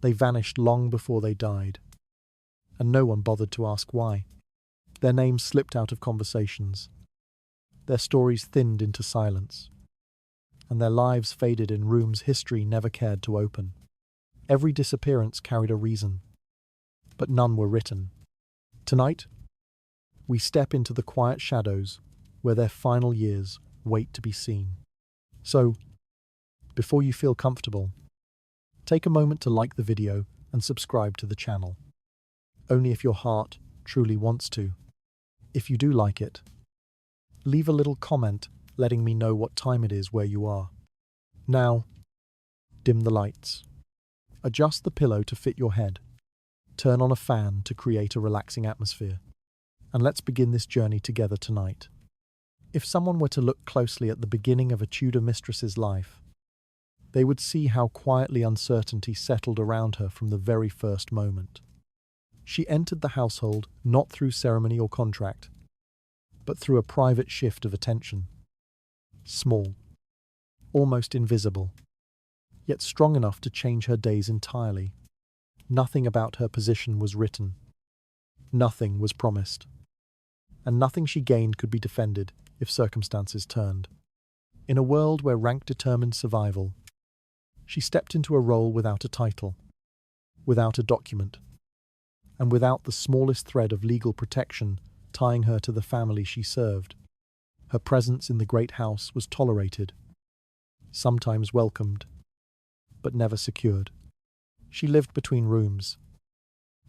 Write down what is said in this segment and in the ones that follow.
They vanished long before they died, and no one bothered to ask why. Their names slipped out of conversations. Their stories thinned into silence, and their lives faded in rooms history never cared to open. Every disappearance carried a reason, but none were written. Tonight, we step into the quiet shadows where their final years wait to be seen. So, before you feel comfortable, take a moment to like the video and subscribe to the channel. Only if your heart truly wants to. If you do like it, leave a little comment letting me know what time it is where you are. Now, dim the lights. Adjust the pillow to fit your head. Turn on a fan to create a relaxing atmosphere. And let's begin this journey together tonight. If someone were to look closely at the beginning of a Tudor mistress's life, they would see how quietly uncertainty settled around her from the very first moment. She entered the household not through ceremony or contract, but through a private shift of attention. Small, almost invisible, yet strong enough to change her days entirely. Nothing about her position was written. Nothing was promised. And nothing she gained could be defended if circumstances turned. In a world where rank determined survival, she stepped into a role without a title, without a document, and without the smallest thread of legal protection tying her to the family she served. Her presence in the great house was tolerated, sometimes welcomed, but never secured. She lived between rooms,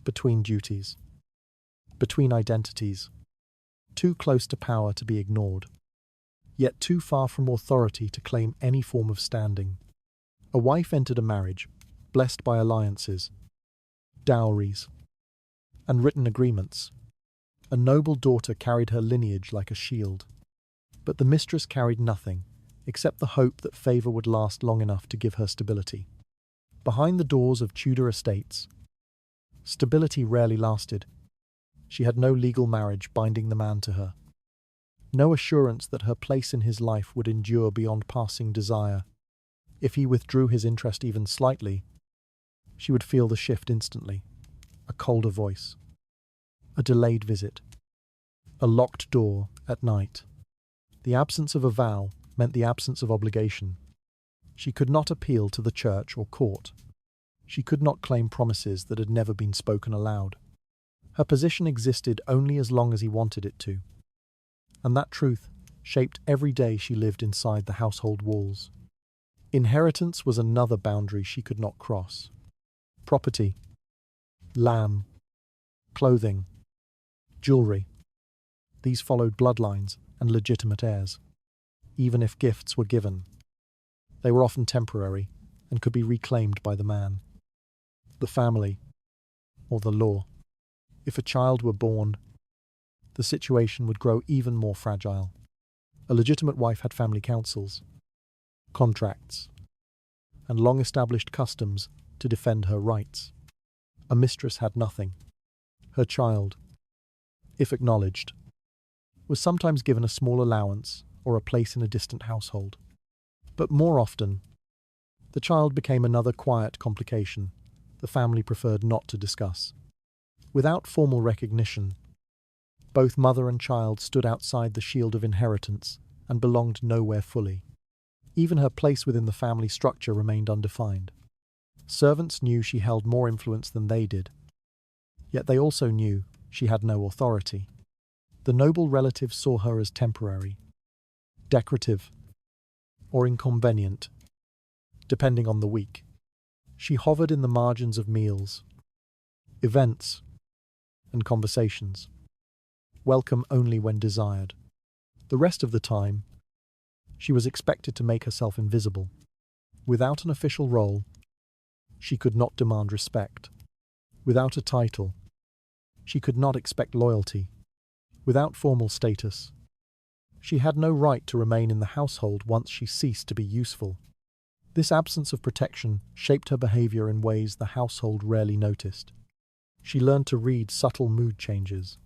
between duties, between identities, too close to power to be ignored, yet too far from authority to claim any form of standing. A wife entered a marriage, blessed by alliances, dowries, and written agreements. A noble daughter carried her lineage like a shield. But the mistress carried nothing, except the hope that favour would last long enough to give her stability. Behind the doors of Tudor estates, stability rarely lasted. She had no legal marriage binding the man to her, no assurance that her place in his life would endure beyond passing desire. If he withdrew his interest even slightly, she would feel the shift instantly. A colder voice, a delayed visit, a locked door at night. The absence of a vow meant the absence of obligation. She could not appeal to the church or court. She could not claim promises that had never been spoken aloud. Her position existed only as long as he wanted it to, and that truth shaped every day she lived inside the household walls. Inheritance was another boundary she could not cross. Property, lamb, clothing, jewelry. These followed bloodlines and legitimate heirs. Even if gifts were given, they were often temporary and could be reclaimed by the man, the family, or the law. If a child were born, the situation would grow even more fragile. A legitimate wife had family councils, contracts, and long-established customs to defend her rights. A mistress had nothing. Her child, if acknowledged, was sometimes given a small allowance or a place in a distant household. But more often, the child became another quiet complication the family preferred not to discuss. Without formal recognition, both mother and child stood outside the shield of inheritance and belonged nowhere fully. Even her place within the family structure remained undefined. Servants knew she held more influence than they did, yet they also knew she had no authority. The noble relatives saw her as temporary, decorative, or inconvenient, depending on the week. She hovered in the margins of meals, events, and conversations, welcome only when desired. The rest of the time, she was expected to make herself invisible. Without an official role, she could not demand respect. Without a title, she could not expect loyalty. Without formal status, she had no right to remain in the household once she ceased to be useful. This absence of protection shaped her behavior in ways the household rarely noticed. She learned to read subtle mood changes.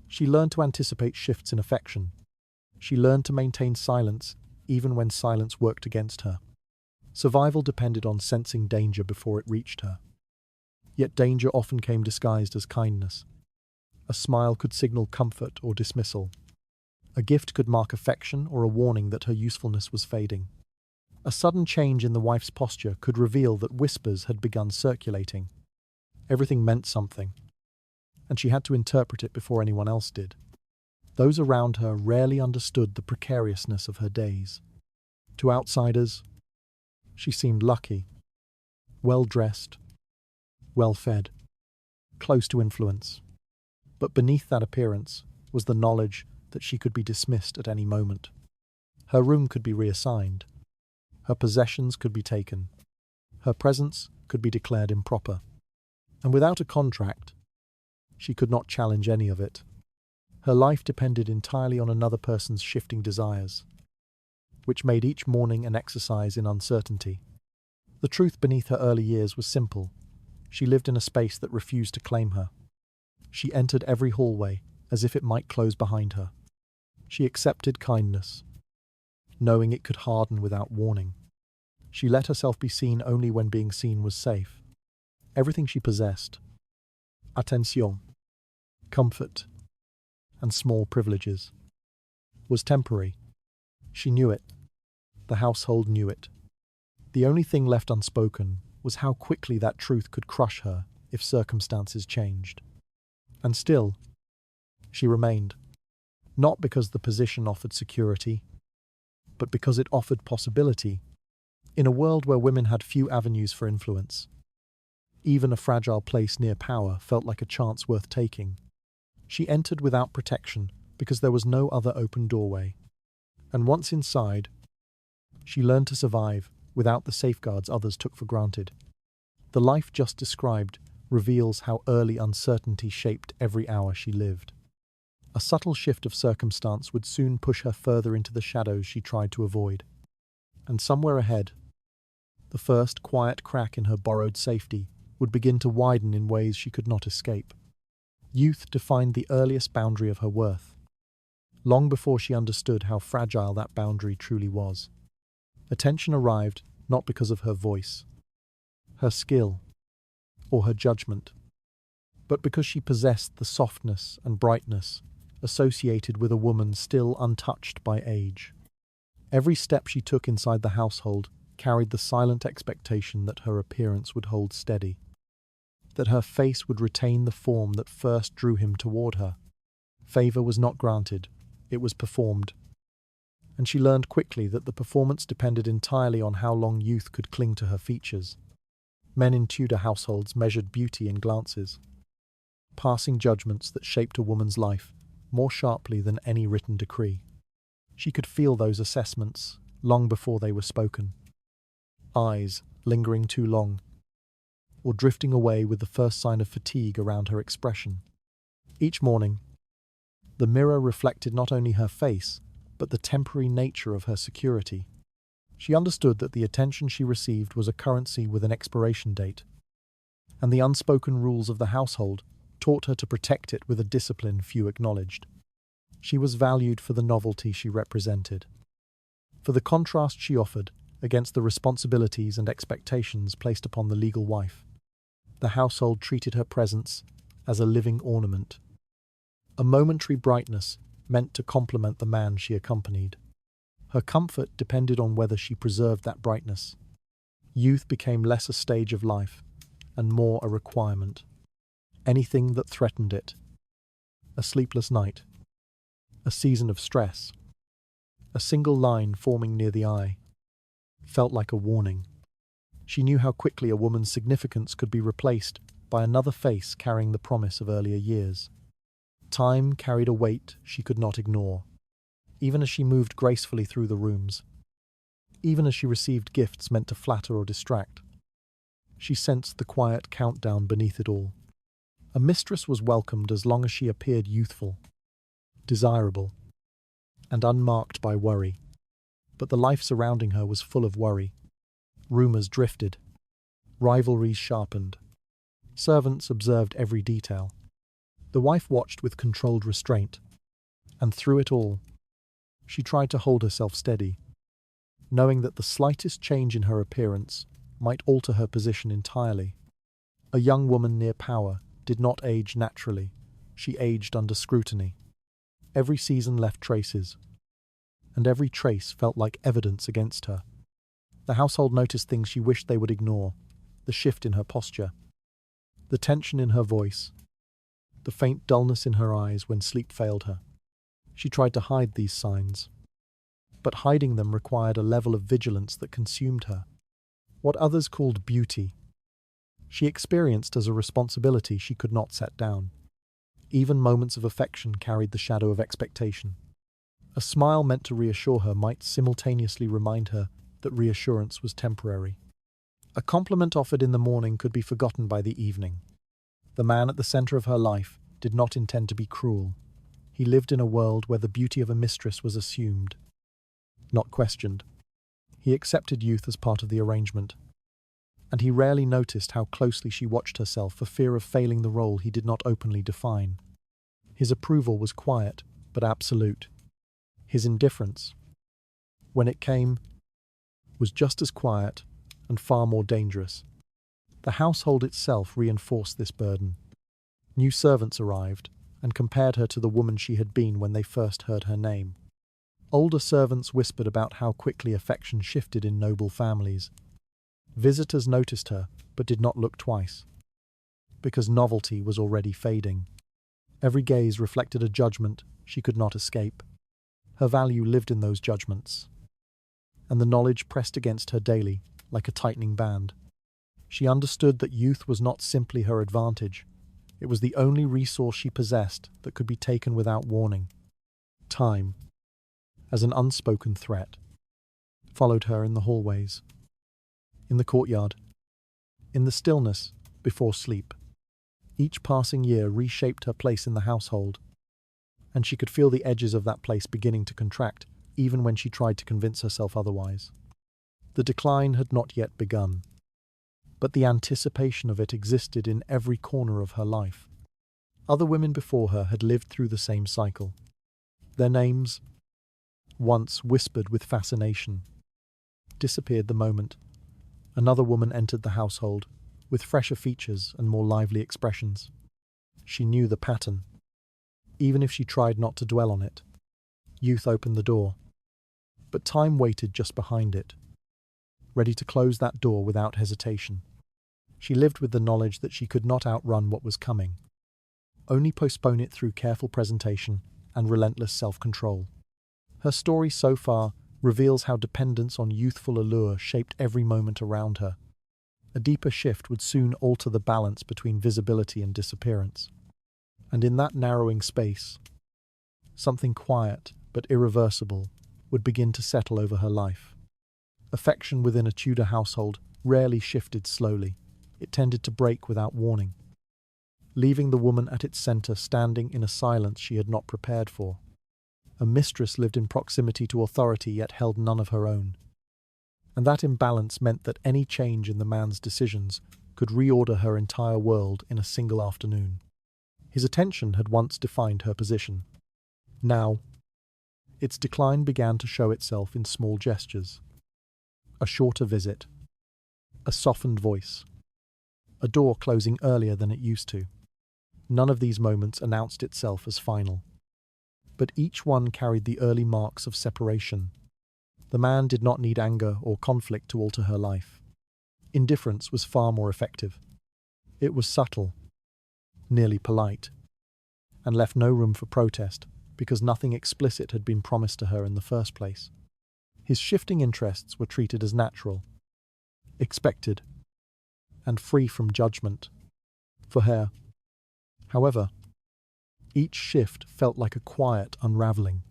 She learned to anticipate shifts in affection. She learned to maintain silence even when silence worked against her. Survival depended on sensing danger before it reached her. Yet danger often came disguised as kindness. A smile could signal comfort or dismissal. A gift could mark affection or a warning that her usefulness was fading. A sudden change in the wife's posture could reveal that whispers had begun circulating. Everything meant something, and she had to interpret it before anyone else did. Those around her rarely understood the precariousness of her days. To outsiders, she seemed lucky, well-dressed, well-fed, close to influence. But beneath that appearance was the knowledge that she could be dismissed at any moment. Her room could be reassigned. Her possessions could be taken. Her presence could be declared improper. And without a contract, she could not challenge any of it. Her life depended entirely on another person's shifting desires, which made each morning an exercise in uncertainty. The truth beneath her early years was simple. She lived in a space that refused to claim her. She entered every hallway as if it might close behind her. She accepted kindness, knowing it could harden without warning. She let herself be seen only when being seen was safe. Everything she possessed, attention, comfort, and small privileges, was temporary. She knew it. The household knew it. The only thing left unspoken was how quickly that truth could crush her if circumstances changed. And still, she remained, not because the position offered security, but because it offered possibility. In a world where women had few avenues for influence, even a fragile place near power felt like a chance worth taking. She entered without protection because there was no other open doorway. And once inside, she learned to survive without the safeguards others took for granted. The life just described reveals how early uncertainty shaped every hour she lived. A subtle shift of circumstance would soon push her further into the shadows she tried to avoid. And somewhere ahead, the first quiet crack in her borrowed safety would begin to widen in ways she could not escape. Youth defined the earliest boundary of her worth, long before she understood how fragile that boundary truly was. Attention arrived not because of her voice, her skill, or her judgment, but because she possessed the softness and brightness associated with a woman still untouched by age. Every step she took inside the household carried the silent expectation that her appearance would hold steady, that her face would retain the form that first drew him toward her. Favor was not granted, it was performed. And she learned quickly that the performance depended entirely on how long youth could cling to her features. Men in Tudor households measured beauty in glances, passing judgments that shaped a woman's life more sharply than any written decree. She could feel those assessments long before they were spoken. Eyes lingering too long, or drifting away with the first sign of fatigue around her expression. Each morning, the mirror reflected not only her face, but the temporary nature of her security. She understood that the attention she received was a currency with an expiration date, and the unspoken rules of the household taught her to protect it with a discipline few acknowledged. She was valued for the novelty she represented, for the contrast she offered against the responsibilities and expectations placed upon the legal wife. The household treated her presence as a living ornament, a momentary brightness meant to complement the man she accompanied. Her comfort depended on whether she preserved that brightness. Youth became less a stage of life and more a requirement. Anything that threatened it, a sleepless night, a season of stress, a single line forming near the eye, felt like a warning. She knew how quickly a woman's significance could be replaced by another face carrying the promise of earlier years. Time carried a weight she could not ignore, even as she moved gracefully through the rooms, even as she received gifts meant to flatter or distract. She sensed the quiet countdown beneath it all. A mistress was welcomed as long as she appeared youthful, desirable, and unmarked by worry. But the life surrounding her was full of worry. Rumors drifted, rivalries sharpened. Servants observed every detail. The wife watched with controlled restraint, and through it all, she tried to hold herself steady, knowing that the slightest change in her appearance might alter her position entirely. A young woman near power did not age naturally. She aged under scrutiny. Every season left traces, and every trace felt like evidence against her. The household noticed things she wished they would ignore: the shift in her posture, the tension in her voice, the faint dullness in her eyes when sleep failed her. She tried to hide these signs, but hiding them required a level of vigilance that consumed her. What others called beauty, she experienced as a responsibility she could not set down. Even moments of affection carried the shadow of expectation. A smile meant to reassure her might simultaneously remind her that reassurance was temporary. A compliment offered in the morning could be forgotten by the evening. The man at the center of her life did not intend to be cruel. He lived in a world where the beauty of a mistress was assumed, not questioned. He accepted youth as part of the arrangement, and he rarely noticed how closely she watched herself for fear of failing the role he did not openly define. His approval was quiet, but absolute. His indifference, when it came, was just as quiet and far more dangerous. The household itself reinforced this burden. New servants arrived and compared her to the woman she had been when they first heard her name. Older servants whispered about how quickly affection shifted in noble families. Visitors noticed her, but did not look twice, because novelty was already fading. Every gaze reflected a judgment she could not escape. Her value lived in those judgments, and the knowledge pressed against her daily like a tightening band. She understood that youth was not simply her advantage. It was the only resource she possessed that could be taken without warning. Time, as an unspoken threat, followed her in the hallways, in the courtyard, in the stillness before sleep. Each passing year reshaped her place in the household, and she could feel the edges of that place beginning to contract, even when she tried to convince herself otherwise. The decline had not yet begun, but the anticipation of it existed in every corner of her life. Other women before her had lived through the same cycle. Their names, once whispered with fascination, disappeared the moment another woman entered the household, with fresher features and more lively expressions. She knew the pattern, even if she tried not to dwell on it. Youth opened the door, but time waited just behind it, ready to close that door without hesitation. She lived with the knowledge that she could not outrun what was coming, only postpone it through careful presentation and relentless self-control. Her story so far reveals how dependence on youthful allure shaped every moment around her. A deeper shift would soon alter the balance between visibility and disappearance. And in that narrowing space, something quiet but irreversible would begin to settle over her life. Affection within a Tudor household rarely shifted slowly. It tended to break without warning, leaving the woman at its center standing in a silence she had not prepared for. A mistress lived in proximity to authority yet held none of her own. And that imbalance meant that any change in the man's decisions could reorder her entire world in a single afternoon. His attention had once defined her position. Now, its decline began to show itself in small gestures. A shorter visit, a softened voice, a door closing earlier than it used to. None of these moments announced itself as final, but each one carried the early marks of separation. The man did not need anger or conflict to alter her life. Indifference was far more effective. It was subtle, nearly polite, and left no room for protest because nothing explicit had been promised to her in the first place. His shifting interests were treated as natural, expected, and free from judgment. For her, however, each shift felt like a quiet unraveling.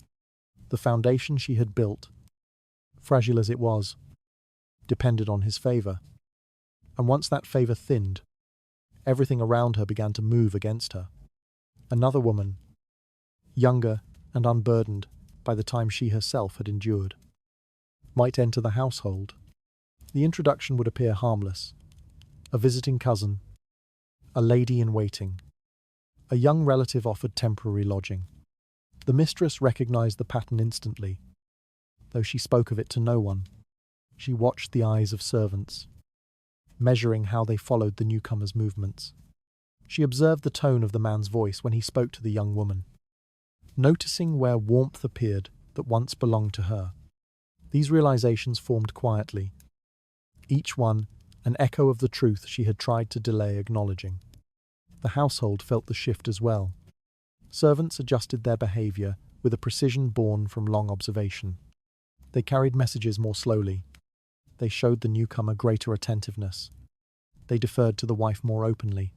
The foundation she had built, fragile as it was, depended on his favor. And once that favor thinned, everything around her began to move against her. Another woman, younger and unburdened by the time she herself had endured, might enter the household. The introduction would appear harmless. A visiting cousin, a lady in waiting. A young relative offered temporary lodging. The mistress recognized the pattern instantly, though she spoke of it to no one. She watched the eyes of servants, measuring how they followed the newcomer's movements. She observed the tone of the man's voice when he spoke to the young woman, noticing where warmth appeared that once belonged to her. These realizations formed quietly, each one an echo of the truth she had tried to delay acknowledging. The household felt the shift as well. Servants adjusted their behavior with a precision born from long observation. They carried messages more slowly. They showed the newcomer greater attentiveness. They deferred to the wife more openly,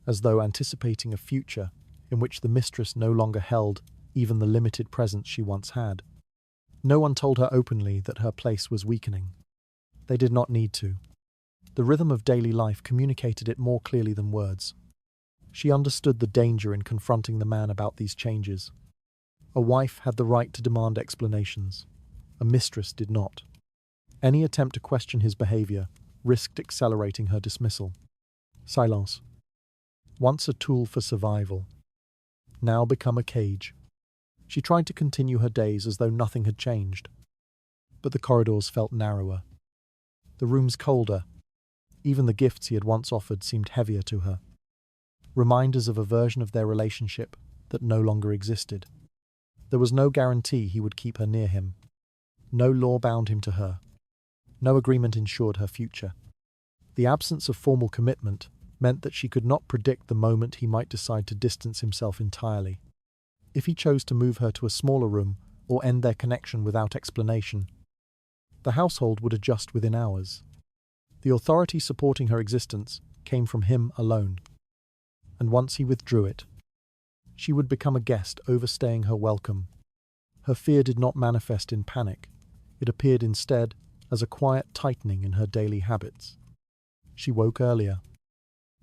as though anticipating a future in which the mistress no longer held even the limited presence she once had. No one told her openly that her place was weakening. They did not need to. The rhythm of daily life communicated it more clearly than words. She understood the danger in confronting the man about these changes. A wife had the right to demand explanations. A mistress did not. Any attempt to question his behavior risked accelerating her dismissal. Silence, once a tool for survival, now become a cage. She tried to continue her days as though nothing had changed. But the corridors felt narrower. The rooms colder. Even the gifts he had once offered seemed heavier to her. Reminders of a version of their relationship that no longer existed. There was no guarantee he would keep her near him. No law bound him to her. No agreement ensured her future. The absence of formal commitment meant that she could not predict the moment he might decide to distance himself entirely. If he chose to move her to a smaller room or end their connection without explanation, the household would adjust within hours. The authority supporting her existence came from him alone. And once he withdrew it, she would become a guest overstaying her welcome. Her fear did not manifest in panic. It appeared instead as a quiet tightening in her daily habits. She woke earlier,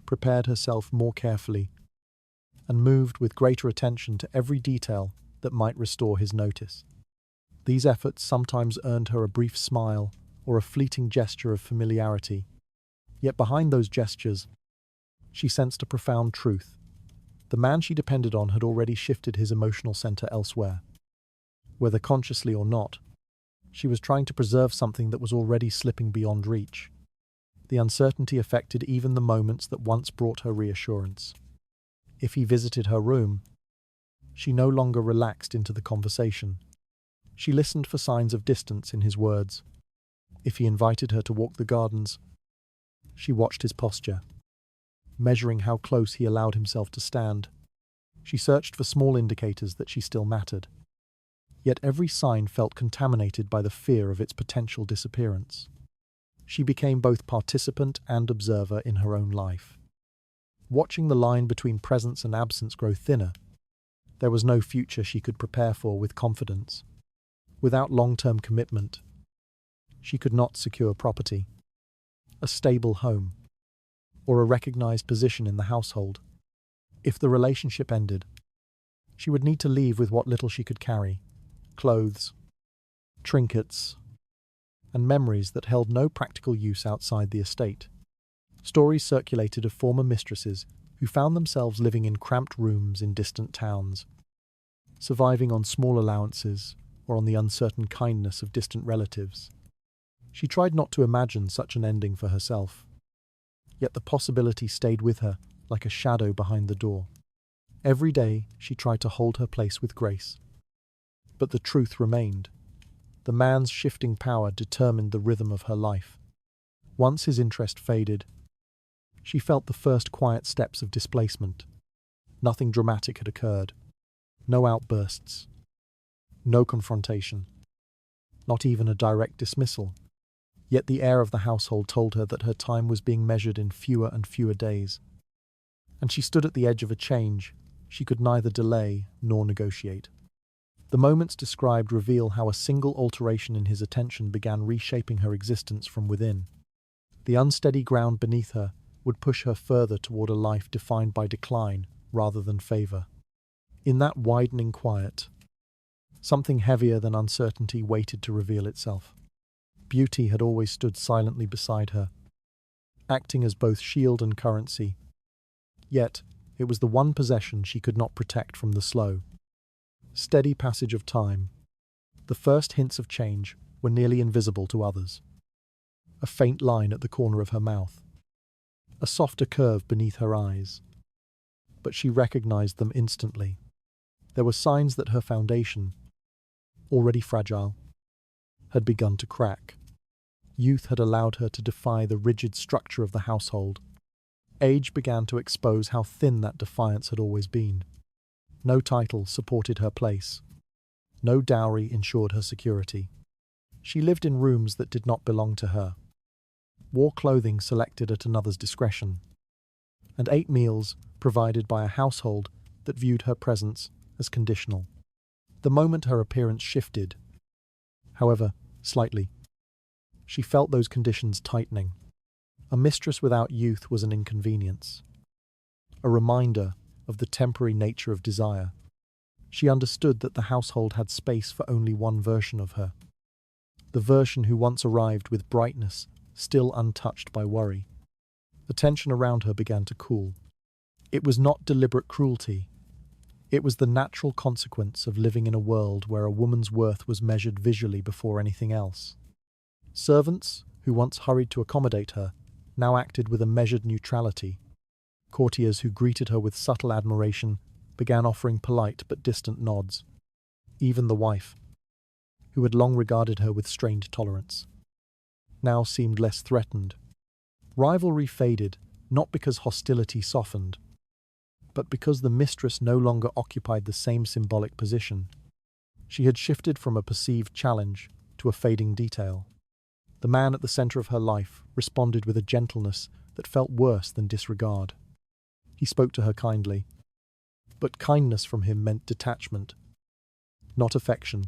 prepared herself more carefully, and moved with greater attention to every detail that might restore his notice. These efforts sometimes earned her a brief smile or a fleeting gesture of familiarity. Yet behind those gestures, she sensed a profound truth. The man she depended on had already shifted his emotional center elsewhere. Whether consciously or not, she was trying to preserve something that was already slipping beyond reach. The uncertainty affected even the moments that once brought her reassurance. If he visited her room, she no longer relaxed into the conversation. She listened for signs of distance in his words. If he invited her to walk the gardens, she watched his posture, measuring how close he allowed himself to stand. She searched for small indicators that she still mattered. Yet every sign felt contaminated by the fear of its potential disappearance. She became both participant and observer in her own life. Watching the line between presence and absence grow thinner, there was no future she could prepare for with confidence. Without long-term commitment, she could not secure property, a stable home, or a recognized position in the household. If the relationship ended, she would need to leave with what little she could carry: clothes, trinkets, and memories that held no practical use outside the estate. Stories circulated of former mistresses who found themselves living in cramped rooms in distant towns, surviving on small allowances or on the uncertain kindness of distant relatives. She tried not to imagine such an ending for herself, yet the possibility stayed with her like a shadow behind the door. Every day she tried to hold her place with grace. But the truth remained. The man's shifting power determined the rhythm of her life. Once his interest faded, she felt the first quiet steps of displacement. Nothing dramatic had occurred. No outbursts. No confrontation. Not even a direct dismissal. Yet the air of the household told her that her time was being measured in fewer and fewer days. And she stood at the edge of a change she could neither delay nor negotiate. The moments described reveal how a single alteration in his attention began reshaping her existence from within. The unsteady ground beneath her would push her further toward a life defined by decline rather than favor. In that widening quiet, something heavier than uncertainty waited to reveal itself. Beauty had always stood silently beside her, acting as both shield and currency. Yet, it was the one possession she could not protect from the slow, steady passage of time. The first hints of change were nearly invisible to others. a faint line at the corner of her mouth, a softer curve beneath her eyes. But she recognized them instantly. There were signs that her foundation, already fragile, had begun to crack. Youth had allowed her to defy the rigid structure of the household. Age began to expose how thin that defiance had always been. No title supported her place. No dowry ensured her security. She lived in rooms that did not belong to her, wore clothing selected at another's discretion, and ate meals provided by a household that viewed her presence as conditional. The moment her appearance shifted, however, slightly, she felt those conditions tightening. A mistress without youth was an inconvenience, a reminder of the temporary nature of desire. She understood that the household had space for only one version of her, the version who once arrived with brightness, still untouched by worry. The tension around her began to cool. It was not deliberate cruelty. It was the natural consequence of living in a world where a woman's worth was measured visually before anything else. Servants, who once hurried to accommodate her, now acted with a measured neutrality. Courtiers who greeted her with subtle admiration began offering polite but distant nods. Even the wife, who had long regarded her with strained tolerance, now seemed less threatened. Rivalry faded, not because hostility softened, but because the mistress no longer occupied the same symbolic position. She had shifted from a perceived challenge to a fading detail. The man at the center of her life responded with a gentleness that felt worse than disregard. He spoke to her kindly, but kindness from him meant detachment, not affection.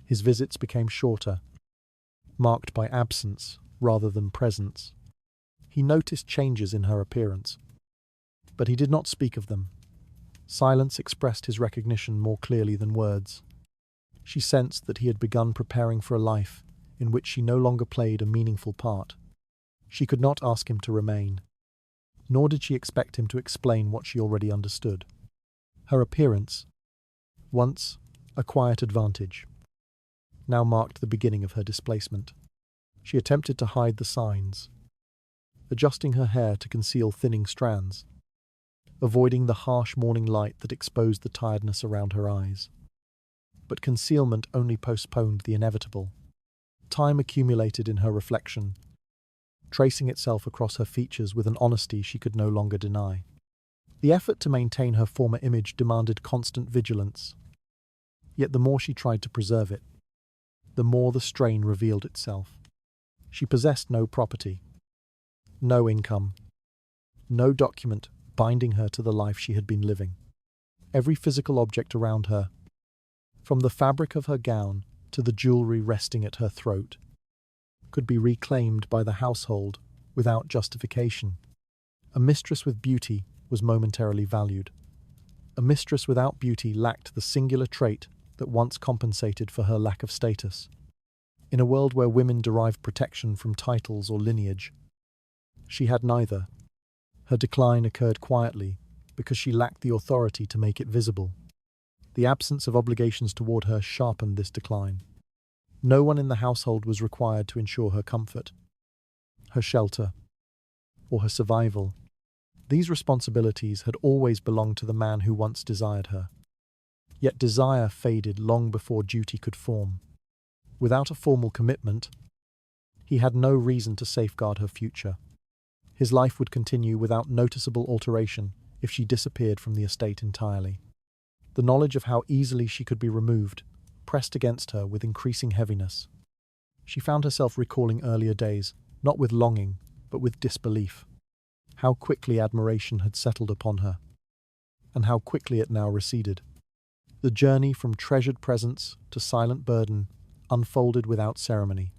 His visits became shorter, marked by absence rather than presence. He noticed changes in her appearance, but he did not speak of them. Silence expressed his recognition more clearly than words. She sensed that he had begun preparing for a life in which she no longer played a meaningful part. She could not ask him to remain, nor did she expect him to explain what she already understood. Her appearance, once a quiet advantage, now marked the beginning of her displacement. She attempted to hide the signs, adjusting her hair to conceal thinning strands, avoiding the harsh morning light that exposed the tiredness around her eyes. But concealment only postponed the inevitable. Time accumulated in her reflection, tracing itself across her features with an honesty she could no longer deny. The effort to maintain her former image demanded constant vigilance, yet the more she tried to preserve it, the more the strain revealed itself. She possessed no property, no income, no document binding her to the life she had been living. Every physical object around her, from the fabric of her gown to the jewelry resting at her throat, could be reclaimed by the household without justification. A mistress with beauty was momentarily valued. A mistress without beauty lacked the singular trait that once compensated for her lack of status. In a world where women derived protection from titles or lineage, she had neither. Her decline occurred quietly because she lacked the authority to make it visible. The absence of obligations toward her sharpened this decline. No one in the household was required to ensure her comfort, her shelter, or her survival. These responsibilities had always belonged to the man who once desired her. Yet desire faded long before duty could form. Without a formal commitment, he had no reason to safeguard her future. His life would continue without noticeable alteration if she disappeared from the estate entirely. The knowledge of how easily she could be removed pressed against her with increasing heaviness. She found herself recalling earlier days, not with longing, but with disbelief. How quickly admiration had settled upon her, and how quickly it now receded. The journey from treasured presence to silent burden unfolded without ceremony,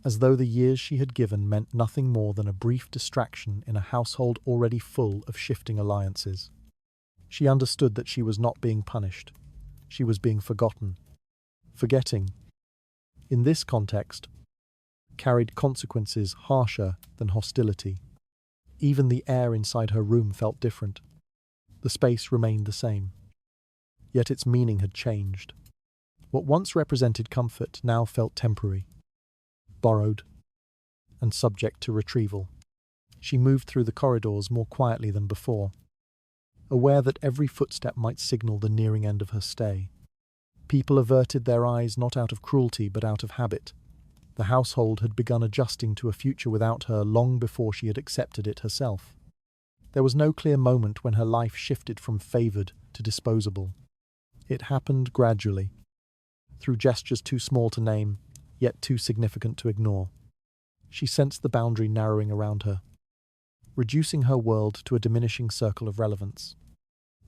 as though the years she had given meant nothing more than a brief distraction in a household already full of shifting alliances. She understood that she was not being punished. She was being forgotten. Forgetting, in this context, carried consequences harsher than hostility. Even the air inside her room felt different. The space remained the same, yet its meaning had changed. What once represented comfort now felt temporary, borrowed, and subject to retrieval. She moved through the corridors more quietly than before, aware that every footstep might signal the nearing end of her stay. People averted their eyes not out of cruelty but out of habit. The household had begun adjusting to a future without her long before she had accepted it herself. There was no clear moment when her life shifted from favoured to disposable. It happened gradually, through gestures too small to name, yet too significant to ignore. She sensed the boundary narrowing around her, reducing her world to a diminishing circle of relevance.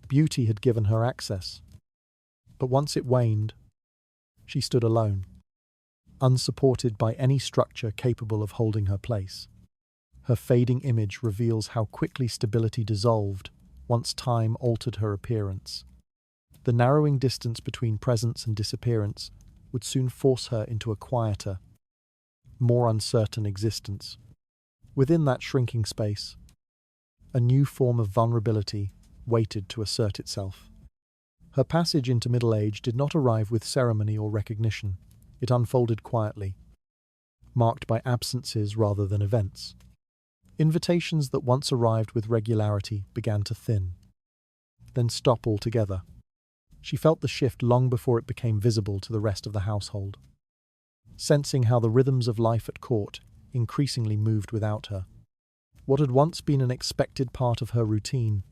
Beauty had given her access, but once it waned, she stood alone, unsupported by any structure capable of holding her place. Her fading image reveals how quickly stability dissolved once time altered her appearance. The narrowing distance between presence and disappearance would soon force her into a quieter, more uncertain existence. Within that shrinking space, a new form of vulnerability waited to assert itself. Her passage into middle age did not arrive with ceremony or recognition. It unfolded quietly, marked by absences rather than events. Invitations that once arrived with regularity began to thin, then stop altogether. She felt the shift long before it became visible to the rest of the household, sensing how the rhythms of life at court increasingly moved without her. What had once been an expected part of her routine,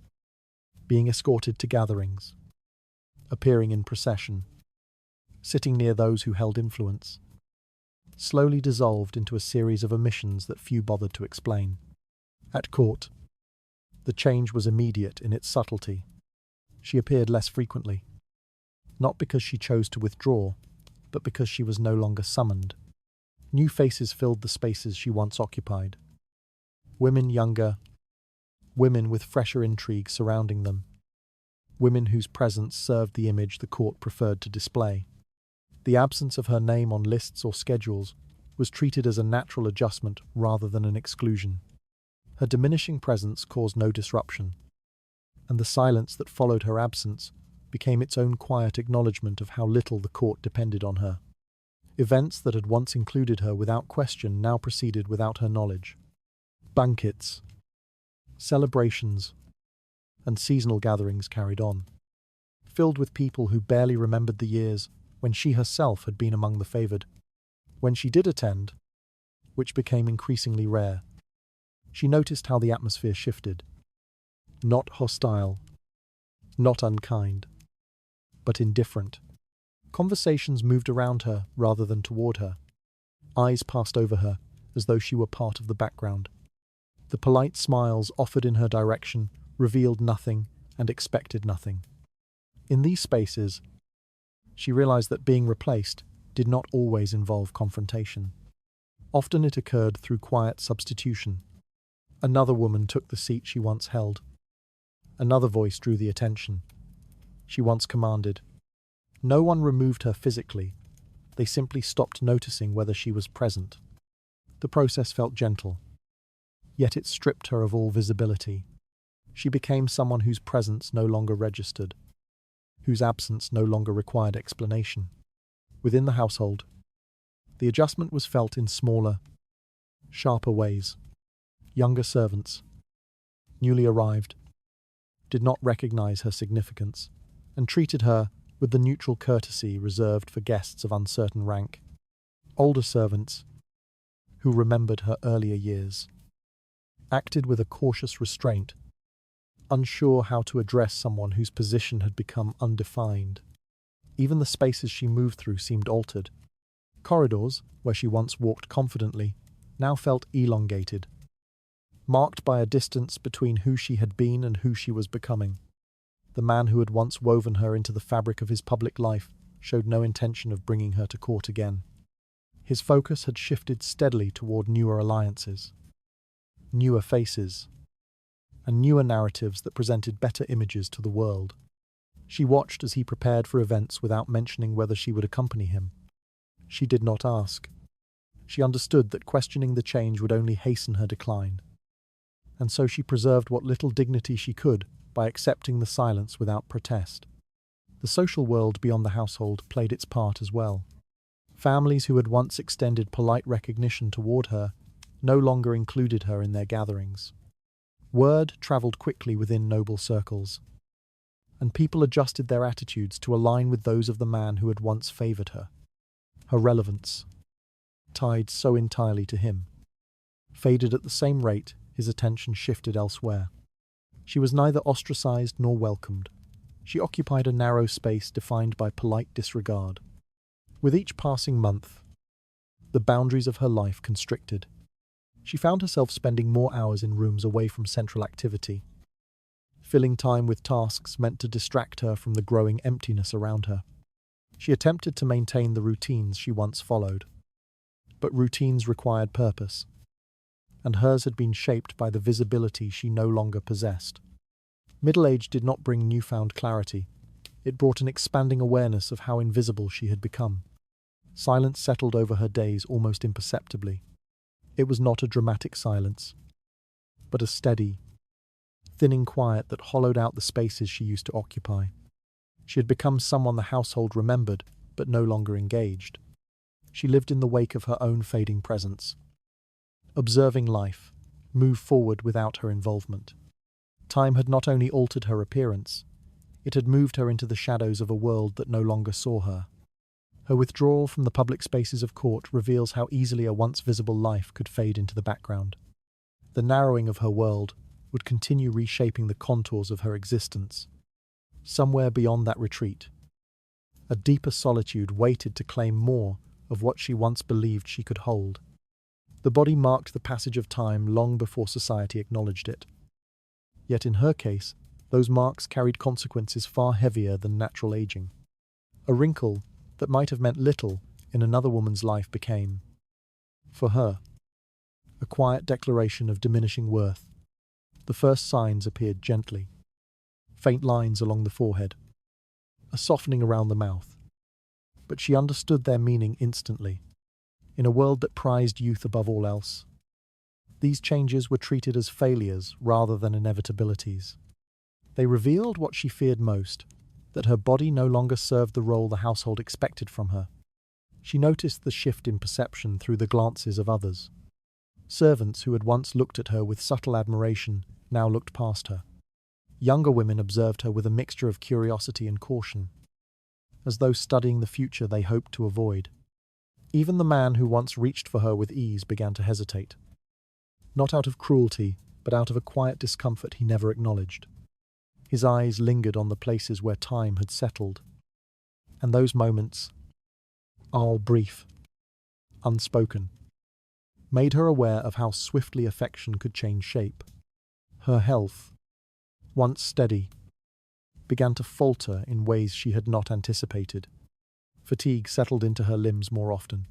being escorted to gatherings, appearing in procession, sitting near those who held influence, slowly dissolved into a series of omissions that few bothered to explain. At court, the change was immediate in its subtlety. She appeared less frequently, not because she chose to withdraw, but because she was no longer summoned. New faces filled the spaces she once occupied. Women younger, women with fresher intrigue surrounding them, women whose presence served the image the court preferred to display. The absence of her name on lists or schedules was treated as a natural adjustment rather than an exclusion. Her diminishing presence caused no disruption, and the silence that followed her absence became its own quiet acknowledgement of how little the court depended on her. Events that had once included her without question now proceeded without her knowledge. Banquets, celebrations, and seasonal gatherings carried on, filled with people who barely remembered the years when she herself had been among the favoured. When she did attend, which became increasingly rare, she noticed how the atmosphere shifted. Not hostile, not unkind, but indifferent. Conversations moved around her rather than toward her. Eyes passed over her as though she were part of the background. The polite smiles offered in her direction revealed nothing and expected nothing. In these spaces, she realized that being replaced did not always involve confrontation. Often it occurred through quiet substitution. Another woman took the seat she once held. Another voice drew the attention she once commanded. No one removed her physically. They simply stopped noticing whether she was present. The process felt gentle, yet it stripped her of all visibility. She became someone whose presence no longer registered, whose absence no longer required explanation. Within the household, the adjustment was felt in smaller, sharper ways. Younger servants, newly arrived, did not recognize her significance and treated her with the neutral courtesy reserved for guests of uncertain rank. Older servants, who remembered her earlier years, acted with a cautious restraint, unsure how to address someone whose position had become undefined. Even the spaces she moved through seemed altered. Corridors, where she once walked confidently, now felt elongated, marked by a distance between who she had been and who she was becoming. The man who had once woven her into the fabric of his public life showed no intention of bringing her to court again. His focus had shifted steadily toward newer alliances, newer faces, and newer narratives that presented better images to the world. She watched as he prepared for events without mentioning whether she would accompany him. She did not ask. She understood that questioning the change would only hasten her decline, and so she preserved what little dignity she could by accepting the silence without protest. The social world beyond the household played its part as well. Families who had once extended polite recognition toward her no longer included her in their gatherings. Word travelled quickly within noble circles, and people adjusted their attitudes to align with those of the man who had once favoured her. Her relevance, tied so entirely to him, faded at the same rate his attention shifted elsewhere. She was neither ostracised nor welcomed. She occupied a narrow space defined by polite disregard. With each passing month, the boundaries of her life constricted. She found herself spending more hours in rooms away from central activity. Filling time with tasks meant to distract her from the growing emptiness around her. She attempted to maintain the routines she once followed, but routines required purpose, and hers had been shaped by the visibility she no longer possessed. Middle age did not bring newfound clarity. It brought an expanding awareness of how invisible she had become. Silence settled over her days almost imperceptibly. It was not a dramatic silence, but a steady, thinning quiet that hollowed out the spaces she used to occupy. She had become someone the household remembered, but no longer engaged. She lived in the wake of her own fading presence, observing life move forward without her involvement. Time had not only altered her appearance, it had moved her into the shadows of a world that no longer saw her. Her withdrawal from the public spaces of court reveals how easily a once visible life could fade into the background. The narrowing of her world would continue reshaping the contours of her existence. Somewhere beyond that retreat, a deeper solitude waited to claim more of what she once believed she could hold. The body marked the passage of time long before society acknowledged it. Yet in her case, those marks carried consequences far heavier than natural aging. A wrinkle that might have meant little in another woman's life became, for her, a quiet declaration of diminishing worth. The first signs appeared gently. Faint lines along the forehead, a softening around the mouth. But she understood their meaning instantly. In a world that prized youth above all else, these changes were treated as failures rather than inevitabilities. They revealed what she feared most, that her body no longer served the role the household expected from her. She noticed the shift in perception through the glances of others. Servants who had once looked at her with subtle admiration now looked past her. Younger women observed her with a mixture of curiosity and caution, as though studying the future they hoped to avoid. Even the man who once reached for her with ease began to hesitate. Not out of cruelty, but out of a quiet discomfort he never acknowledged. His eyes lingered on the places where time had settled, and those moments, all brief, unspoken, made her aware of how swiftly affection could change shape. Her health, once steady, began to falter in ways she had not anticipated. Fatigue settled into her limbs more often.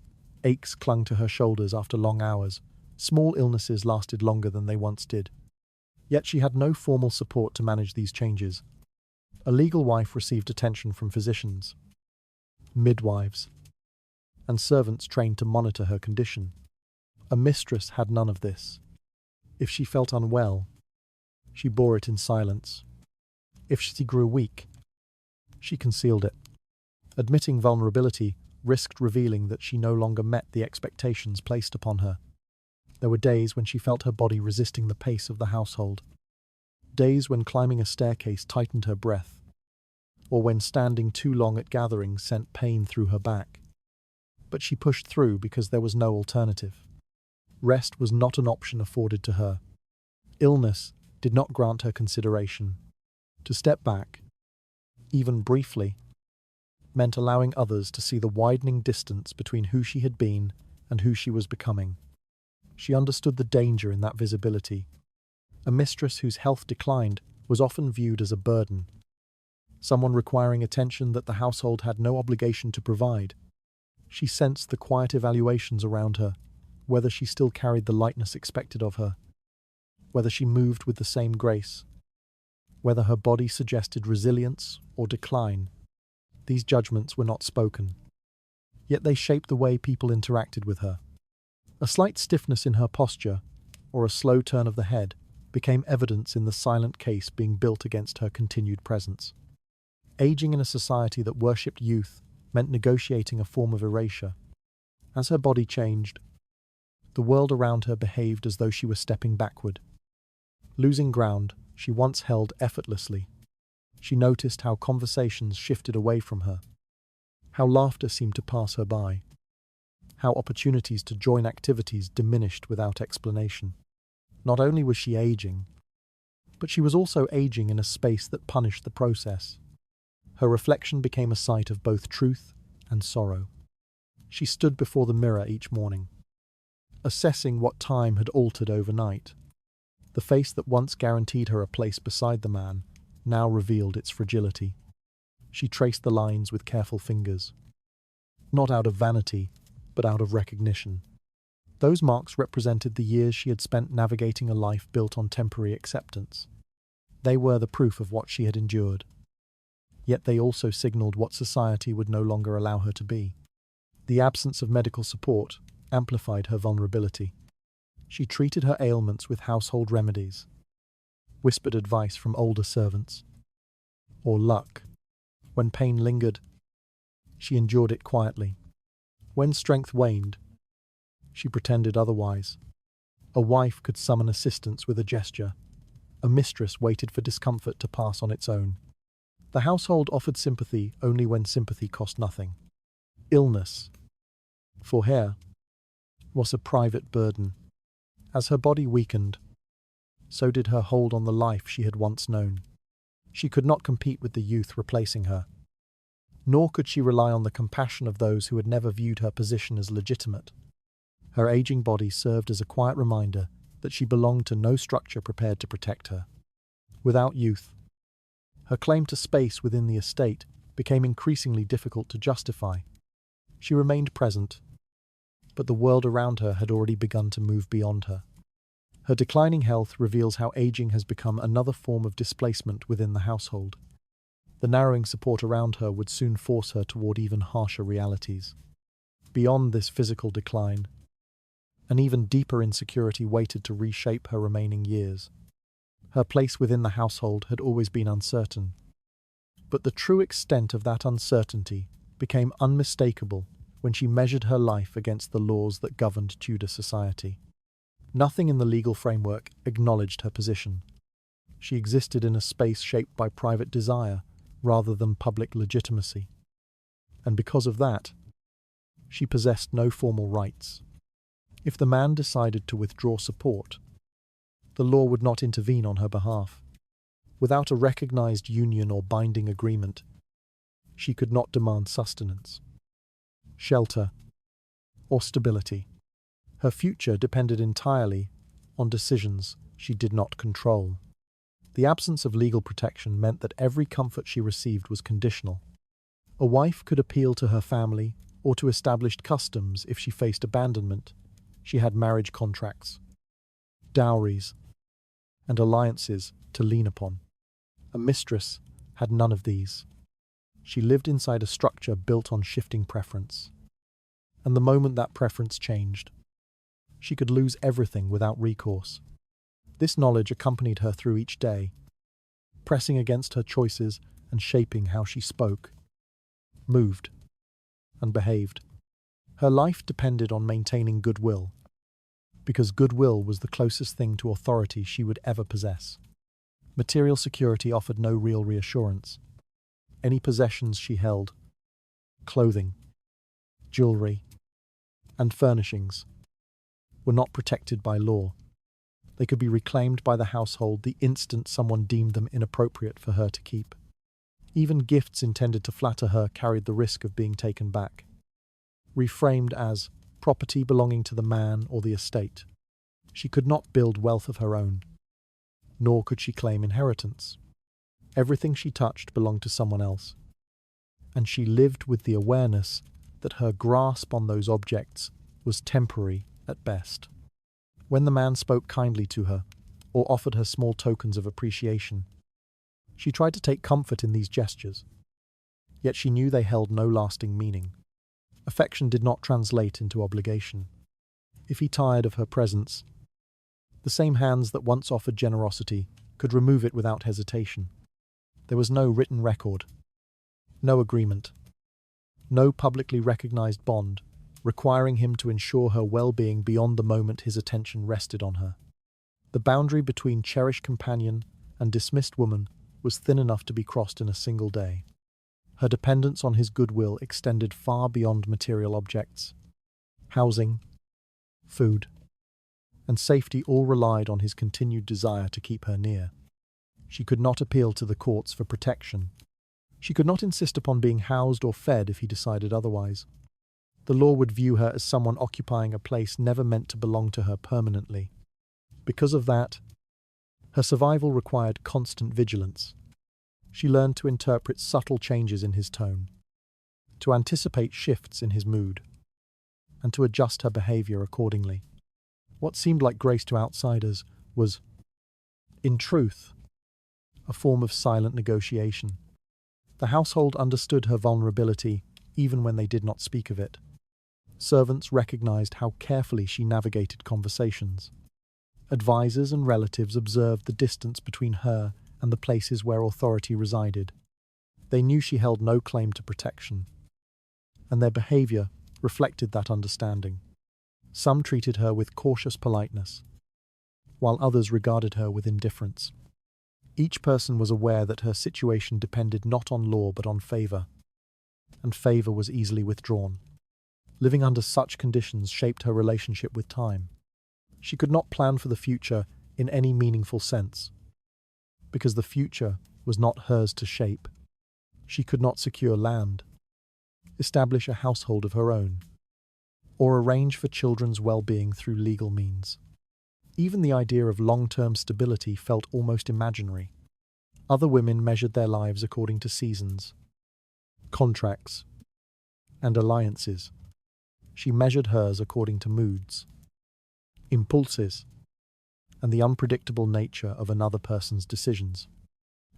Aches clung to her shoulders after long hours. Small illnesses lasted longer than they once did. Yet she had no formal support to manage these changes. A legal wife received attention from physicians, midwives, and servants trained to monitor her condition. A mistress had none of this. If she felt unwell, she bore it in silence. If she grew weak, she concealed it. Admitting vulnerability risked revealing that she no longer met the expectations placed upon her. There were days when she felt her body resisting the pace of the household. Days when climbing a staircase tightened her breath, or when standing too long at gatherings sent pain through her back. But she pushed through because there was no alternative. Rest was not an option afforded to her. Illness did not grant her consideration. To step back, even briefly, meant allowing others to see the widening distance between who she had been and who she was becoming. She understood the danger in that visibility. A mistress whose health declined was often viewed as a burden, someone requiring attention that the household had no obligation to provide. She sensed the quiet evaluations around her, whether she still carried the lightness expected of her, whether she moved with the same grace, whether her body suggested resilience or decline. These judgments were not spoken, yet they shaped the way people interacted with her. A slight stiffness in her posture, or a slow turn of the head, became evidence in the silent case being built against her continued presence. Aging in a society that worshipped youth meant negotiating a form of erasure. As her body changed, The world around her behaved as though she were stepping backward. Losing ground she once held effortlessly. She noticed how conversations shifted away from her, how laughter seemed to pass her by, how opportunities to join activities diminished without explanation. Not only was she aging, but she was also aging in a space that punished the process. Her reflection became a sight of both truth and sorrow. She stood before the mirror each morning, assessing what time had altered overnight. The face that once guaranteed her a place beside the man now revealed its fragility. She traced the lines with careful fingers, not out of vanity, but out of recognition. Those marks represented the years she had spent navigating a life built on temporary acceptance. They were the proof of what she had endured. Yet they also signaled what society would no longer allow her to be. The absence of medical support amplified her vulnerability. She treated her ailments with household remedies, whispered advice from older servants, or luck. When pain lingered, she endured it quietly. When strength waned, she pretended otherwise. A wife could summon assistance with a gesture. A mistress waited for discomfort to pass on its own. The household offered sympathy only when sympathy cost nothing. Illness, for her, was a private burden. As her body weakened, so did her hold on the life she had once known. She could not compete with the youth replacing her, nor could she rely on the compassion of those who had never viewed her position as legitimate. Her aging body served as a quiet reminder that she belonged to no structure prepared to protect her. Without youth, her claim to space within the estate became increasingly difficult to justify. She remained present, but the world around her had already begun to move beyond her. Her declining health reveals how aging has become another form of displacement within the household. The narrowing support around her would soon force her toward even harsher realities. Beyond this physical decline, an even deeper insecurity waited to reshape her remaining years. Her place within the household had always been uncertain, but the true extent of that uncertainty became unmistakable when she measured her life against the laws that governed Tudor society. Nothing in the legal framework acknowledged her position. She existed in a space shaped by private desire rather than public legitimacy, and because of that, she possessed no formal rights. If the man decided to withdraw support, the law would not intervene on her behalf. Without a recognized union or binding agreement, she could not demand sustenance, shelter, or stability. Her future depended entirely on decisions she did not control. The absence of legal protection meant that every comfort she received was conditional. A wife could appeal to her family or to established customs if she faced abandonment. She had marriage contracts, dowries, and alliances to lean upon. A mistress had none of these. She lived inside a structure built on shifting preference. And the moment that preference changed, she could lose everything without recourse. This knowledge accompanied her through each day, pressing against her choices and shaping how she spoke, moved, and behaved. Her life depended on maintaining goodwill, because goodwill was the closest thing to authority she would ever possess. Material security offered no real reassurance. Any possessions she held, clothing, jewelry, and furnishings, were not protected by law. They could be reclaimed by the household the instant someone deemed them inappropriate for her to keep. Even gifts intended to flatter her carried the risk of being taken back, reframed as property belonging to the man or the estate. She could not build wealth of her own, nor could she claim inheritance. Everything she touched belonged to someone else, and she lived with the awareness that her grasp on those objects was temporary at best. When the man spoke kindly to her, or offered her small tokens of appreciation, she tried to take comfort in these gestures, yet she knew they held no lasting meaning. Affection did not translate into obligation. If he tired of her presence, the same hands that once offered generosity could remove it without hesitation. There was no written record, no agreement, no publicly recognized bond, requiring him to ensure her well-being beyond the moment his attention rested on her. The boundary between cherished companion and dismissed woman was thin enough to be crossed in a single day. Her dependence on his goodwill extended far beyond material objects. Housing, food, and safety all relied on his continued desire to keep her near. She could not appeal to the courts for protection. She could not insist upon being housed or fed if he decided otherwise. The law would view her as someone occupying a place never meant to belong to her permanently. Because of that, her survival required constant vigilance. She learned to interpret subtle changes in his tone, to anticipate shifts in his mood, and to adjust her behavior accordingly. What seemed like grace to outsiders was, in truth, a form of silent negotiation. The household understood her vulnerability even when they did not speak of it. Servants recognized how carefully she navigated conversations. Advisors and relatives observed the distance between her and the places where authority resided. They knew she held no claim to protection, and their behavior reflected that understanding. Some treated her with cautious politeness, while others regarded her with indifference. Each person was aware that her situation depended not on law but on favor, and favor was easily withdrawn. Living under such conditions shaped her relationship with time. She could not plan for the future in any meaningful sense, because the future was not hers to shape. She could not secure land, establish a household of her own, or arrange for children's well-being through legal means. Even the idea of long-term stability felt almost imaginary. Other women measured their lives according to seasons, contracts, and alliances. She measured hers according to moods, impulses, and the unpredictable nature of another person's decisions.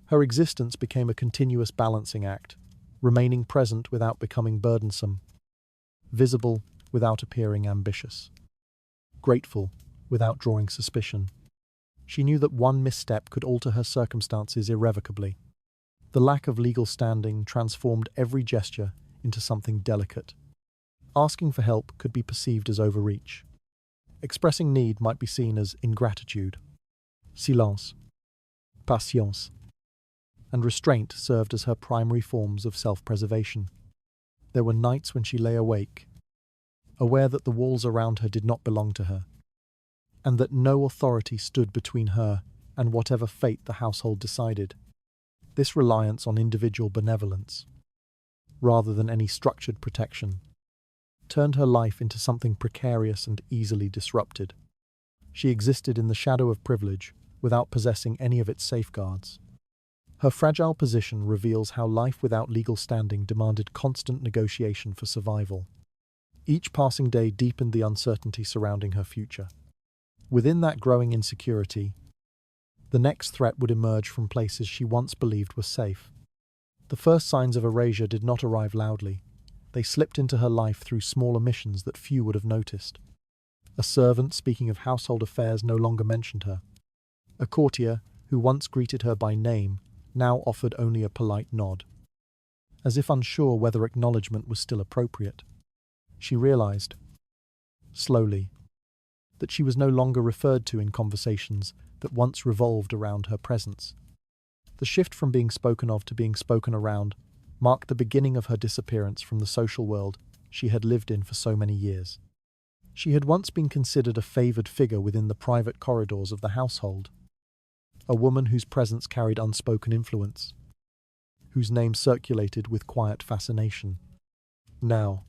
Her existence became a continuous balancing act, remaining present without becoming burdensome, visible without appearing ambitious, grateful without drawing suspicion. She knew that one misstep could alter her circumstances irrevocably. The lack of legal standing transformed every gesture into something delicate. Asking for help could be perceived as overreach. Expressing need might be seen as ingratitude. Silence, patience, and restraint served as her primary forms of self-preservation. There were nights when she lay awake, aware that the walls around her did not belong to her, and that no authority stood between her and whatever fate the household decided. This reliance on individual benevolence, rather than any structured protection, turned her life into something precarious and easily disrupted. She existed in the shadow of privilege without possessing any of its safeguards. Her fragile position reveals how life without legal standing demanded constant negotiation for survival. Each passing day deepened the uncertainty surrounding her future. Within that growing insecurity, the next threat would emerge from places she once believed were safe. The first signs of erasure did not arrive loudly. They slipped into her life through small omissions that few would have noticed. A servant speaking of household affairs no longer mentioned her. A courtier, who once greeted her by name, now offered only a polite nod, as if unsure whether acknowledgement was still appropriate. She realized, slowly, that she was no longer referred to in conversations that once revolved around her presence. The shift from being spoken of to being spoken around marked the beginning of her disappearance from the social world she had lived in for so many years. She had once been considered a favored figure within the private corridors of the household, a woman whose presence carried unspoken influence, whose name circulated with quiet fascination. Now,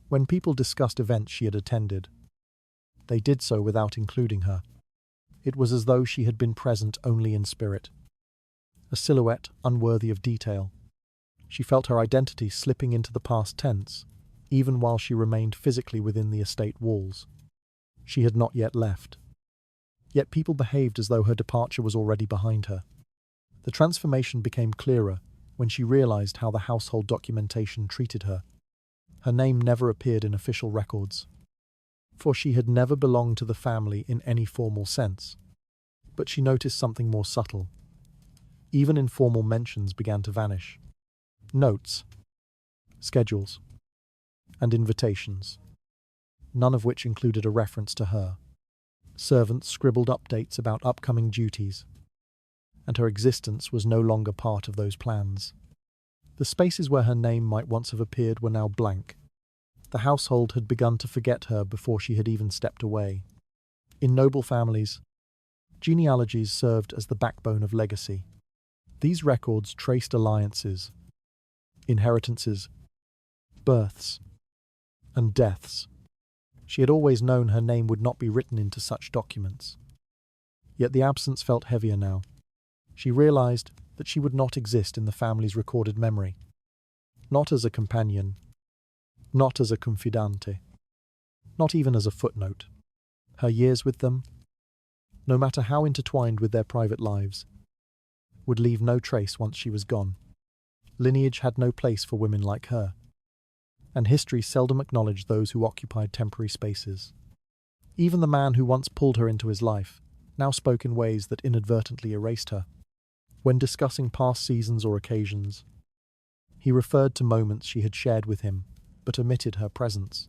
when people discussed events she had attended, they did so without including her. It was as though she had been present only in spirit, a silhouette unworthy of detail. She felt her identity slipping into the past tense, even while she remained physically within the estate walls. She had not yet left. Yet people behaved as though her departure was already behind her. The transformation became clearer when she realized how the household documentation treated her. Her name never appeared in official records, for she had never belonged to the family in any formal sense. But she noticed something more subtle. Even informal mentions began to vanish. Notes, schedules, and invitations, none of which included a reference to her. Servants scribbled updates about upcoming duties, and her existence was no longer part of those plans. The spaces where her name might once have appeared were now blank. The household had begun to forget her before she had even stepped away. In noble families, genealogies served as the backbone of legacy. These records traced alliances, inheritances, births, and deaths. She had always known her name would not be written into such documents. Yet the absence felt heavier now. She realized that she would not exist in the family's recorded memory. Not as a companion, not as a confidante, not even as a footnote. Her years with them, no matter how intertwined with their private lives, would leave no trace once she was gone. Lineage had no place for women like her, and history seldom acknowledged those who occupied temporary spaces. Even the man who once pulled her into his life now spoke in ways that inadvertently erased her. When discussing past seasons or occasions, he referred to moments she had shared with him, but omitted her presence.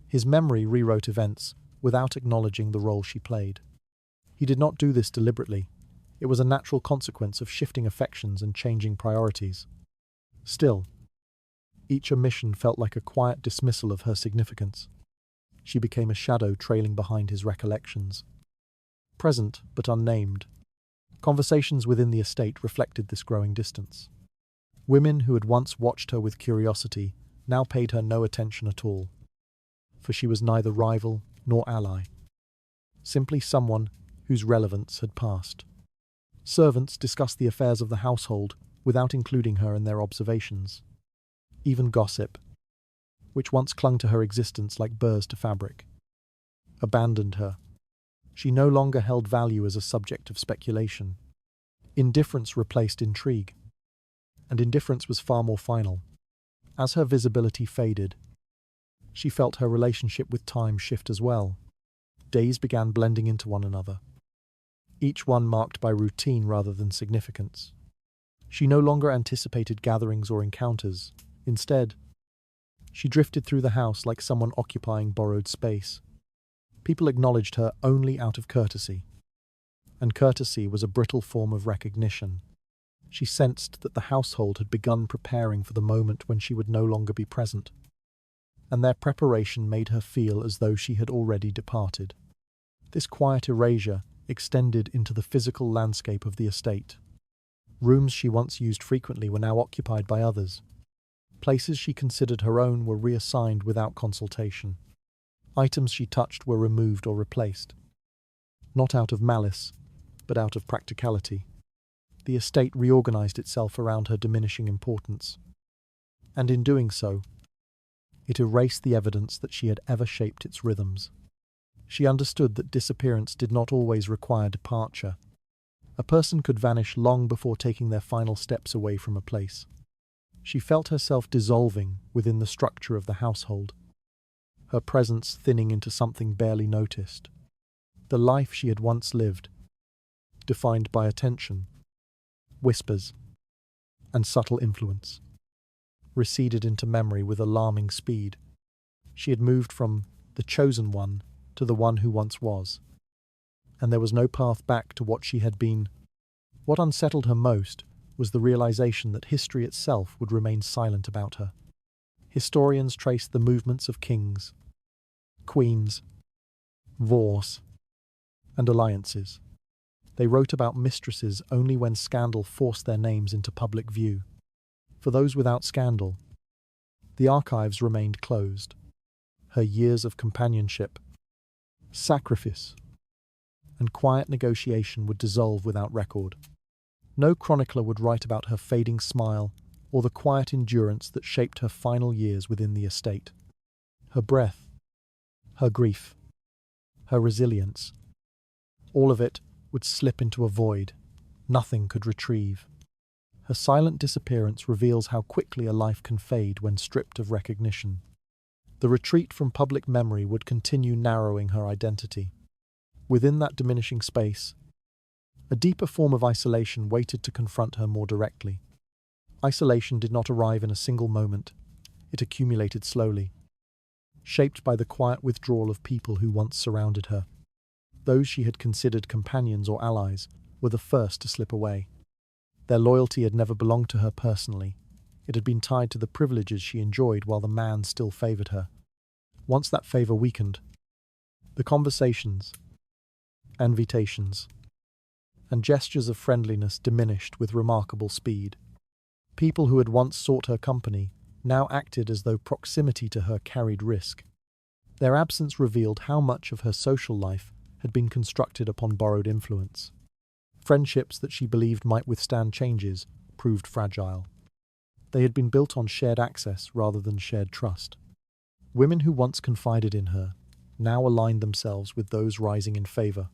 His memory rewrote events without acknowledging the role she played. He did not do this deliberately. It was a natural consequence of shifting affections and changing priorities. Still, each omission felt like a quiet dismissal of her significance. She became a shadow trailing behind his recollections. Present, but unnamed, conversations within the estate reflected this growing distance. Women who had once watched her with curiosity now paid her no attention at all, for she was neither rival nor ally, simply someone whose relevance had passed. Servants discussed the affairs of the household without including her in their observations. Even gossip, which once clung to her existence like burrs to fabric, abandoned her. She no longer held value as a subject of speculation. Indifference replaced intrigue, and indifference was far more final. As her visibility faded, she felt her relationship with time shift as well. Days began blending into one another, each one marked by routine rather than significance. She no longer anticipated gatherings or encounters. Instead, she drifted through the house like someone occupying borrowed space. People acknowledged her only out of courtesy, and courtesy was a brittle form of recognition. She sensed that the household had begun preparing for the moment when she would no longer be present, and their preparation made her feel as though she had already departed. This quiet erasure extended into the physical landscape of the estate. Rooms she once used frequently were now occupied by others. Places she considered her own were reassigned without consultation. Items she touched were removed or replaced, not out of malice, but out of practicality. The estate reorganized itself around her diminishing importance, and in doing so, it erased the evidence that she had ever shaped its rhythms. She understood that disappearance did not always require departure. A person could vanish long before taking their final steps away from a place. She felt herself dissolving within the structure of the household, her presence thinning into something barely noticed. The life she had once lived, defined by attention, whispers, and subtle influence, receded into memory with alarming speed. She had moved from the chosen one to the one who once was, and there was no path back to what she had been. What unsettled her most was the realization that history itself would remain silent about her. Historians traced the movements of kings, queens, wars, and alliances. They wrote about mistresses only when scandal forced their names into public view. For those without scandal, the archives remained closed. Her years of companionship, sacrifice, and quiet negotiation would dissolve without record. No chronicler would write about her fading smile or the quiet endurance that shaped her final years within the estate. Her breath, her grief, her resilience, all of it would slip into a void nothing could retrieve. Her silent disappearance reveals how quickly a life can fade when stripped of recognition. The retreat from public memory would continue narrowing her identity. Within that diminishing space, a deeper form of isolation waited to confront her more directly. Isolation did not arrive in a single moment. It accumulated slowly, shaped by the quiet withdrawal of people who once surrounded her. Those she had considered companions or allies were the first to slip away. Their loyalty had never belonged to her personally. It had been tied to the privileges she enjoyed while the man still favoured her. Once that favour weakened, the conversations, invitations, and gestures of friendliness diminished with remarkable speed. People who had once sought her company now acted as though proximity to her carried risk. Their absence revealed how much of her social life had been constructed upon borrowed influence. Friendships that she believed might withstand changes proved fragile. They had been built on shared access rather than shared trust. Women who once confided in her now aligned themselves with those rising in favour,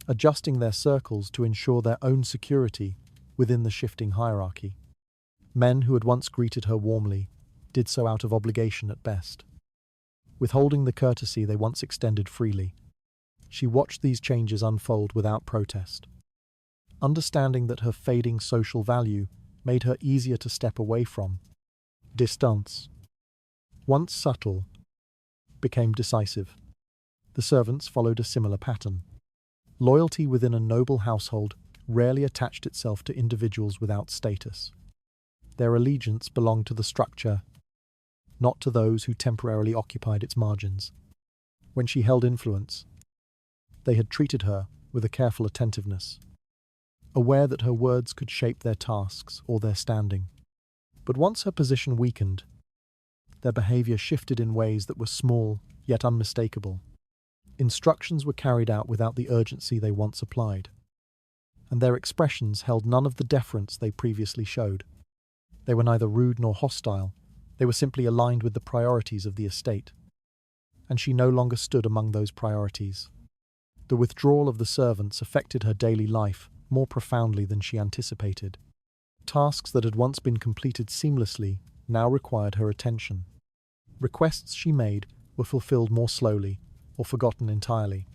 adjusting their circles to ensure their own security within the shifting hierarchy. Men who had once greeted her warmly did so out of obligation at best, withholding the courtesy they once extended freely. She watched these changes unfold without protest, understanding that her fading social value made her easier to step away from. Distance, once subtle, became decisive. The servants followed a similar pattern. Loyalty within a noble household rarely attached itself to individuals without status. Their allegiance belonged to the structure, not to those who temporarily occupied its margins. When she held influence, they had treated her with a careful attentiveness, aware that her words could shape their tasks or their standing. But once her position weakened, their behaviour shifted in ways that were small yet unmistakable. Instructions were carried out without the urgency they once applied, and their expressions held none of the deference they previously showed. They were neither rude nor hostile, they were simply aligned with the priorities of the estate, and she no longer stood among those priorities. The withdrawal of the servants affected her daily life more profoundly than she anticipated. Tasks that had once been completed seamlessly now required her attention. Requests she made were fulfilled more slowly or forgotten entirely.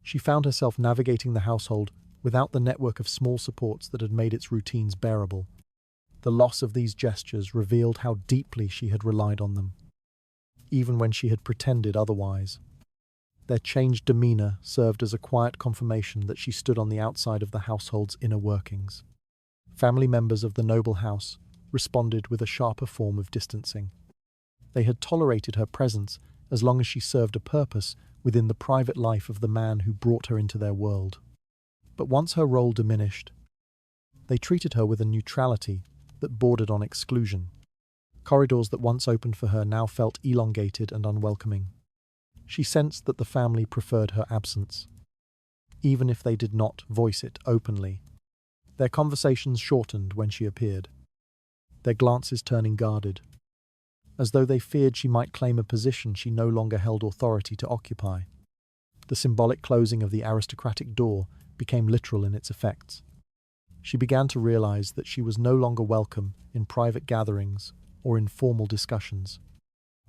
She found herself navigating the household without the network of small supports that had made its routines bearable. The loss of these gestures revealed how deeply she had relied on them, even when she had pretended otherwise. Their changed demeanour served as a quiet confirmation that she stood on the outside of the household's inner workings. Family members of the noble house responded with a sharper form of distancing. They had tolerated her presence as long as she served a purpose within the private life of the man who brought her into their world. But once her role diminished, they treated her with a neutrality that bordered on exclusion. Corridors that once opened for her now felt elongated and unwelcoming. She sensed that the family preferred her absence, even if they did not voice it openly. Their conversations shortened when she appeared, their glances turning guarded, as though they feared she might claim a position she no longer held authority to occupy. The symbolic closing of the aristocratic door became literal in its effects. She began to realize that she was no longer welcome in private gatherings or in formal discussions.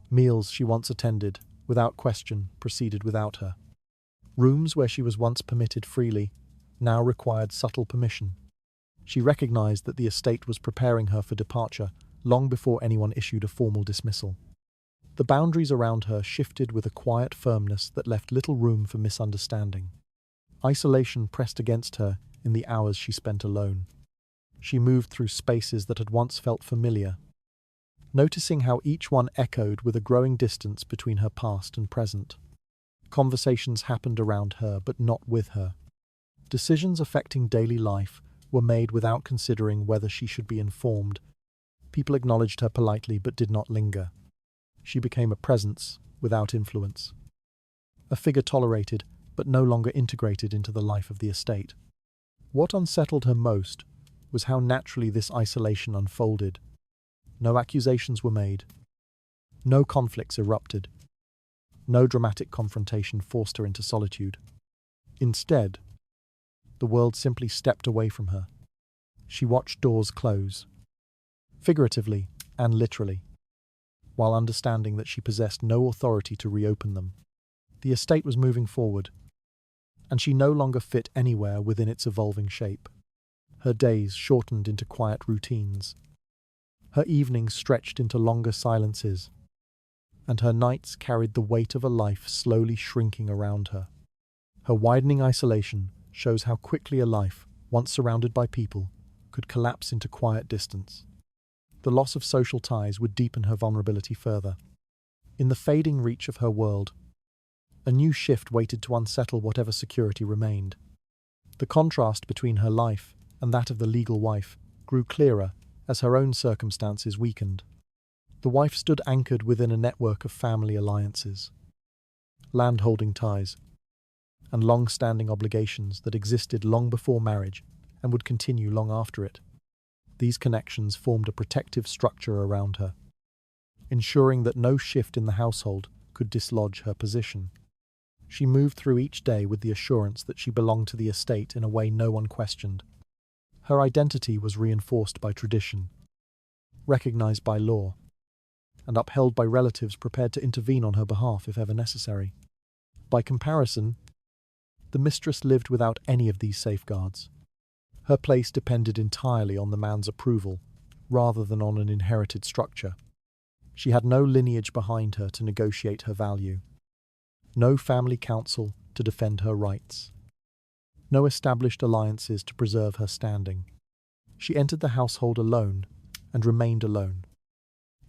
Meals she once attended, without question, proceeded without her. Rooms where she was once permitted freely now required subtle permission. She recognized that the estate was preparing her for departure long before anyone issued a formal dismissal. The boundaries around her shifted with a quiet firmness that left little room for misunderstanding. Isolation pressed against her in the hours she spent alone. She moved through spaces that had once felt familiar, noticing how each one echoed with a growing distance between her past and present. Conversations happened around her, but not with her. Decisions affecting daily life were made without considering whether she should be informed. People acknowledged her politely but did not linger. She became a presence without influence, a figure tolerated but no longer integrated into the life of the estate. What unsettled her most was how naturally this isolation unfolded. No accusations were made. No conflicts erupted. No dramatic confrontation forced her into solitude. Instead, the world simply stepped away from her. She watched doors close, figuratively and literally, while understanding that she possessed no authority to reopen them. The estate was moving forward, and she no longer fit anywhere within its evolving shape. Her days shortened into quiet routines. Her evenings stretched into longer silences, and her nights carried the weight of a life slowly shrinking around her. Her widening isolation shows how quickly a life, once surrounded by people, could collapse into quiet distance. The loss of social ties would deepen her vulnerability further. In the fading reach of her world, a new shift waited to unsettle whatever security remained. The contrast between her life and that of the legal wife grew clearer as her own circumstances weakened. The wife stood anchored within a network of family alliances, landholding ties, and long-standing obligations that existed long before marriage and would continue long after it. These connections formed a protective structure around her, ensuring that no shift in the household could dislodge her position. She moved through each day with the assurance that she belonged to the estate in a way no one questioned. Her identity was reinforced by tradition, recognized by law, and upheld by relatives prepared to intervene on her behalf if ever necessary. By comparison, the mistress lived without any of these safeguards. Her place depended entirely on the man's approval, rather than on an inherited structure. She had no lineage behind her to negotiate her value, no family council to defend her rights, no established alliances to preserve her standing. She entered the household alone and remained alone,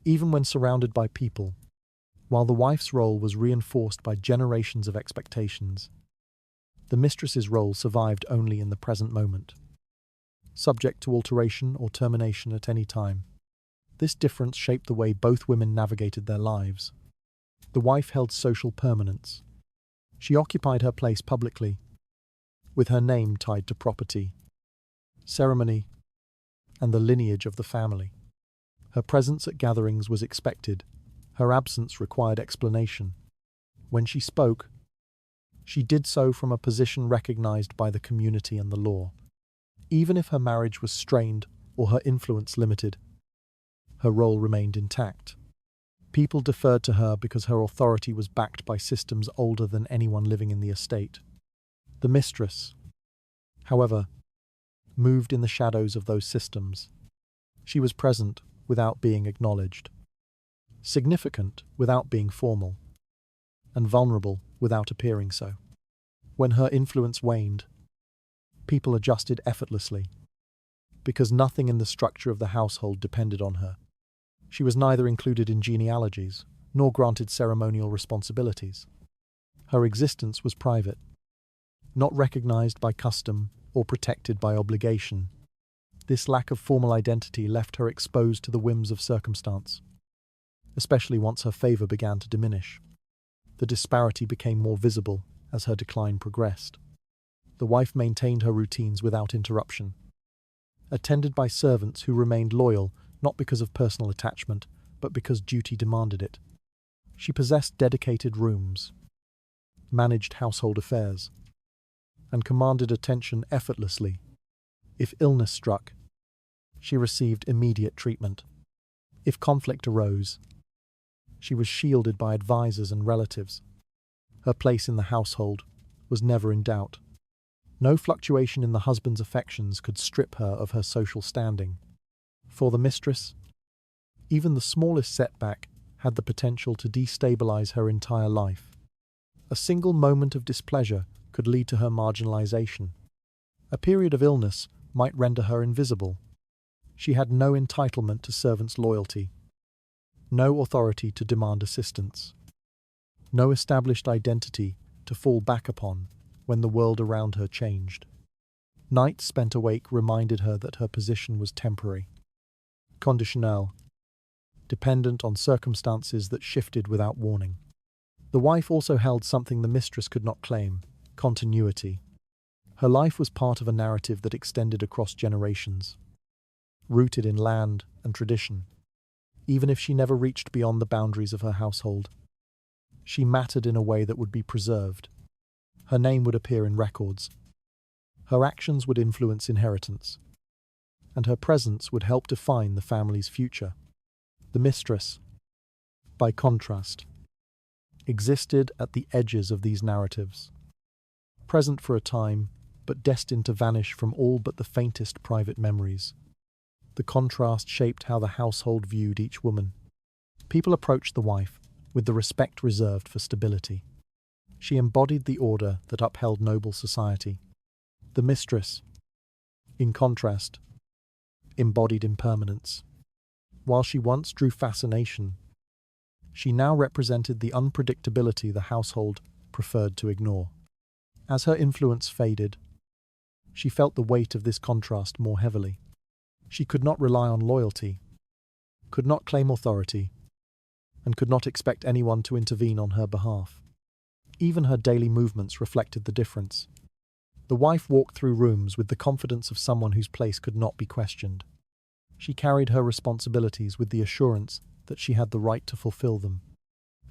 even when surrounded by people, while the wife's role was reinforced by generations of expectations. The mistress's role survived only in the present moment, subject to alteration or termination at any time. This difference shaped the way both women navigated their lives. The wife held social permanence. She occupied her place publicly, with her name tied to property, ceremony, and the lineage of the family. Her presence at gatherings was expected. Her absence required explanation. When she spoke, she did so from a position recognized by the community and the law. Even if her marriage was strained or her influence limited, her role remained intact. People deferred to her because her authority was backed by systems older than anyone living in the estate. The mistress, however, moved in the shadows of those systems. She was present without being acknowledged, significant without being formal, and vulnerable without appearing so. When her influence waned, people adjusted effortlessly, because nothing in the structure of the household depended on her. She was neither included in genealogies, nor granted ceremonial responsibilities. Her existence was private, not recognized by custom or protected by obligation. This lack of formal identity left her exposed to the whims of circumstance, especially once her favor began to diminish. The disparity became more visible as her decline progressed. The wife maintained her routines without interruption, attended by servants who remained loyal not because of personal attachment, but because duty demanded it. She possessed dedicated rooms, managed household affairs, and commanded attention effortlessly. If illness struck, she received immediate treatment. If conflict arose, she was shielded by advisors and relatives. Her place in the household was never in doubt. No fluctuation in the husband's affections could strip her of her social standing. For the mistress, even the smallest setback had the potential to destabilize her entire life. A single moment of displeasure could lead to her marginalization. A period of illness might render her invisible. She had no entitlement to servants' loyalty, no authority to demand assistance, no established identity to fall back upon when the world around her changed. Nights spent awake reminded her that her position was temporary, conditionnel, dependent on circumstances that shifted without warning. The wife also held something the mistress could not claim: continuity. Her life was part of a narrative that extended across generations, rooted in land and tradition. Even if she never reached beyond the boundaries of her household, she mattered in a way that would be preserved. Her name would appear in records. Her actions would influence inheritance, and her presence would help define the family's future. The mistress, by contrast, existed at the edges of these narratives, present for a time, but destined to vanish from all but the faintest private memories. The contrast shaped how the household viewed each woman. People approached the wife, with the respect reserved for stability. She embodied the order that upheld noble society. The mistress, in contrast, embodied impermanence. While she once drew fascination, she now represented the unpredictability the household preferred to ignore. As her influence faded, she felt the weight of this contrast more heavily. She could not rely on loyalty, could not claim authority, and could not expect anyone to intervene on her behalf. Even her daily movements reflected the difference. The wife walked through rooms with the confidence of someone whose place could not be questioned. She carried her responsibilities with the assurance that she had the right to fulfill them.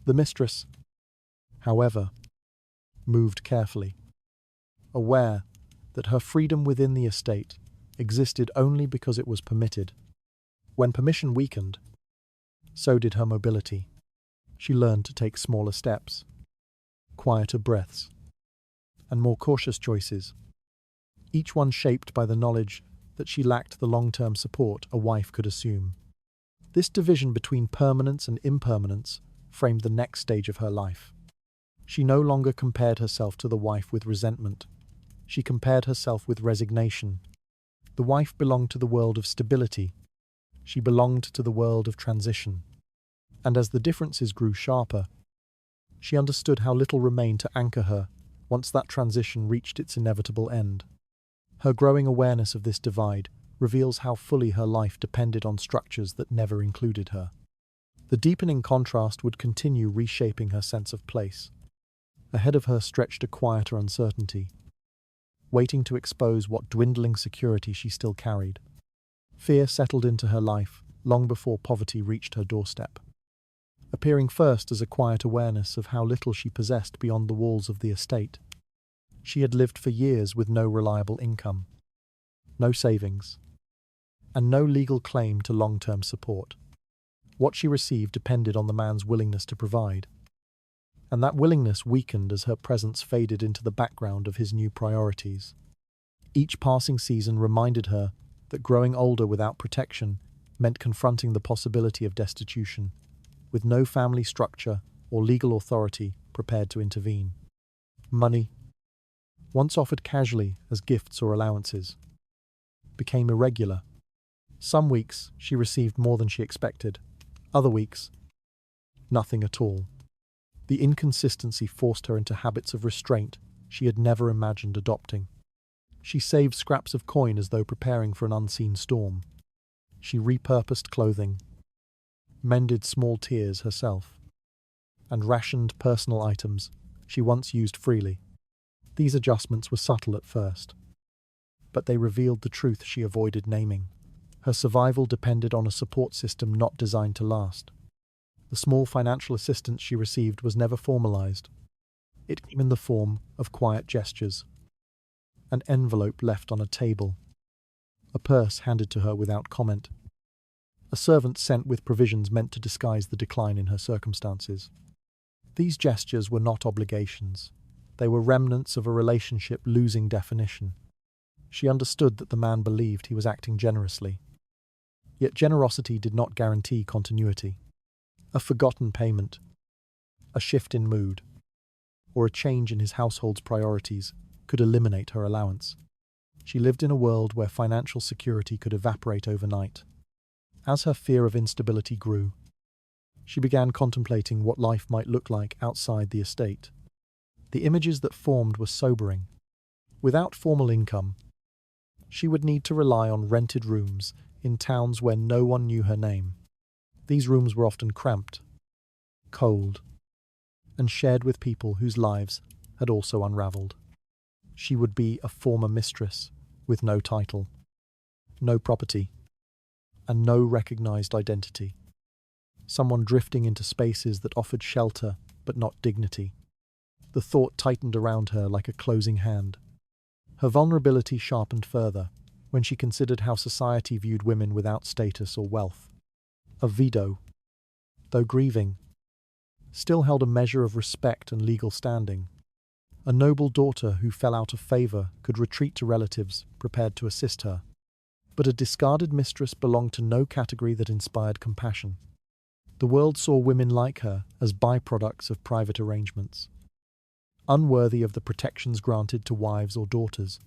The mistress, however, moved carefully, aware that her freedom within the estate existed only because it was permitted. When permission weakened, so did her mobility. She learned to take smaller steps, quieter breaths, and more cautious choices, each one shaped by the knowledge that she lacked the long-term support a wife could assume. This division between permanence and impermanence framed the next stage of her life. She no longer compared herself to the wife with resentment. She compared herself with resignation. The wife belonged to the world of stability. She belonged to the world of transition. And as the differences grew sharper, she understood how little remained to anchor her once that transition reached its inevitable end. Her growing awareness of this divide reveals how fully her life depended on structures that never included her. The deepening contrast would continue reshaping her sense of place. Ahead of her stretched a quieter uncertainty, waiting to expose what dwindling security she still carried. Fear settled into her life long before poverty reached her doorstep, appearing first as a quiet awareness of how little she possessed beyond the walls of the estate. She had lived for years with no reliable income, no savings, and no legal claim to long-term support. What she received depended on the man's willingness to provide, and that willingness weakened as her presence faded into the background of his new priorities. Each passing season reminded her that growing older without protection meant confronting the possibility of destitution, with no family structure or legal authority prepared to intervene. Money, once offered casually as gifts or allowances, became irregular. Some weeks she received more than she expected, other weeks, nothing at all. The inconsistency forced her into habits of restraint she had never imagined adopting. She saved scraps of coin as though preparing for an unseen storm. She repurposed clothing, mended small tears herself, and rationed personal items she once used freely. These adjustments were subtle at first, but they revealed the truth she avoided naming. Her survival depended on a support system not designed to last. The small financial assistance she received was never formalized. It came in the form of quiet gestures. An envelope left on a table, a purse handed to her without comment, a servant sent with provisions meant to disguise the decline in her circumstances. These gestures were not obligations. They were remnants of a relationship losing definition. She understood that the man believed he was acting generously. Yet generosity did not guarantee continuity. A forgotten payment, a shift in mood, or a change in his household's priorities could eliminate her allowance. She lived in a world where financial security could evaporate overnight. As her fear of instability grew, she began contemplating what life might look like outside the estate. The images that formed were sobering. Without formal income, she would need to rely on rented rooms in towns where no one knew her name. These rooms were often cramped, cold, and shared with people whose lives had also unraveled. She would be a former mistress with no title, no property, and no recognized identity. Someone drifting into spaces that offered shelter but not dignity. The thought tightened around her like a closing hand. Her vulnerability sharpened further when she considered how society viewed women without status or wealth. A widow, though grieving, still held a measure of respect and legal standing. A noble daughter who fell out of favor could retreat to relatives prepared to assist her. But a discarded mistress belonged to no category that inspired compassion. The world saw women like her as byproducts of private arrangements, unworthy of the protections granted to wives or daughters.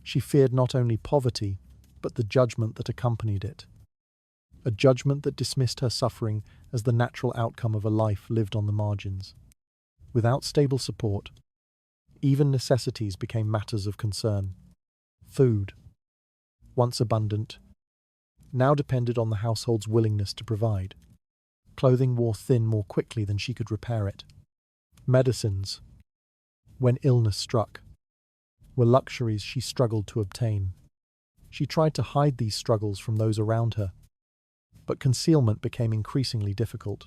She feared not only poverty, but the judgment that accompanied it. A judgment that dismissed her suffering as the natural outcome of a life lived on the margins. Without stable support, even necessities became matters of concern. Food, once abundant, now depended on the household's willingness to provide. Clothing wore thin more quickly than she could repair it. Medicines, when illness struck, were luxuries she struggled to obtain. She tried to hide these struggles from those around her, but concealment became increasingly difficult.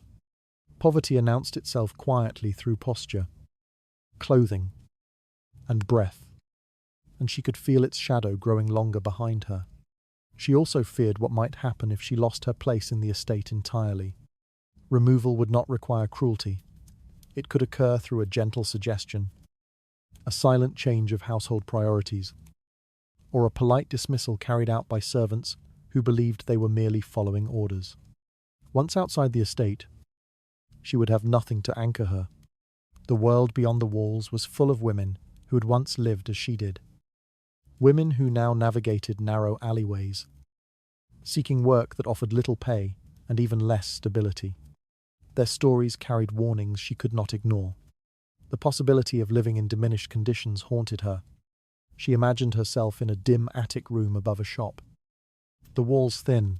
Poverty announced itself quietly through posture, clothing, and breath, and she could feel its shadow growing longer behind her. She also feared what might happen if she lost her place in the estate entirely. Removal would not require cruelty. It could occur through a gentle suggestion, a silent change of household priorities, or a polite dismissal carried out by servants who believed they were merely following orders. Once outside the estate, she would have nothing to anchor her. The world beyond the walls was full of women who had once lived as she did. Women who now navigated narrow alleyways, seeking work that offered little pay and even less stability. Their stories carried warnings she could not ignore. The possibility of living in diminished conditions haunted her. She imagined herself in a dim attic room above a shop. The walls thin,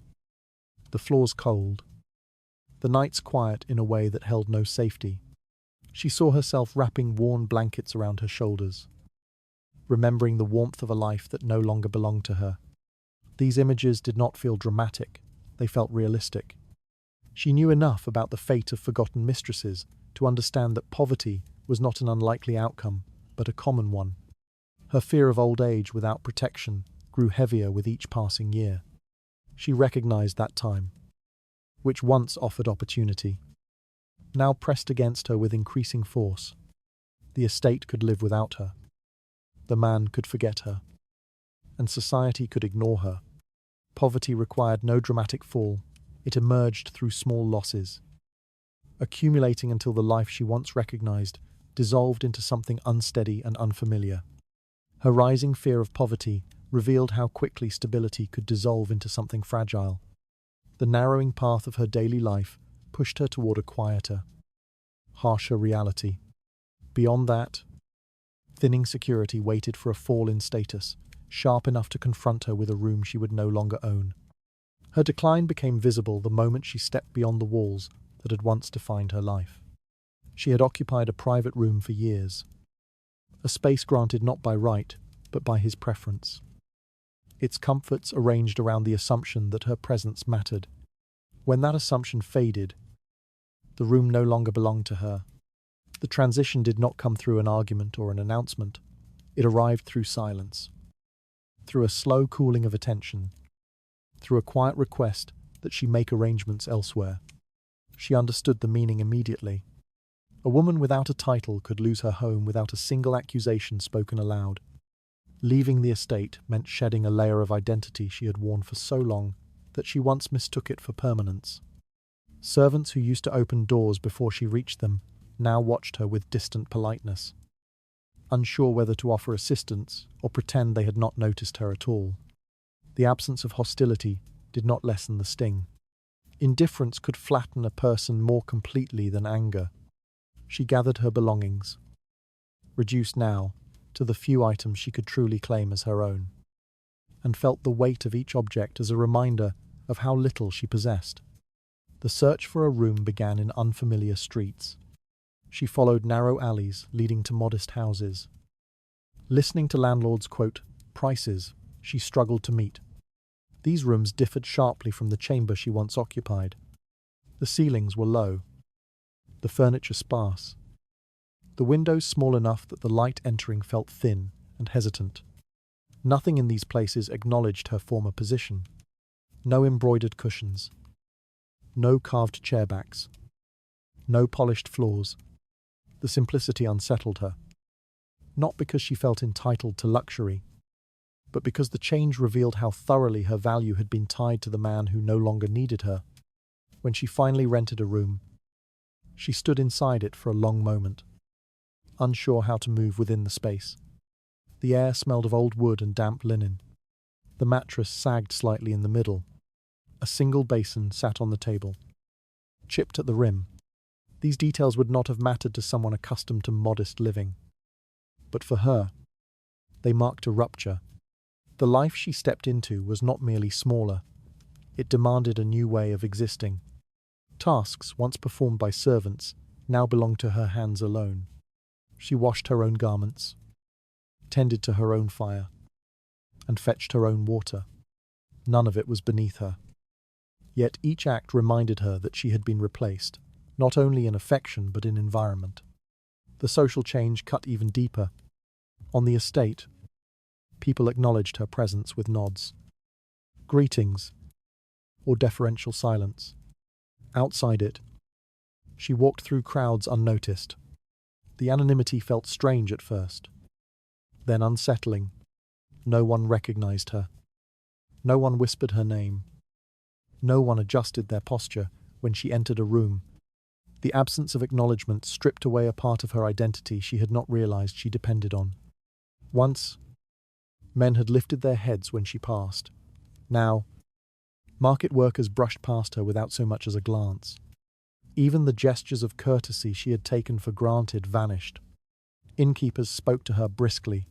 the floors cold, the nights quiet in a way that held no safety. She saw herself wrapping worn blankets around her shoulders, remembering the warmth of a life that no longer belonged to her. These images did not feel dramatic, they felt realistic. She knew enough about the fate of forgotten mistresses to understand that poverty was not an unlikely outcome, but a common one. Her fear of old age without protection grew heavier with each passing year. She recognized that time, which once offered opportunity, now pressed against her with increasing force. The estate could live without her. The man could forget her, and society could ignore her. Poverty required no dramatic fall. It emerged through small losses, accumulating until the life she once recognized dissolved into something unsteady and unfamiliar. Her rising fear of poverty revealed how quickly stability could dissolve into something fragile. The narrowing path of her daily life pushed her toward a quieter, harsher reality. Beyond that, thinning security waited for a fall in status, sharp enough to confront her with a room she would no longer own. Her decline became visible the moment she stepped beyond the walls that had once defined her life. She had occupied a private room for years, a space granted not by right, but by his preference. Its comforts arranged around the assumption that her presence mattered. When that assumption faded, the room no longer belonged to her. The transition did not come through an argument or an announcement. It arrived through silence, through a slow cooling of attention, through a quiet request that she make arrangements elsewhere. She understood the meaning immediately. A woman without a title could lose her home without a single accusation spoken aloud. Leaving the estate meant shedding a layer of identity she had worn for so long that she once mistook it for permanence. Servants who used to open doors before she reached them now watched her with distant politeness, unsure whether to offer assistance or pretend they had not noticed her at all. The absence of hostility did not lessen the sting. Indifference could flatten a person more completely than anger. She gathered her belongings, reduced now to the few items she could truly claim as her own, and felt the weight of each object as a reminder of how little she possessed. The search for a room began in unfamiliar streets. She followed narrow alleys leading to modest houses. Listening to landlords quote prices she struggled to meet. These rooms differed sharply from the chamber she once occupied. The ceilings were low, the furniture sparse, the windows small enough that the light entering felt thin and hesitant. Nothing in these places acknowledged her former position. No embroidered cushions, no carved chairbacks, no polished floors. The simplicity unsettled her, not because she felt entitled to luxury, but because the change revealed how thoroughly her value had been tied to the man who no longer needed her. When she finally rented a room, she stood inside it for a long moment, unsure how to move within the space. The air smelled of old wood and damp linen. The mattress sagged slightly in the middle. A single basin sat on the table, chipped at the rim. These details would not have mattered to someone accustomed to modest living. But for her, they marked a rupture. The life she stepped into was not merely smaller, it demanded a new way of existing. Tasks once performed by servants now belonged to her hands alone. She washed her own garments, tended to her own fire, and fetched her own water. None of it was beneath her. Yet each act reminded her that she had been replaced, not only in affection but in environment. The social change cut even deeper. On the estate, people acknowledged her presence with nods, greetings, or deferential silence. Outside it, she walked through crowds unnoticed. The anonymity felt strange at first, then unsettling. No one recognized her. No one whispered her name. No one adjusted their posture when she entered a room. The absence of acknowledgement stripped away a part of her identity she had not realized she depended on. Once, men had lifted their heads when she passed. Now, market workers brushed past her without so much as a glance. Even the gestures of courtesy she had taken for granted vanished. Innkeepers spoke to her briskly.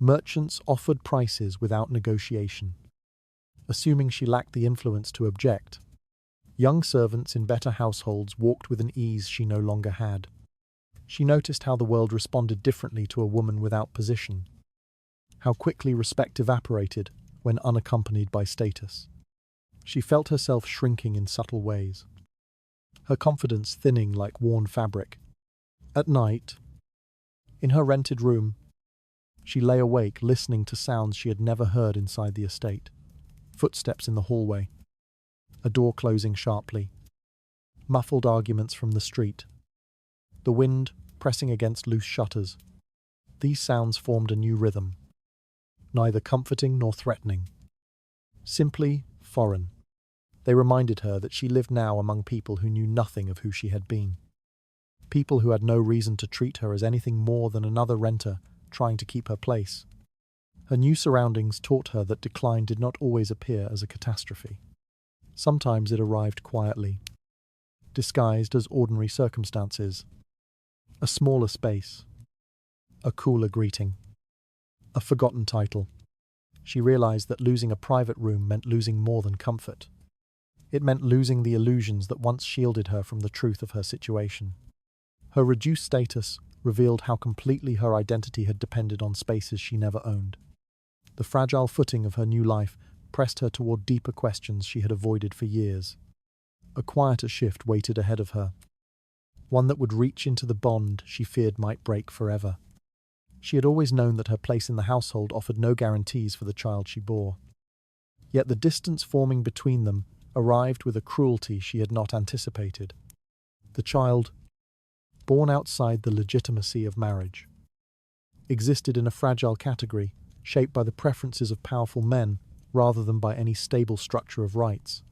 Merchants offered prices without negotiation, assuming she lacked the influence to object. Young servants in better households walked with an ease she no longer had. She noticed how the world responded differently to a woman without position, how quickly respect evaporated when unaccompanied by status. She felt herself shrinking in subtle ways, her confidence thinning like worn fabric. At night, in her rented room, she lay awake listening to sounds she had never heard inside the estate. Footsteps in the hallway, a door closing sharply, muffled arguments from the street, the wind pressing against loose shutters. These sounds formed a new rhythm, neither comforting nor threatening, simply foreign. They reminded her that she lived now among people who knew nothing of who she had been, people who had no reason to treat her as anything more than another renter trying to keep her place. Her new surroundings taught her that decline did not always appear as a catastrophe. Sometimes it arrived quietly, disguised as ordinary circumstances. A smaller space, a cooler greeting, a forgotten title. She realized that losing a private room meant losing more than comfort. It meant losing the illusions that once shielded her from the truth of her situation. Her reduced status revealed how completely her identity had depended on spaces she never owned. The fragile footing of her new life pressed her toward deeper questions she had avoided for years. A quieter shift waited ahead of her, one that would reach into the bond she feared might break forever. She had always known that her place in the household offered no guarantees for the child she bore. Yet the distance forming between them arrived with a cruelty she had not anticipated. The child, born outside the legitimacy of marriage, existed in a fragile category shaped by the preferences of powerful men rather than by any stable structure of rights.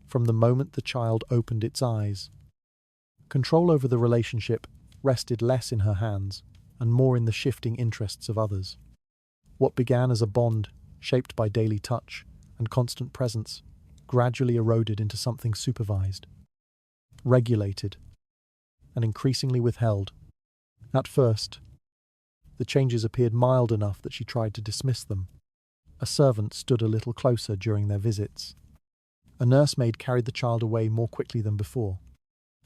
From the moment the child opened its eyes, control over the relationship rested less in her hands and more in the shifting interests of others. What began as a bond shaped by daily touch and constant presence gradually eroded into something supervised, regulated, and increasingly withheld. At first, the changes appeared mild enough that she tried to dismiss them. A servant stood a little closer during their visits. A nursemaid carried the child away more quickly than before.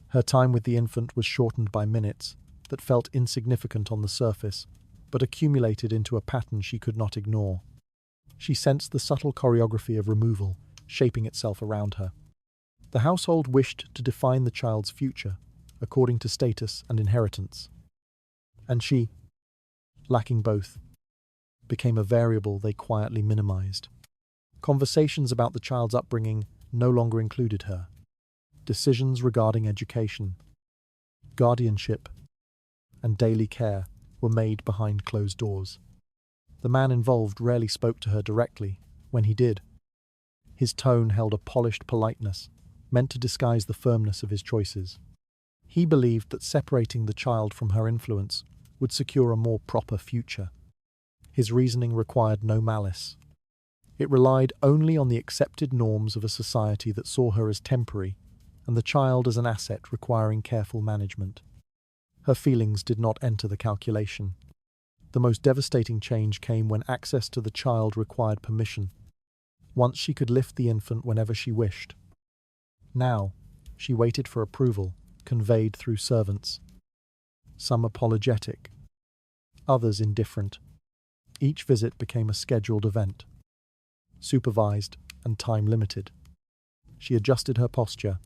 Her time with the infant was shortened by minutes that felt insignificant on the surface, but accumulated into a pattern she could not ignore. She sensed the subtle choreography of removal shaping itself around her. The household wished to define the child's future according to status and inheritance, and she, lacking both, became a variable they quietly minimized. Conversations about the child's upbringing no longer included her. Decisions regarding education, guardianship, and daily care were made behind closed doors. The man involved rarely spoke to her directly. When he did, his tone held a polished politeness meant to disguise the firmness of his choices. He believed that separating the child from her influence would secure a more proper future. His reasoning required no malice. It relied only on the accepted norms of a society that saw her as temporary and the child as an asset requiring careful management. Her feelings did not enter the calculation. The most devastating change came when access to the child required permission. Once she could lift the infant whenever she wished. Now, she waited for approval, conveyed through servants. Some apologetic, others indifferent. Each visit became a scheduled event, supervised and time-limited. She adjusted her posture,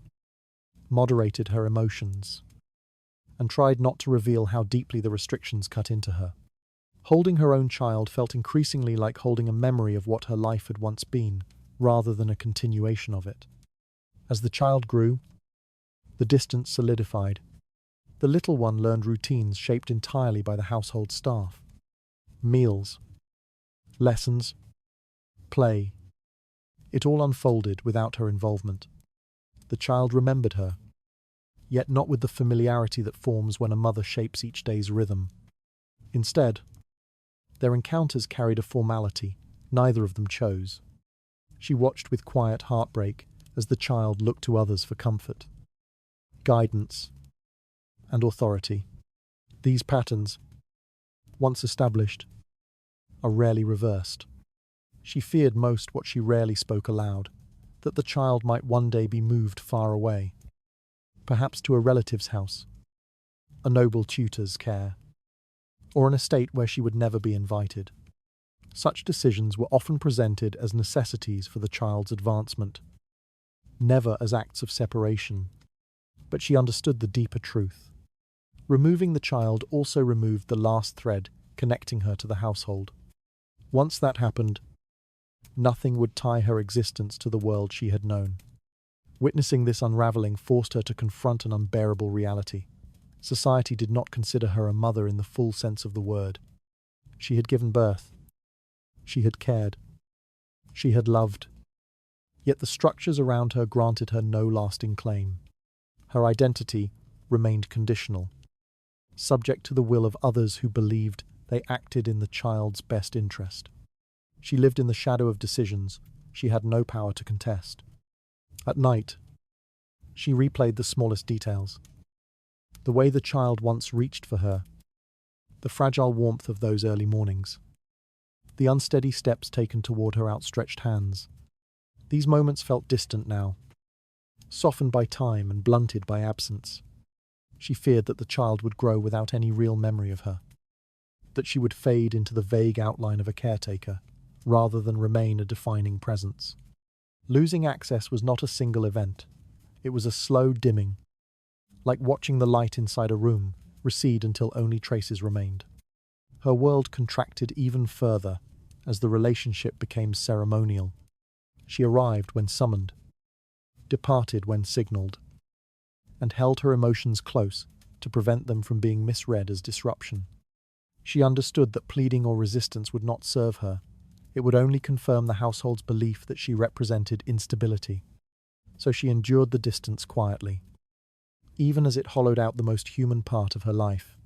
moderated her emotions, and tried not to reveal how deeply the restrictions cut into her. Holding her own child felt increasingly like holding a memory of what her life had once been, rather than a continuation of it. As the child grew, the distance solidified. The little one learned routines shaped entirely by the household staff. Meals, lessons, play. It all unfolded without her involvement. The child remembered her, yet not with the familiarity that forms when a mother shapes each day's rhythm. Instead, their encounters carried a formality neither of them chose. She watched with quiet heartbreak as the child looked to others for comfort, guidance, and authority. These patterns, once established, are rarely reversed. She feared most what she rarely spoke aloud, that the child might one day be moved far away, perhaps to a relative's house, a noble tutor's care, or an estate where she would never be invited. Such decisions were often presented as necessities for the child's advancement, never as acts of separation. But she understood the deeper truth. Removing the child also removed the last thread connecting her to the household. Once that happened, nothing would tie her existence to the world she had known. Witnessing this unraveling forced her to confront an unbearable reality. Society did not consider her a mother in the full sense of the word. She had given birth. She had cared. She had loved. Yet the structures around her granted her no lasting claim. Her identity remained conditional, subject to the will of others who believed they acted in the child's best interest. She lived in the shadow of decisions she had no power to contest. At night, she replayed the smallest details. The way the child once reached for her, the fragile warmth of those early mornings, the unsteady steps taken toward her outstretched hands. These moments felt distant now, softened by time and blunted by absence. She feared that the child would grow without any real memory of her, that she would fade into the vague outline of a caretaker, rather than remain a defining presence. Losing access was not a single event. It was a slow dimming, like watching the light inside a room recede until only traces remained. Her world contracted even further as the relationship became ceremonial. She arrived when summoned, departed when signaled, and held her emotions close to prevent them from being misread as disruption. She understood that pleading or resistance would not serve her. It would only confirm the household's belief that she represented instability. So she endured the distance quietly, even as it hollowed out the most human part of her life.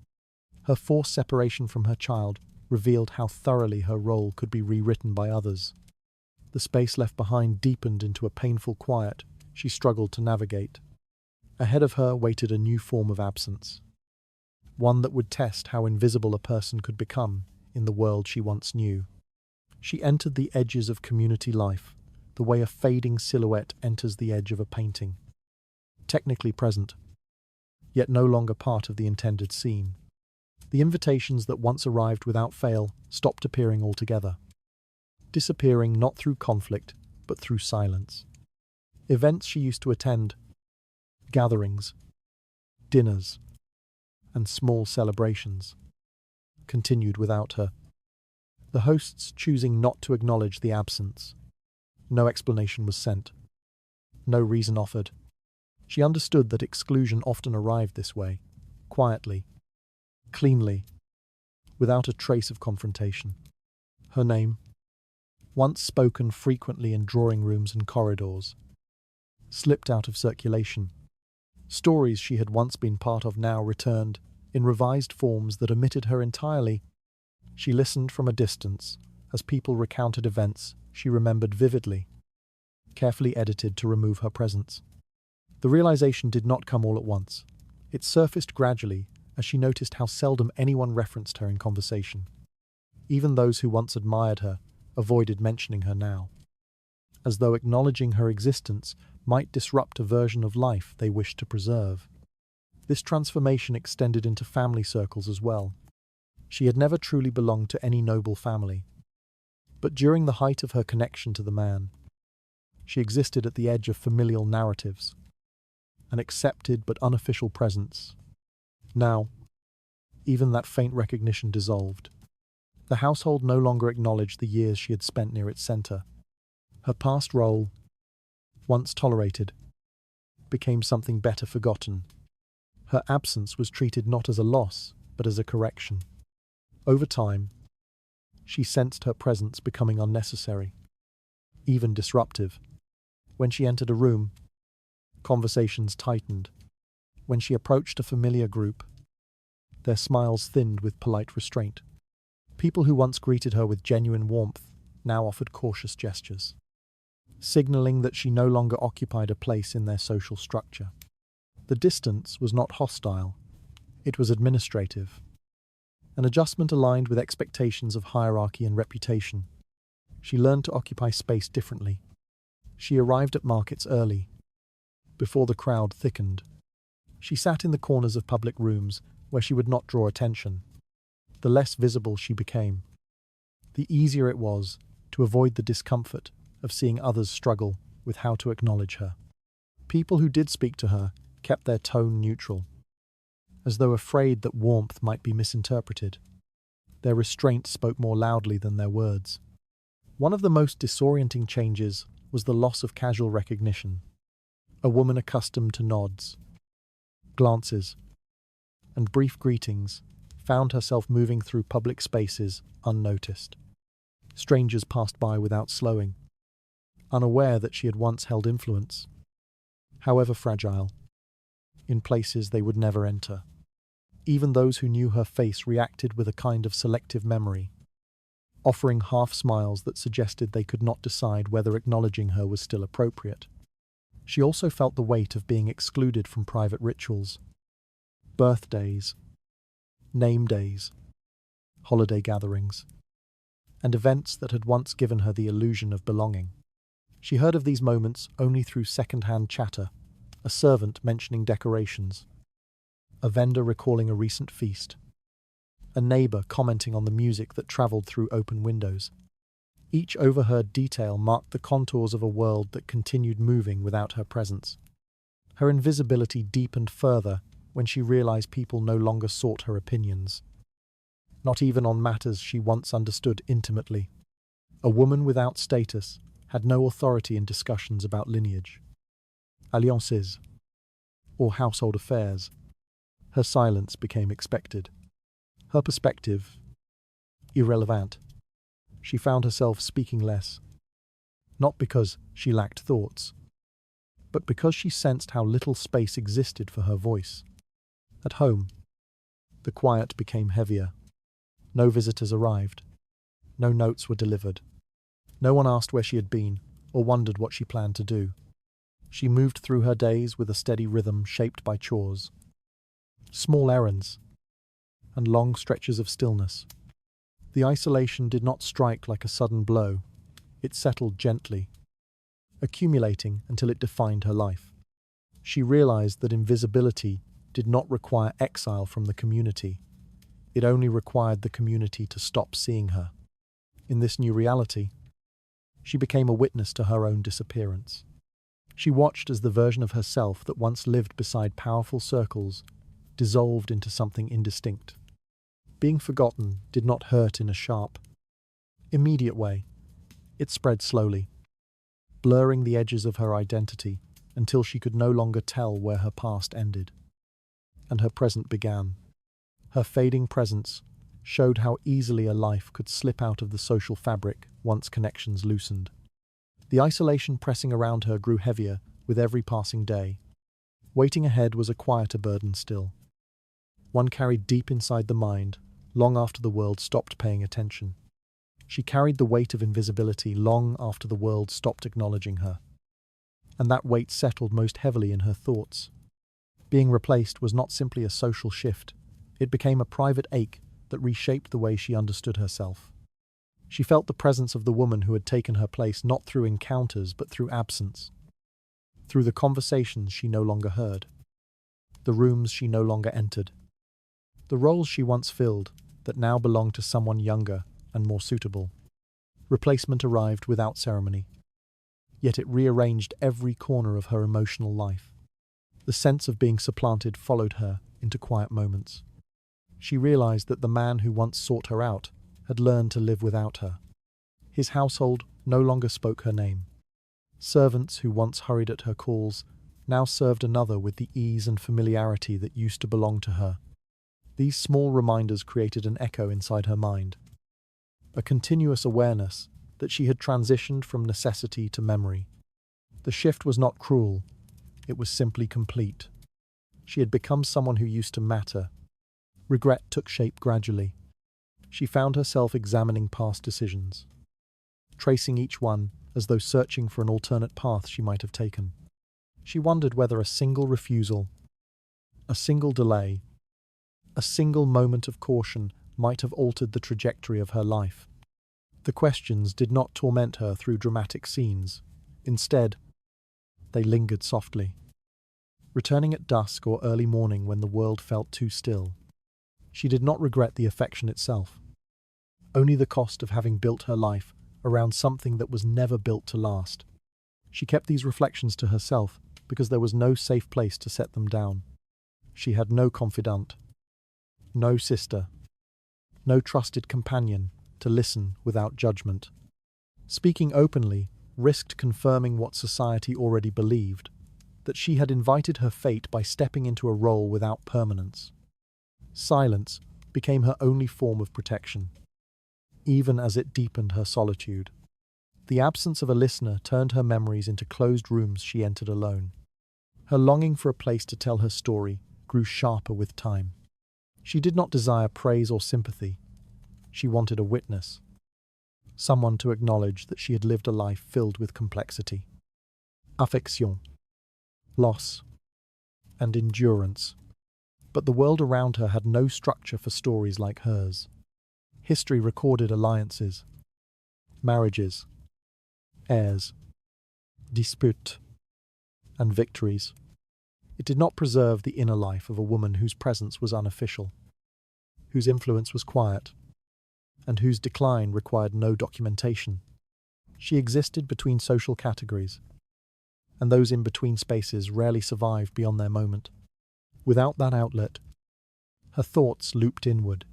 Her forced separation from her child revealed how thoroughly her role could be rewritten by others. The space left behind deepened into a painful quiet she struggled to navigate. Ahead of her waited a new form of absence, one that would test how invisible a person could become in the world she once knew. She entered the edges of community life, the way a fading silhouette enters the edge of a painting. Technically present, yet no longer part of the intended scene. The invitations that once arrived without fail stopped appearing altogether, disappearing not through conflict, but through silence. Events she used to attend, gatherings, dinners, and small celebrations, continued without her, the hosts choosing not to acknowledge the absence. No explanation was sent, no reason offered. She understood that exclusion often arrived this way, quietly, cleanly, without a trace of confrontation. Her name, once spoken frequently in drawing rooms and corridors, slipped out of circulation. Stories she had once been part of now returned, in revised forms that omitted her entirely. She listened from a distance, as people recounted events she remembered vividly, carefully edited to remove her presence. The realization did not come all at once. It surfaced gradually as she noticed how seldom anyone referenced her in conversation. Even those who once admired her avoided mentioning her now, as though acknowledging her existence might disrupt a version of life they wished to preserve. This transformation extended into family circles as well. She had never truly belonged to any noble family, but during the height of her connection to the man, she existed at the edge of familial narratives, an accepted but unofficial presence. Now, even that faint recognition dissolved. The household no longer acknowledged the years she had spent near its center. Her past role, once tolerated, became something better forgotten. Her absence was treated not as a loss, but as a correction. Over time, she sensed her presence becoming unnecessary, even disruptive. When she entered a room, conversations tightened. When she approached a familiar group, their smiles thinned with polite restraint. People who once greeted her with genuine warmth now offered cautious gestures, signaling that she no longer occupied a place in their social structure. The distance was not hostile, it was administrative, an adjustment aligned with expectations of hierarchy and reputation. She learned to occupy space differently. She arrived at markets early, before the crowd thickened. She sat in the corners of public rooms where she would not draw attention. The less visible she became, the easier it was to avoid the discomfort of seeing others struggle with how to acknowledge her. People who did speak to her kept their tone neutral, as though afraid that warmth might be misinterpreted. Their restraint spoke more loudly than their words. One of the most disorienting changes was the loss of casual recognition. A woman accustomed to nods, glances, and brief greetings found herself moving through public spaces unnoticed. Strangers passed by without slowing, unaware that she had once held influence, however fragile, in places they would never enter. Even those who knew her face reacted with a kind of selective memory, offering half smiles that suggested they could not decide whether acknowledging her was still appropriate. She also felt the weight of being excluded from private rituals, birthdays, name days, holiday gatherings, and events that had once given her the illusion of belonging. She heard of these moments only through second-hand chatter, a servant mentioning decorations, a vendor recalling a recent feast, a neighbor commenting on the music that traveled through open windows. Each overheard detail marked the contours of a world that continued moving without her presence. Her invisibility deepened further when she realized people no longer sought her opinions, not even on matters she once understood intimately. A woman without status had no authority in discussions about lineage, alliances, or household affairs. Her silence became expected. Her perspective, irrelevant. She found herself speaking less, not because she lacked thoughts, but because she sensed how little space existed for her voice. At home, the quiet became heavier. No visitors arrived. No notes were delivered. No one asked where she had been or wondered what she planned to do. She moved through her days with a steady rhythm shaped by chores, small errands, and long stretches of stillness. The isolation did not strike like a sudden blow. It settled gently, accumulating until it defined her life. She realized that invisibility did not require exile from the community. It only required the community to stop seeing her. In this new reality, she became a witness to her own disappearance. She watched as the version of herself that once lived beside powerful circles dissolved into something indistinct. Being forgotten did not hurt in a sharp, immediate way. It spread slowly, blurring the edges of her identity until she could no longer tell where her past ended and her present began. Her fading presence showed how easily a life could slip out of the social fabric once connections loosened. The isolation pressing around her grew heavier with every passing day. Waiting ahead was a quieter burden still, one carried deep inside the mind, long after the world stopped paying attention. She carried the weight of invisibility long after the world stopped acknowledging her. And that weight settled most heavily in her thoughts. Being replaced was not simply a social shift, it became a private ache that reshaped the way she understood herself. She felt the presence of the woman who had taken her place not through encounters but through absence, through the conversations she no longer heard, the rooms she no longer entered, the roles she once filled that now belonged to someone younger and more suitable. Replacement arrived without ceremony, yet it rearranged every corner of her emotional life. The sense of being supplanted followed her into quiet moments. She realized that the man who once sought her out had learned to live without her. His household no longer spoke her name. Servants who once hurried at her calls now served another with the ease and familiarity that used to belong to her. These small reminders created an echo inside her mind, a continuous awareness that she had transitioned from necessity to memory. The shift was not cruel, it was simply complete. She had become someone who used to matter. Regret took shape gradually. She found herself examining past decisions, tracing each one as though searching for an alternate path she might have taken. She wondered whether a single refusal, a single delay, a single moment of caution might have altered the trajectory of her life. The questions did not torment her through dramatic scenes. Instead, they lingered softly, returning at dusk or early morning when the world felt too still. She did not regret the affection itself, only the cost of having built her life around something that was never built to last. She kept these reflections to herself because there was no safe place to set them down. She had no confidant, no sister, no trusted companion to listen without judgment. Speaking openly risked confirming what society already believed, that she had invited her fate by stepping into a role without permanence. Silence became her only form of protection, even as it deepened her solitude. The absence of a listener turned her memories into closed rooms she entered alone. Her longing for a place to tell her story grew sharper with time. She did not desire praise or sympathy. She wanted a witness, someone to acknowledge that she had lived a life filled with complexity, affection, loss, and endurance. But the world around her had no structure for stories like hers. History recorded alliances, marriages, heirs, disputes, and victories. It did not preserve the inner life of a woman whose presence was unofficial, whose influence was quiet, and whose decline required no documentation. She existed between social categories, and those in-between spaces rarely survived beyond their moment. Without that outlet, her thoughts looped inward.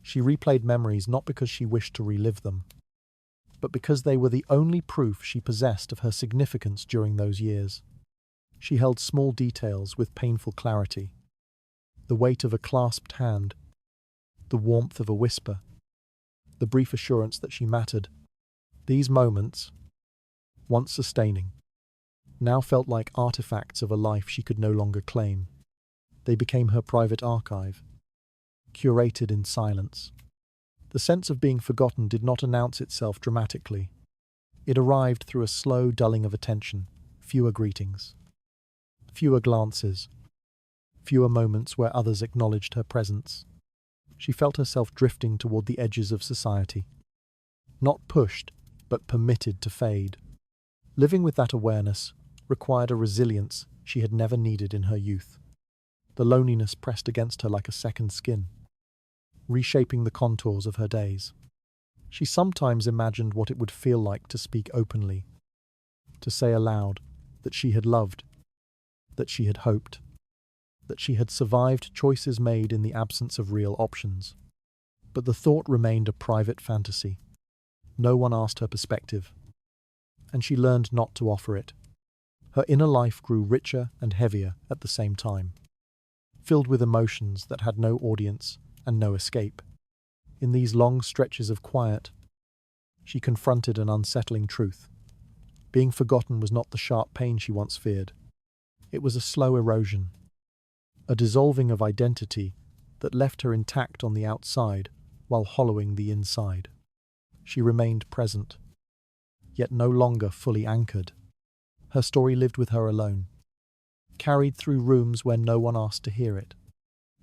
She replayed memories not because she wished to relive them, but because they were the only proof she possessed of her significance during those years. She held small details with painful clarity, the weight of a clasped hand, the warmth of a whisper, the brief assurance that she mattered. These moments, once sustaining, now felt like artifacts of a life she could no longer claim. They became her private archive, curated in silence. The sense of being forgotten did not announce itself dramatically. It arrived through a slow dulling of attention, fewer greetings, fewer glances, fewer moments where others acknowledged her presence. She felt herself drifting toward the edges of society, not pushed, but permitted to fade. Living with that awareness required a resilience she had never needed in her youth. The loneliness pressed against her like a second skin, reshaping the contours of her days. She sometimes imagined what it would feel like to speak openly, to say aloud that she had loved, that she had hoped, that she had survived choices made in the absence of real options. But the thought remained a private fantasy. No one asked her perspective, and she learned not to offer it. Her inner life grew richer and heavier at the same time, filled with emotions that had no audience and no escape. In these long stretches of quiet, she confronted an unsettling truth. Being forgotten was not the sharp pain she once feared. It was a slow erosion, a dissolving of identity that left her intact on the outside while hollowing the inside. She remained present, yet no longer fully anchored. Her story lived with her alone, carried through rooms where no one asked to hear it.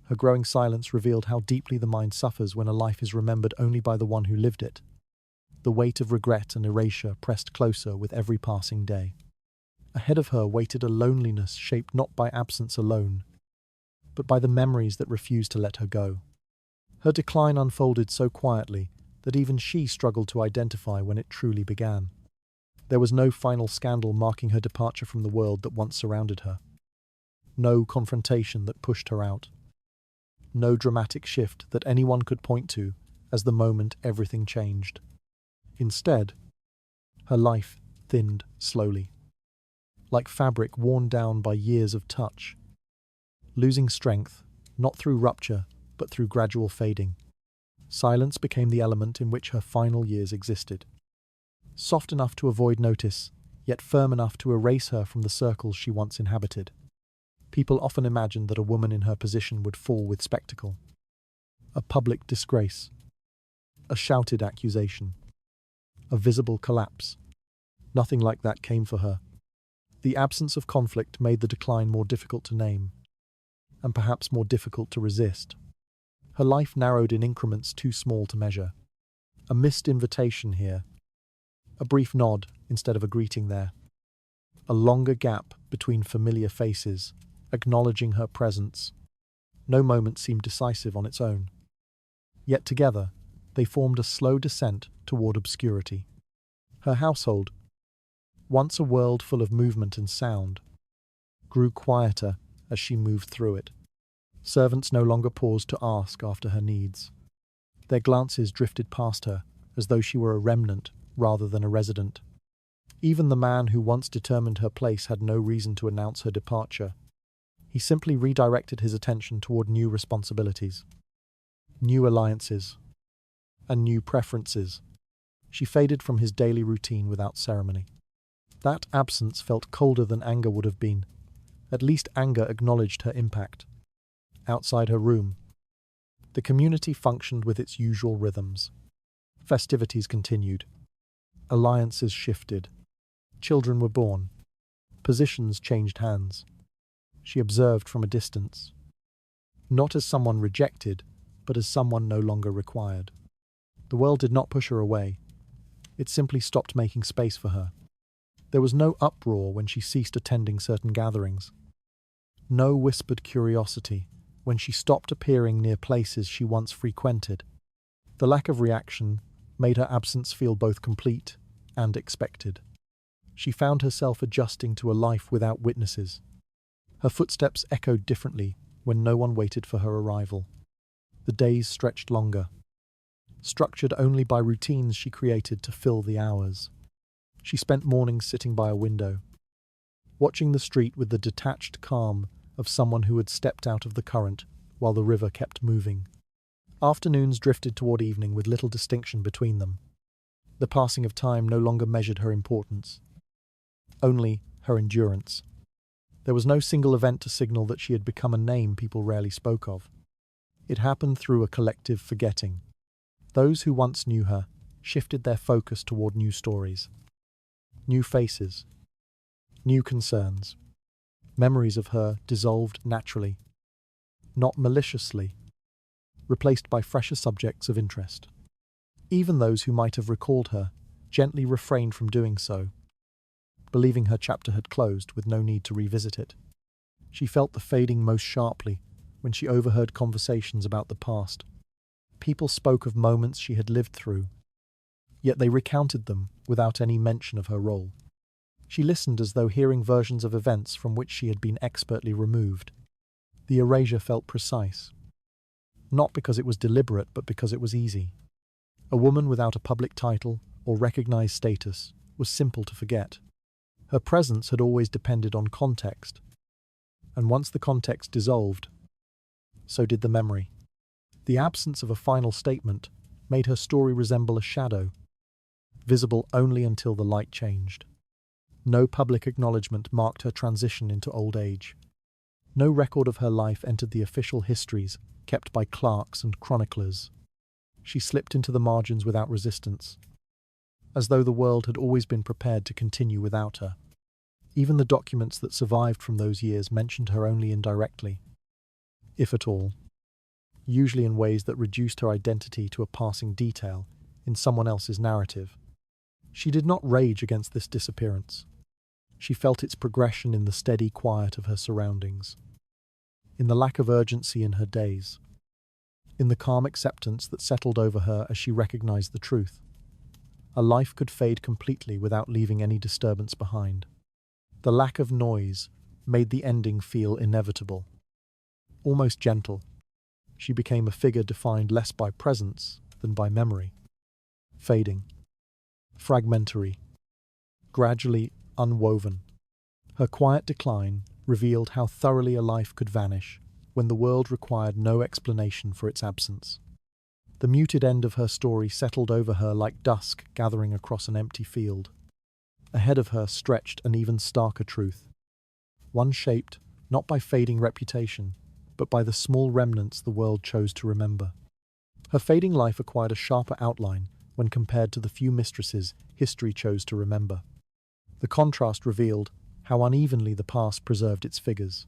Her growing silence revealed how deeply the mind suffers when a life is remembered only by the one who lived it. The weight of regret and erasure pressed closer with every passing day. Ahead of her waited a loneliness shaped not by absence alone, but by the memories that refused to let her go. Her decline unfolded so quietly that even she struggled to identify when it truly began. There was no final scandal marking her departure from the world that once surrounded her. No confrontation that pushed her out. No dramatic shift that anyone could point to as the moment everything changed. Instead, her life thinned slowly, like fabric worn down by years of touch, losing strength, not through rupture, but through gradual fading. Silence became the element in which her final years existed. Soft enough to avoid notice, yet firm enough to erase her from the circles she once inhabited. People often imagined that a woman in her position would fall with spectacle. A public disgrace. A shouted accusation. A visible collapse. Nothing like that came for her. The absence of conflict made the decline more difficult to name, and perhaps more difficult to resist. Her life narrowed in increments too small to measure. A missed invitation here. A brief nod instead of a greeting there. A longer gap between familiar faces, acknowledging her presence. No moment seemed decisive on its own. Yet together, they formed a slow descent toward obscurity. Her household, once a world full of movement and sound, grew quieter as she moved through it. Servants no longer paused to ask after her needs. Their glances drifted past her as though she were a remnant rather than a resident. Even the man who once determined her place had no reason to announce her departure. He simply redirected his attention toward new responsibilities, new alliances, and new preferences. She faded from his daily routine without ceremony. That absence felt colder than anger would have been. At least anger acknowledged her impact. Outside her room, the community functioned with its usual rhythms. Festivities continued. Alliances shifted. Children were born. Positions changed hands. She observed from a distance. Not as someone rejected, but as someone no longer required. The world did not push her away. It simply stopped making space for her. There was no uproar when she ceased attending certain gatherings. No whispered curiosity when she stopped appearing near places she once frequented. The lack of reaction made her absence feel both complete and expected. She found herself adjusting to a life without witnesses. Her footsteps echoed differently when no one waited for her arrival. The days stretched longer, structured only by routines she created to fill the hours. She spent mornings sitting by a window, watching the street with the detached calm of someone who had stepped out of the current while the river kept moving. Afternoons drifted toward evening with little distinction between them. The passing of time no longer measured her importance, only her endurance. There was no single event to signal that she had become a name people rarely spoke of. It happened through a collective forgetting. Those who once knew her shifted their focus toward new stories, new faces, new concerns. Memories of her dissolved naturally, not maliciously, replaced by fresher subjects of interest. Even those who might have recalled her gently refrained from doing so, believing her chapter had closed with no need to revisit it. She felt the fading most sharply when she overheard conversations about the past. People spoke of moments she had lived through, yet they recounted them without any mention of her role. She listened as though hearing versions of events from which she had been expertly removed. The erasure felt precise, not because it was deliberate, but because it was easy. A woman without a public title or recognized status was simple to forget. Her presence had always depended on context, and once the context dissolved, so did the memory. The absence of a final statement made her story resemble a shadow, visible only until the light changed. No public acknowledgement marked her transition into old age. No record of her life entered the official histories kept by clerks and chroniclers. She slipped into the margins without resistance, as though the world had always been prepared to continue without her. Even the documents that survived from those years mentioned her only indirectly, if at all, usually in ways that reduced her identity to a passing detail in someone else's narrative. She did not rage against this disappearance. She felt its progression in the steady quiet of her surroundings, in the lack of urgency in her days, in the calm acceptance that settled over her as she recognized the truth. A life could fade completely without leaving any disturbance behind. The lack of noise made the ending feel inevitable, almost gentle. She became a figure defined less by presence than by memory. Fading, fragmentary, gradually unwoven. Her quiet decline revealed how thoroughly a life could vanish when the world required no explanation for its absence. The muted end of her story settled over her like dusk gathering across an empty field. Ahead of her stretched an even starker truth, one shaped not by fading reputation, but by the small remnants the world chose to remember. Her fading life acquired a sharper outline when compared to the few mistresses history chose to remember. The contrast revealed how unevenly the past preserved its figures.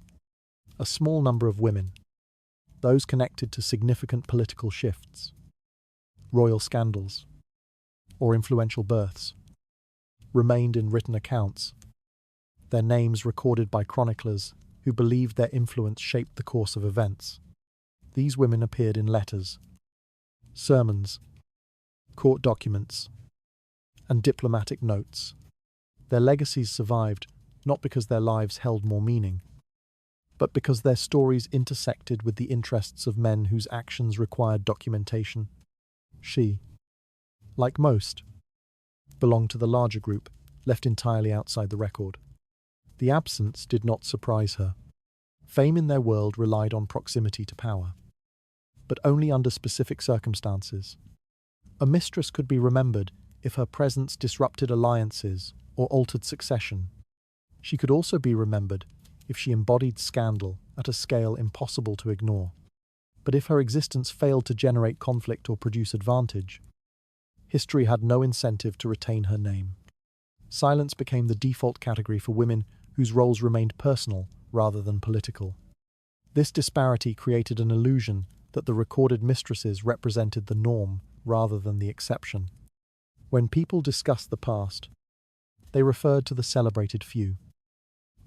A small number of women, those connected to significant political shifts, royal scandals, or influential births, remained in written accounts, their names recorded by chroniclers who believed their influence shaped the course of events. These women appeared in letters, sermons, court documents, and diplomatic notes. Their legacies survived not because their lives held more meaning, but because their stories intersected with the interests of men whose actions required documentation. She, like most, belonged to the larger group, left entirely outside the record. The absence did not surprise her. Fame in their world relied on proximity to power, but only under specific circumstances. A mistress could be remembered if her presence disrupted alliances or altered succession. She could also be remembered if she embodied scandal at a scale impossible to ignore. But if her existence failed to generate conflict or produce advantage, history had no incentive to retain her name. Silence became the default category for women whose roles remained personal rather than political. This disparity created an illusion that the recorded mistresses represented the norm rather than the exception. When people discussed the past, they referred to the celebrated few,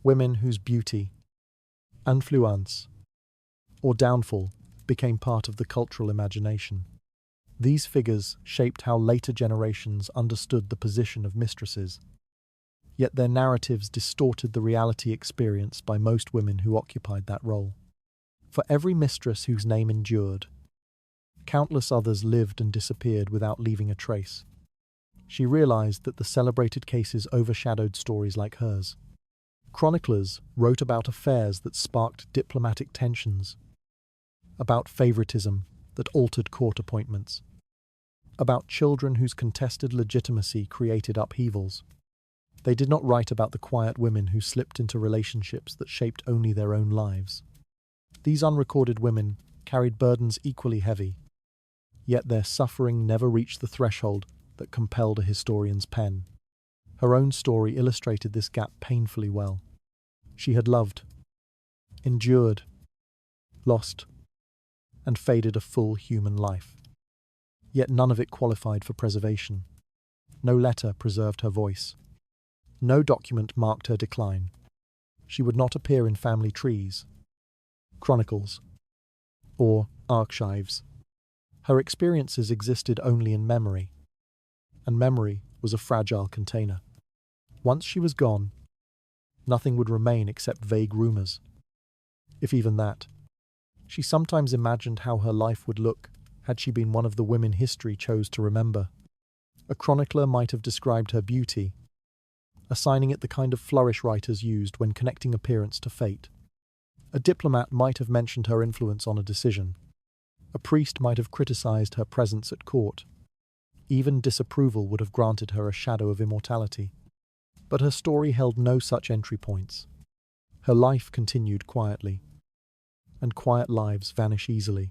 women whose beauty, influence, or downfall became part of the cultural imagination. These figures shaped how later generations understood the position of mistresses, yet their narratives distorted the reality experienced by most women who occupied that role. For every mistress whose name endured, countless others lived and disappeared without leaving a trace. She realized that the celebrated cases overshadowed stories like hers. Chroniclers wrote about affairs that sparked diplomatic tensions, about favoritism that altered court appointments, about children whose contested legitimacy created upheavals. They did not write about the quiet women who slipped into relationships that shaped only their own lives. These unrecorded women carried burdens equally heavy, yet their suffering never reached the threshold that compelled a historian's pen. Her own story illustrated this gap painfully well. She had loved, endured, lost, and faded a full human life. Yet none of it qualified for preservation. No letter preserved her voice. No document marked her decline. She would not appear in family trees, chronicles, or archives. Her experiences existed only in memory, and memory was a fragile container. Once she was gone, nothing would remain except vague rumors. If even that. She sometimes imagined how her life would look had she been one of the women history chose to remember. A chronicler might have described her beauty, assigning it the kind of flourish writers used when connecting appearance to fate. A diplomat might have mentioned her influence on a decision. A priest might have criticized her presence at court. Even disapproval would have granted her a shadow of immortality. But her story held no such entry points. Her life continued quietly, and quiet lives vanish easily.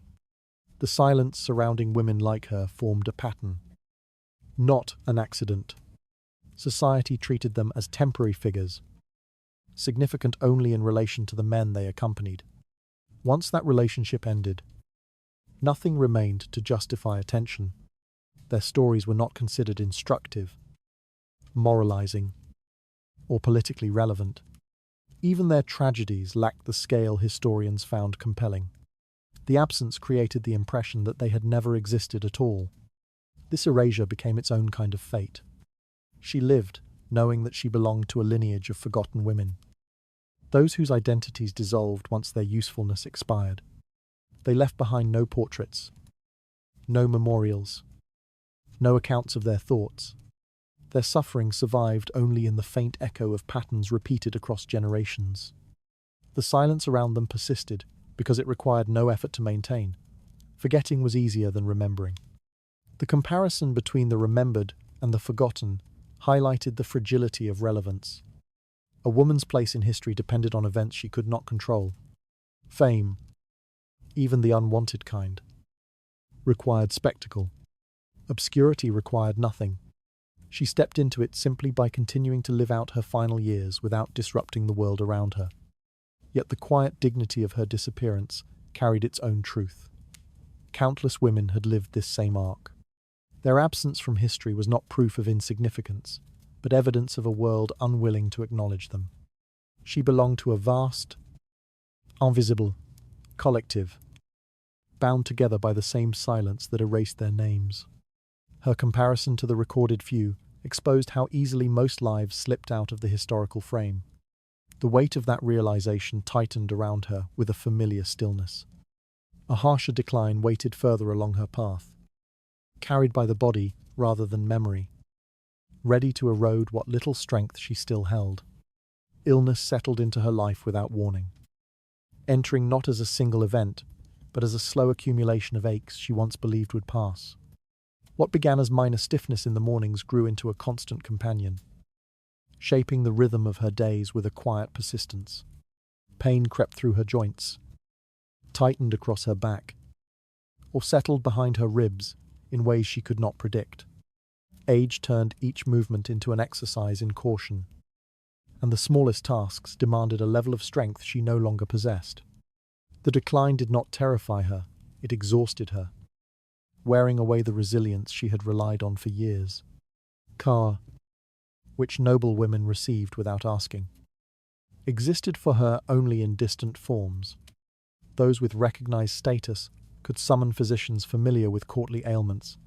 The silence surrounding women like her formed a pattern, not an accident. Society treated them as temporary figures, significant only in relation to the men they accompanied. Once that relationship ended, nothing remained to justify attention. Their stories were not considered instructive, moralizing, or politically relevant. Even their tragedies lacked the scale historians found compelling. The absence created the impression that they had never existed at all. This erasure became its own kind of fate. She lived, knowing that she belonged to a lineage of forgotten women, those whose identities dissolved once their usefulness expired. They left behind no portraits, no memorials, no accounts of their thoughts. Their suffering survived only in the faint echo of patterns repeated across generations. The silence around them persisted because it required no effort to maintain. Forgetting was easier than remembering. The comparison between the remembered and the forgotten highlighted the fragility of relevance. A woman's place in history depended on events she could not control. Fame, even the unwanted kind, required spectacle. Obscurity required nothing. She stepped into it simply by continuing to live out her final years without disrupting the world around her. Yet the quiet dignity of her disappearance carried its own truth. Countless women had lived this same arc. Their absence from history was not proof of insignificance, but evidence of a world unwilling to acknowledge them. She belonged to a vast, invisible collective, bound together by the same silence that erased their names. Her comparison to the recorded few exposed how easily most lives slipped out of the historical frame. The weight of that realization tightened around her with a familiar stillness. A harsher decline waited further along her path, carried by the body rather than memory, ready to erode what little strength she still held. Illness settled into her life without warning, entering not as a single event, but as a slow accumulation of aches she once believed would pass. What began as minor stiffness in the mornings grew into a constant companion, shaping the rhythm of her days with a quiet persistence. Pain crept through her joints, tightened across her back, or settled behind her ribs in ways she could not predict. Age turned each movement into an exercise in caution, and the smallest tasks demanded a level of strength she no longer possessed. The decline did not terrify her, it exhausted her, wearing away the resilience she had relied on for years. Car, which noble women received without asking, existed for her only in distant forms. Those with recognized status could summon physicians familiar with courtly ailments.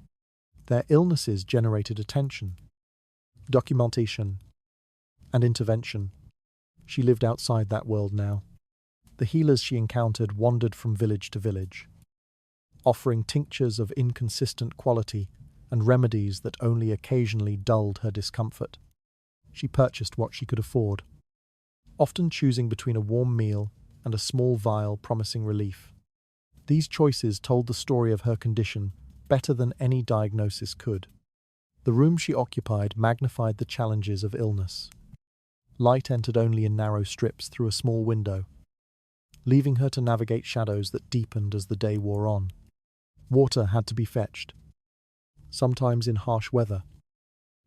Their illnesses generated attention, documentation, and intervention. She lived outside that world now. The healers she encountered wandered from village to village, offering tinctures of inconsistent quality and remedies that only occasionally dulled her discomfort. She purchased what she could afford, often choosing between a warm meal and a small vial promising relief. These choices told the story of her condition better than any diagnosis could. The room she occupied magnified the challenges of illness. Light entered only in narrow strips through a small window, leaving her to navigate shadows that deepened as the day wore on. Water had to be fetched, sometimes in harsh weather,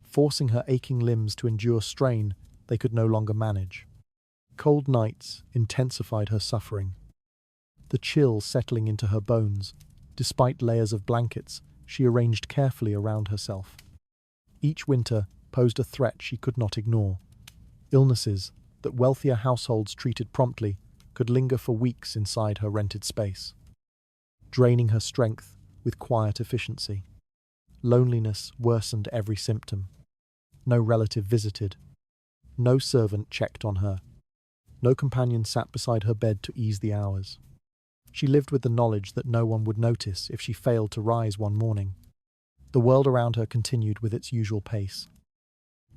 forcing her aching limbs to endure strain they could no longer manage. Cold nights intensified her suffering, the chill settling into her bones. Despite layers of blankets she arranged carefully around herself. Each winter posed a threat she could not ignore. Illnesses that wealthier households treated promptly could linger for weeks inside her rented space, draining her strength with quiet efficiency. Loneliness worsened every symptom. No relative visited. No servant checked on her. No companion sat beside her bed to ease the hours. She lived with the knowledge that no one would notice if she failed to rise one morning. The world around her continued with its usual pace.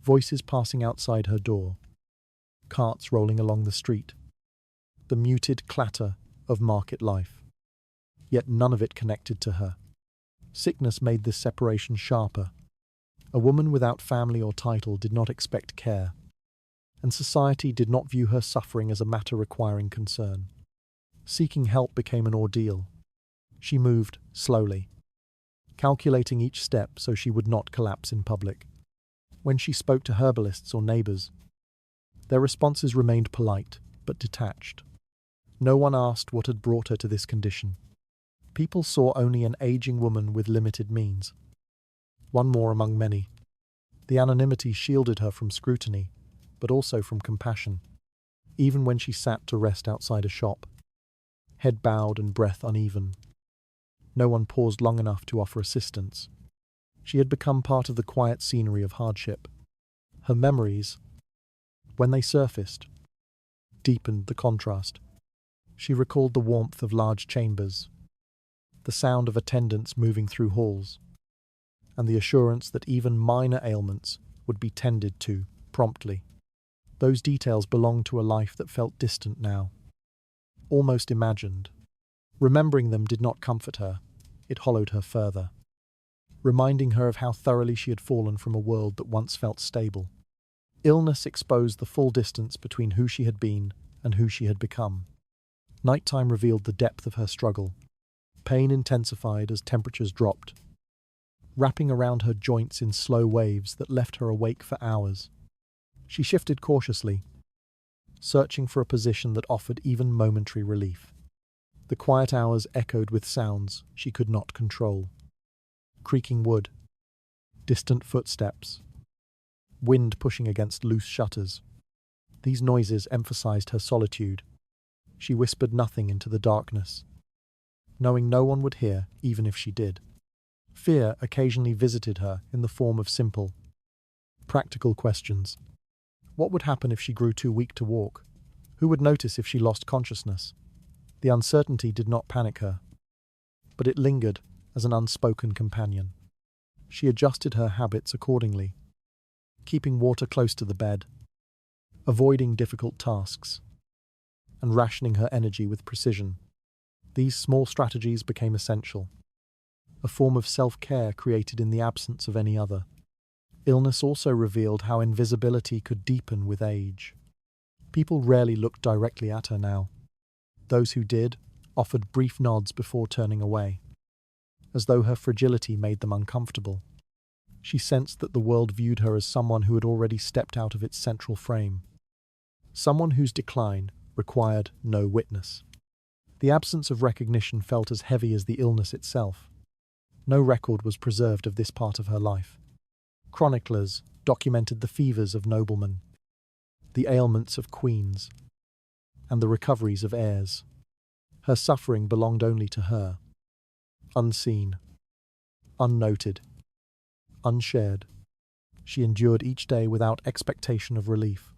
Voices passing outside her door, carts rolling along the street, the muted clatter of market life. Yet none of it connected to her. Sickness made this separation sharper. A woman without family or title did not expect care. and society did not view her suffering as a matter requiring concern. Seeking help became an ordeal. She moved slowly, calculating each step so she would not collapse in public. When she spoke to herbalists or neighbors, their responses remained polite but detached. No one asked what had brought her to this condition. People saw only an aging woman with limited means. One more among many. The anonymity shielded her from scrutiny, but also from compassion. Even when she sat to rest outside a shop, head bowed and breath uneven, no one paused long enough to offer assistance. She had become part of the quiet scenery of hardship. Her memories, when they surfaced, deepened the contrast. She recalled the warmth of large chambers, the sound of attendants moving through halls, and the assurance that even minor ailments would be tended to promptly. Those details belonged to a life that felt distant now, almost imagined. Remembering them did not comfort her, it hollowed her further, reminding her of how thoroughly she had fallen from a world that once felt stable. Illness exposed the full distance between who she had been and who she had become. Nighttime revealed the depth of her struggle. Pain intensified as temperatures dropped, wrapping around her joints in slow waves that left her awake for hours. She shifted cautiously, searching for a position that offered even momentary relief. The quiet hours echoed with sounds she could not control. Creaking wood, distant footsteps, wind pushing against loose shutters. These noises emphasized her solitude. She whispered nothing into the darkness, knowing no one would hear even if she did. Fear occasionally visited her in the form of simple, practical questions. What would happen if she grew too weak to walk? Who would notice if she lost consciousness? The uncertainty did not panic her, but it lingered as an unspoken companion. She adjusted her habits accordingly, keeping water close to the bed, avoiding difficult tasks, and rationing her energy with precision. These small strategies became essential, a form of self-care created in the absence of any other. Illness also revealed how invisibility could deepen with age. People rarely looked directly at her now. Those who did offered brief nods before turning away, as though her fragility made them uncomfortable. She sensed that the world viewed her as someone who had already stepped out of its central frame, someone whose decline required no witness. The absence of recognition felt as heavy as the illness itself. No record was preserved of this part of her life. Chroniclers documented the fevers of noblemen, the ailments of queens, and the recoveries of heirs. Her suffering belonged only to her, unseen, unnoted, unshared. She endured each day without expectation of relief,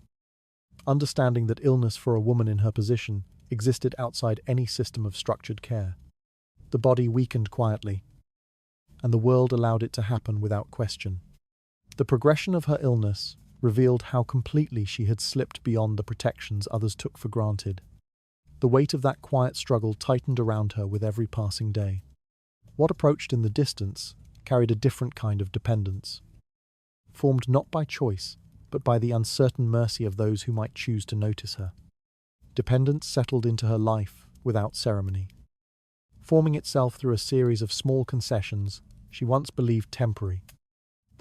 understanding that illness for a woman in her position existed outside any system of structured care. The body weakened quietly, and the world allowed it to happen without question. The progression of her illness revealed how completely she had slipped beyond the protections others took for granted. The weight of that quiet struggle tightened around her with every passing day. What approached in the distance carried a different kind of dependence, formed not by choice, but by the uncertain mercy of those who might choose to notice her. Dependence settled into her life without ceremony, forming itself through a series of small concessions she once believed temporary.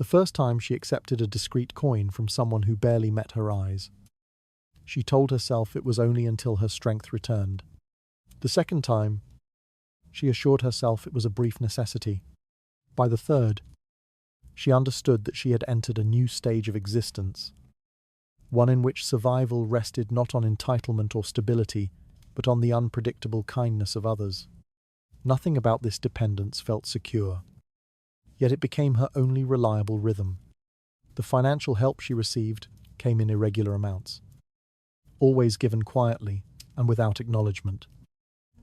The first time she accepted a discreet coin from someone who barely met her eyes. She told herself it was only until her strength returned. The second time, she assured herself it was a brief necessity. By the third, she understood that she had entered a new stage of existence, one in which survival rested not on entitlement or stability, but on the unpredictable kindness of others. Nothing about this dependence felt secure, yet it became her only reliable rhythm. The financial help she received came in irregular amounts, always given quietly and without acknowledgement.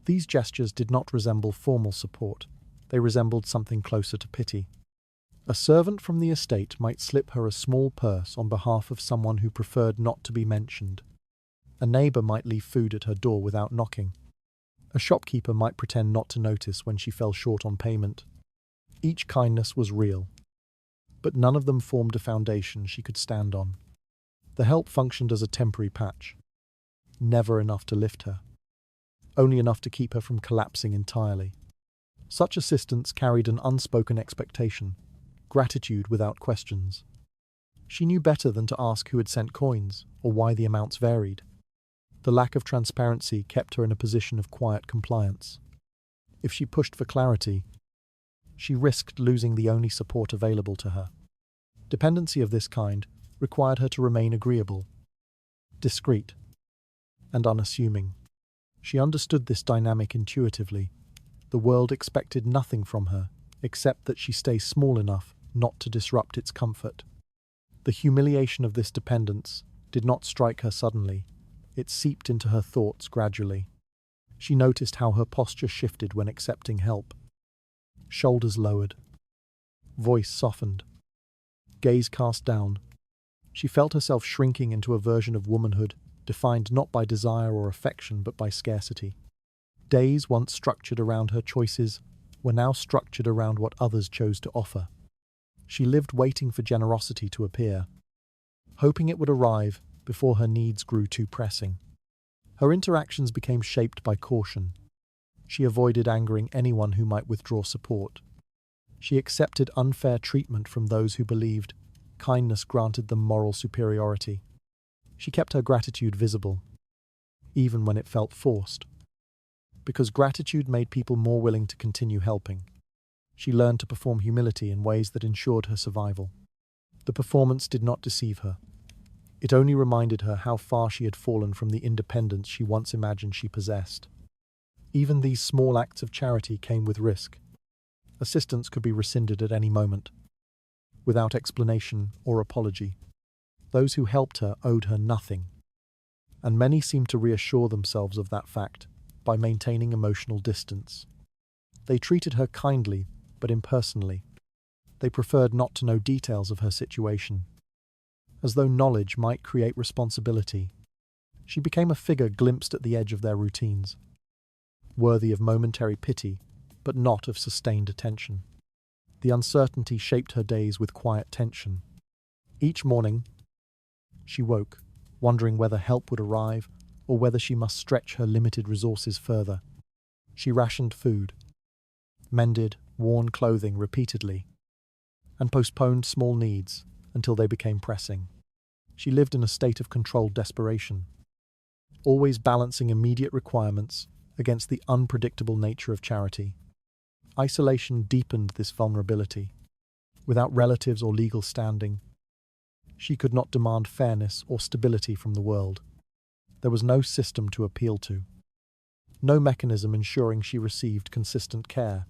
These gestures did not resemble formal support, they resembled something closer to pity. A servant from the estate might slip her a small purse on behalf of someone who preferred not to be mentioned. A neighbour might leave food at her door without knocking. A shopkeeper might pretend not to notice when she fell short on payment. Each kindness was real, but none of them formed a foundation she could stand on. The help functioned as a temporary patch, never enough to lift her, only enough to keep her from collapsing entirely. Such assistance carried an unspoken expectation, gratitude without questions. She knew better than to ask who had sent coins or why the amounts varied. The lack of transparency kept her in a position of quiet compliance. If she pushed for clarity, she risked losing the only support available to her. Dependency of this kind required her to remain agreeable, discreet, and unassuming. She understood this dynamic intuitively. The world expected nothing from her except that she stay small enough not to disrupt its comfort. The humiliation of this dependence did not strike her suddenly. It seeped into her thoughts gradually. She noticed how her posture shifted when accepting help. Shoulders lowered, voice softened, gaze cast down. She felt herself shrinking into a version of womanhood defined not by desire or affection but by scarcity. Days once structured around her choices were now structured around what others chose to offer. She lived waiting for generosity to appear, hoping it would arrive before her needs grew too pressing. Her interactions became shaped by caution. She avoided angering anyone who might withdraw support. She accepted unfair treatment from those who believed kindness granted them moral superiority. She kept her gratitude visible, even when it felt forced. Because gratitude made people more willing to continue helping, she learned to perform humility in ways that ensured her survival. The performance did not deceive her. It only reminded her how far she had fallen from the independence she once imagined she possessed. Even these small acts of charity came with risk. Assistance could be rescinded at any moment, without explanation or apology. Those who helped her owed her nothing, and many seemed to reassure themselves of that fact by maintaining emotional distance. They treated her kindly but impersonally. They preferred not to know details of her situation, as though knowledge might create responsibility. She became a figure glimpsed at the edge of their routines, worthy of momentary pity but not of sustained attention. The uncertainty shaped her days with quiet tension. Each morning, she woke, wondering whether help would arrive or whether she must stretch her limited resources further. She rationed food, mended worn clothing repeatedly, and postponed small needs until they became pressing. She lived in a state of controlled desperation, always balancing immediate requirements against the unpredictable nature of charity. Isolation deepened this vulnerability. Without relatives or legal standing, she could not demand fairness or stability from the world. There was no system to appeal to, no mechanism ensuring she received consistent care.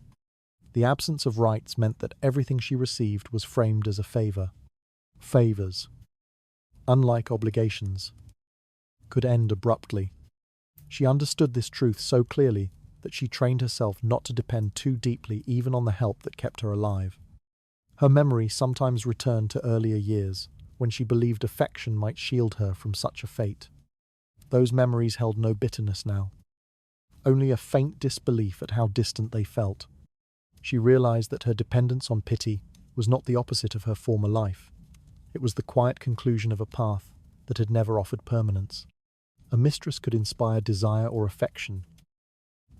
The absence of rights meant that everything she received was framed as a favor. Favors, unlike obligations, could end abruptly. She understood this truth so clearly that she trained herself not to depend too deeply even on the help that kept her alive. Her memory sometimes returned to earlier years, when she believed affection might shield her from such a fate. Those memories held no bitterness now, only a faint disbelief at how distant they felt. She realized that her dependence on pity was not the opposite of her former life. It was the quiet conclusion of a path that had never offered permanence. A mistress could inspire desire or affection,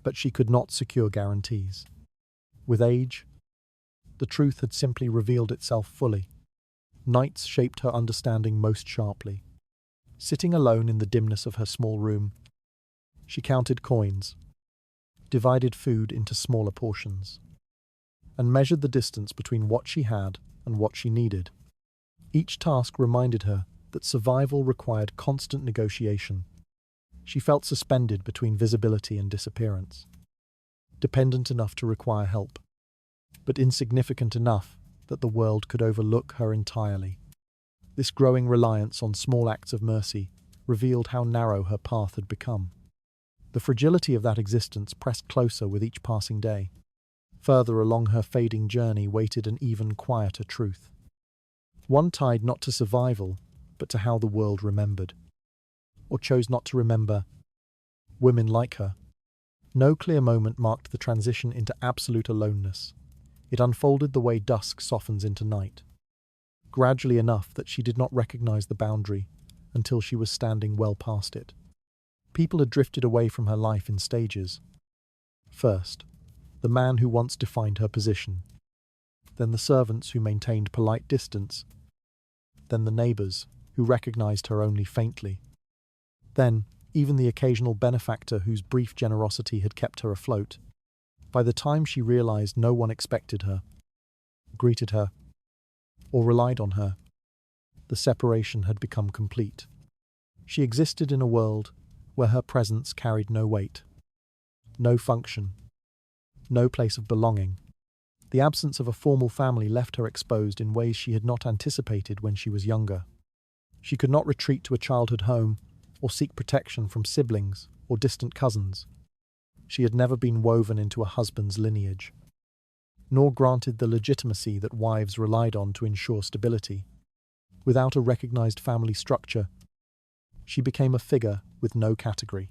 but she could not secure guarantees. With age, the truth had simply revealed itself fully. Nights shaped her understanding most sharply. Sitting alone in the dimness of her small room, she counted coins, divided food into smaller portions, and measured the distance between what she had and what she needed. Each task reminded her that survival required constant negotiation. She felt suspended between visibility and disappearance, dependent enough to require help, but insignificant enough that the world could overlook her entirely. This growing reliance on small acts of mercy revealed how narrow her path had become. The fragility of that existence pressed closer with each passing day. Further along her fading journey waited an even quieter truth, one tied not to survival, but to how the world remembered, or chose not to remember, women like her. No clear moment marked the transition into absolute aloneness. It unfolded the way dusk softens into night, gradually enough that she did not recognize the boundary until she was standing well past it. People had drifted away from her life in stages. First, the man who once defined her position. Then the servants who maintained polite distance. Then the neighbours who recognized her only faintly. Then, even the occasional benefactor whose brief generosity had kept her afloat. By the time she realized no one expected her, greeted her, or relied on her, the separation had become complete. She existed in a world where her presence carried no weight, no function, no place of belonging. The absence of a formal family left her exposed in ways she had not anticipated when she was younger. She could not retreat to a childhood home or seek protection from siblings or distant cousins. She had never been woven into a husband's lineage, nor granted the legitimacy that wives relied on to ensure stability. Without a recognized family structure, she became a figure with no category.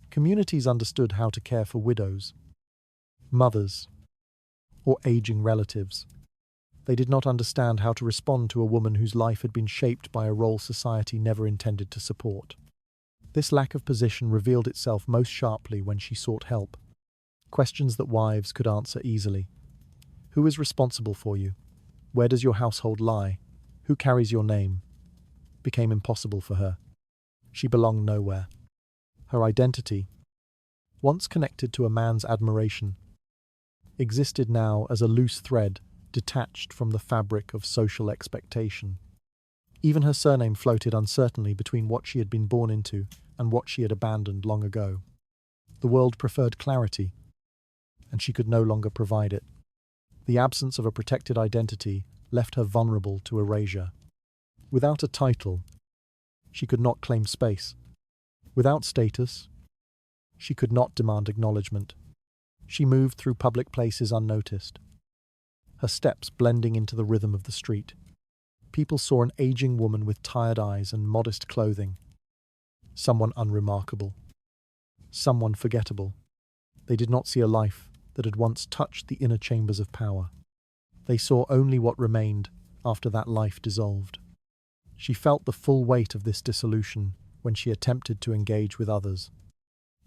Communities understood how to care for widows, mothers, or aging relatives. They did not understand how to respond to a woman whose life had been shaped by a role society never intended to support. This lack of position revealed itself most sharply when she sought help. Questions that wives could answer easily. Who is responsible for you? Where does your household lie? Who carries your name? Became impossible for her. She belonged nowhere. Her identity, once connected to a man's admiration, existed now as a loose thread detached from the fabric of social expectation. Even her surname floated uncertainly between what she had been born into and what she had abandoned long ago. The world preferred clarity, and she could no longer provide it. The absence of a protected identity left her vulnerable to erasure. Without a title, she could not claim space. Without status, she could not demand acknowledgement. She moved through public places unnoticed, her steps blending into the rhythm of the street. People saw an aging woman with tired eyes and modest clothing. Someone unremarkable. Someone forgettable. They did not see a life that had once touched the inner chambers of power. They saw only what remained after that life dissolved. She felt the full weight of this dissolution when she attempted to engage with others.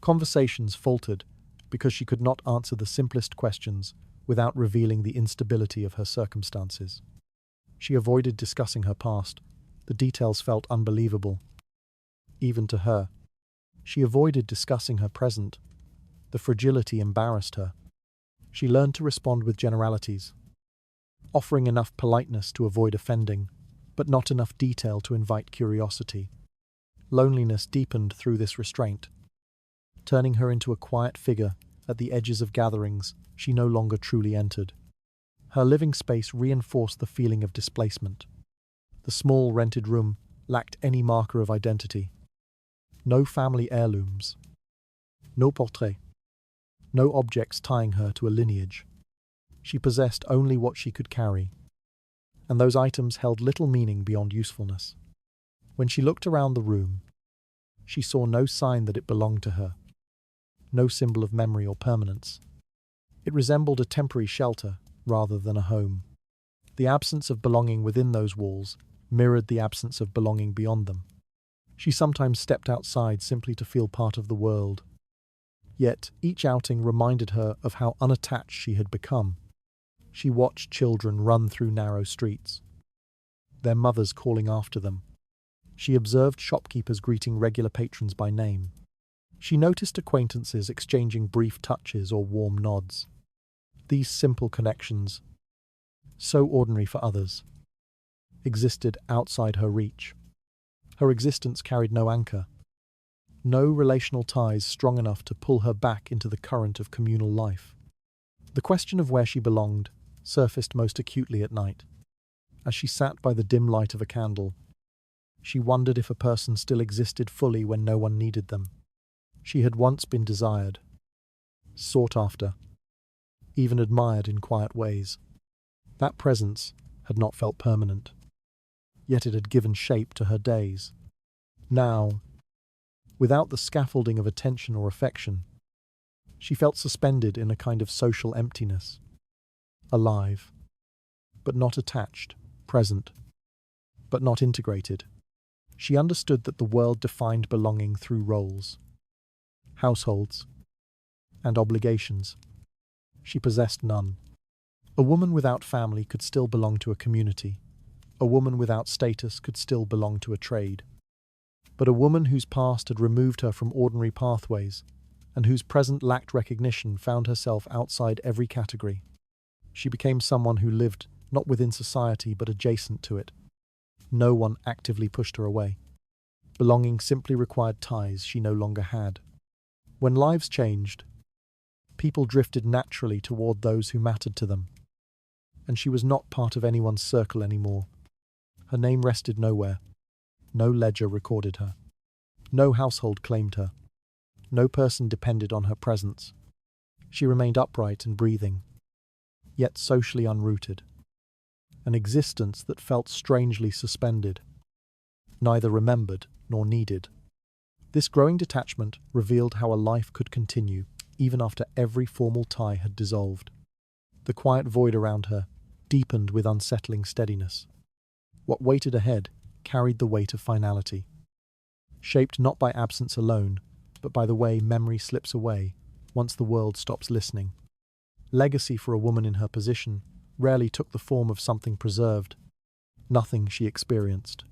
Conversations faltered because she could not answer the simplest questions without revealing the instability of her circumstances. She avoided discussing her past. The details felt unbelievable, even to her. She avoided discussing her present. The fragility embarrassed her. She learned to respond with generalities, offering enough politeness to avoid offending, but not enough detail to invite curiosity. Loneliness deepened through this restraint, turning her into a quiet figure at the edges of gatherings she no longer truly entered. Her living space reinforced the feeling of displacement. The small rented room lacked any marker of identity. No family heirlooms. No portrait. No objects tying her to a lineage. She possessed only what she could carry, and those items held little meaning beyond usefulness. When she looked around the room, she saw no sign that it belonged to her, no symbol of memory or permanence. It resembled a temporary shelter rather than a home. The absence of belonging within those walls mirrored the absence of belonging beyond them. She sometimes stepped outside simply to feel part of the world. Yet each outing reminded her of how unattached she had become. She watched children run through narrow streets, their mothers calling after them. She observed shopkeepers greeting regular patrons by name. She noticed acquaintances exchanging brief touches or warm nods. These simple connections, so ordinary for others, existed outside her reach. Her existence carried no anchor, no relational ties strong enough to pull her back into the current of communal life. The question of where she belonged surfaced most acutely at night. As she sat by the dim light of a candle, she wondered if a person still existed fully when no one needed them. She had once been desired, sought after, even admired in quiet ways. That presence had not felt permanent, yet it had given shape to her days. Now, without the scaffolding of attention or affection, she felt suspended in a kind of social emptiness, alive, but not attached, present, but not integrated. She understood that the world defined belonging through roles, households, and obligations. She possessed none. A woman without family could still belong to a community. A woman without status could still belong to a trade. But a woman whose past had removed her from ordinary pathways and whose present lacked recognition found herself outside every category. She became someone who lived not within society but adjacent to it. No one actively pushed her away. Belonging simply required ties she no longer had. When lives changed, people drifted naturally toward those who mattered to them. And she was not part of anyone's circle anymore. Her name rested nowhere. No ledger recorded her. No household claimed her. No person depended on her presence. She remained upright and breathing, yet socially unrooted. An existence that felt strangely suspended, neither remembered nor needed. This growing detachment revealed how a life could continue even after every formal tie had dissolved. The quiet void around her deepened with unsettling steadiness. What waited ahead carried the weight of finality, shaped not by absence alone, but by the way memory slips away once the world stops listening. Legacy for a woman in her position rarely took the form of something preserved, nothing she experienced.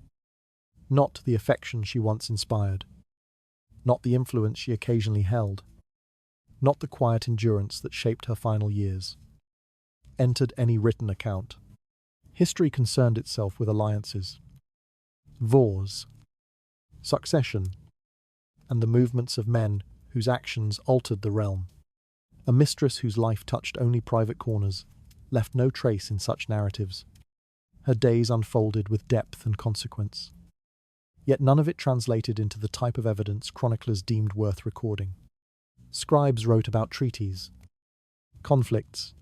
Not the affection she once inspired, not the influence she occasionally held, not the quiet endurance that shaped her final years, entered any written account. History concerned itself with alliances, wars, succession, and the movements of men whose actions altered the realm. A mistress whose life touched only private corners left no trace in such narratives. Her days unfolded with depth and consequence. Yet none of it translated into the type of evidence chroniclers deemed worth recording. Scribes wrote about treaties, conflicts,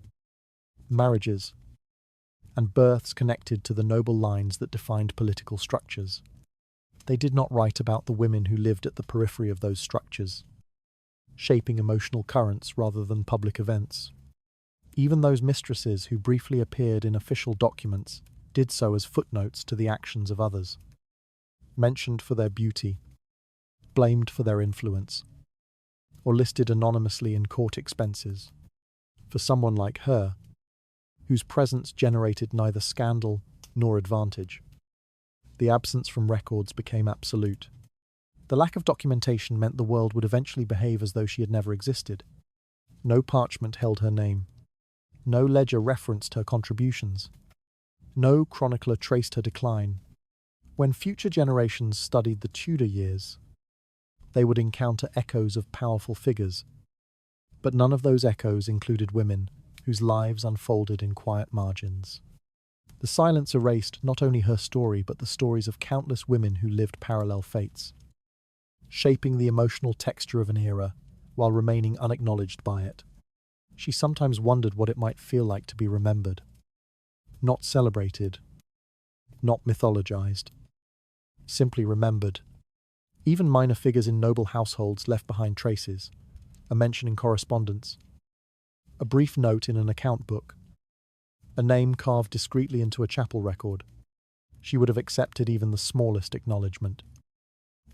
marriages, and births connected to the noble lines that defined political structures. They did not write about the women who lived at the periphery of those structures, shaping emotional currents rather than public events. Even those mistresses who briefly appeared in official documents did so as footnotes to the actions of others, mentioned for their beauty, blamed for their influence, or listed anonymously in court expenses. For someone like her, whose presence generated neither scandal nor advantage, the absence from records became absolute. The lack of documentation meant the world would eventually behave as though she had never existed. No parchment held her name. No ledger referenced her contributions. No chronicler traced her decline. When future generations studied the Tudor years, they would encounter echoes of powerful figures, but none of those echoes included women whose lives unfolded in quiet margins. The silence erased not only her story but the stories of countless women who lived parallel fates, shaping the emotional texture of an era while remaining unacknowledged by it. She sometimes wondered what it might feel like to be remembered, not celebrated, not mythologized, simply remembered. Even minor figures in noble households left behind traces, a mention in correspondence, a brief note in an account book, a name carved discreetly into a chapel record. She would have accepted even the smallest acknowledgement.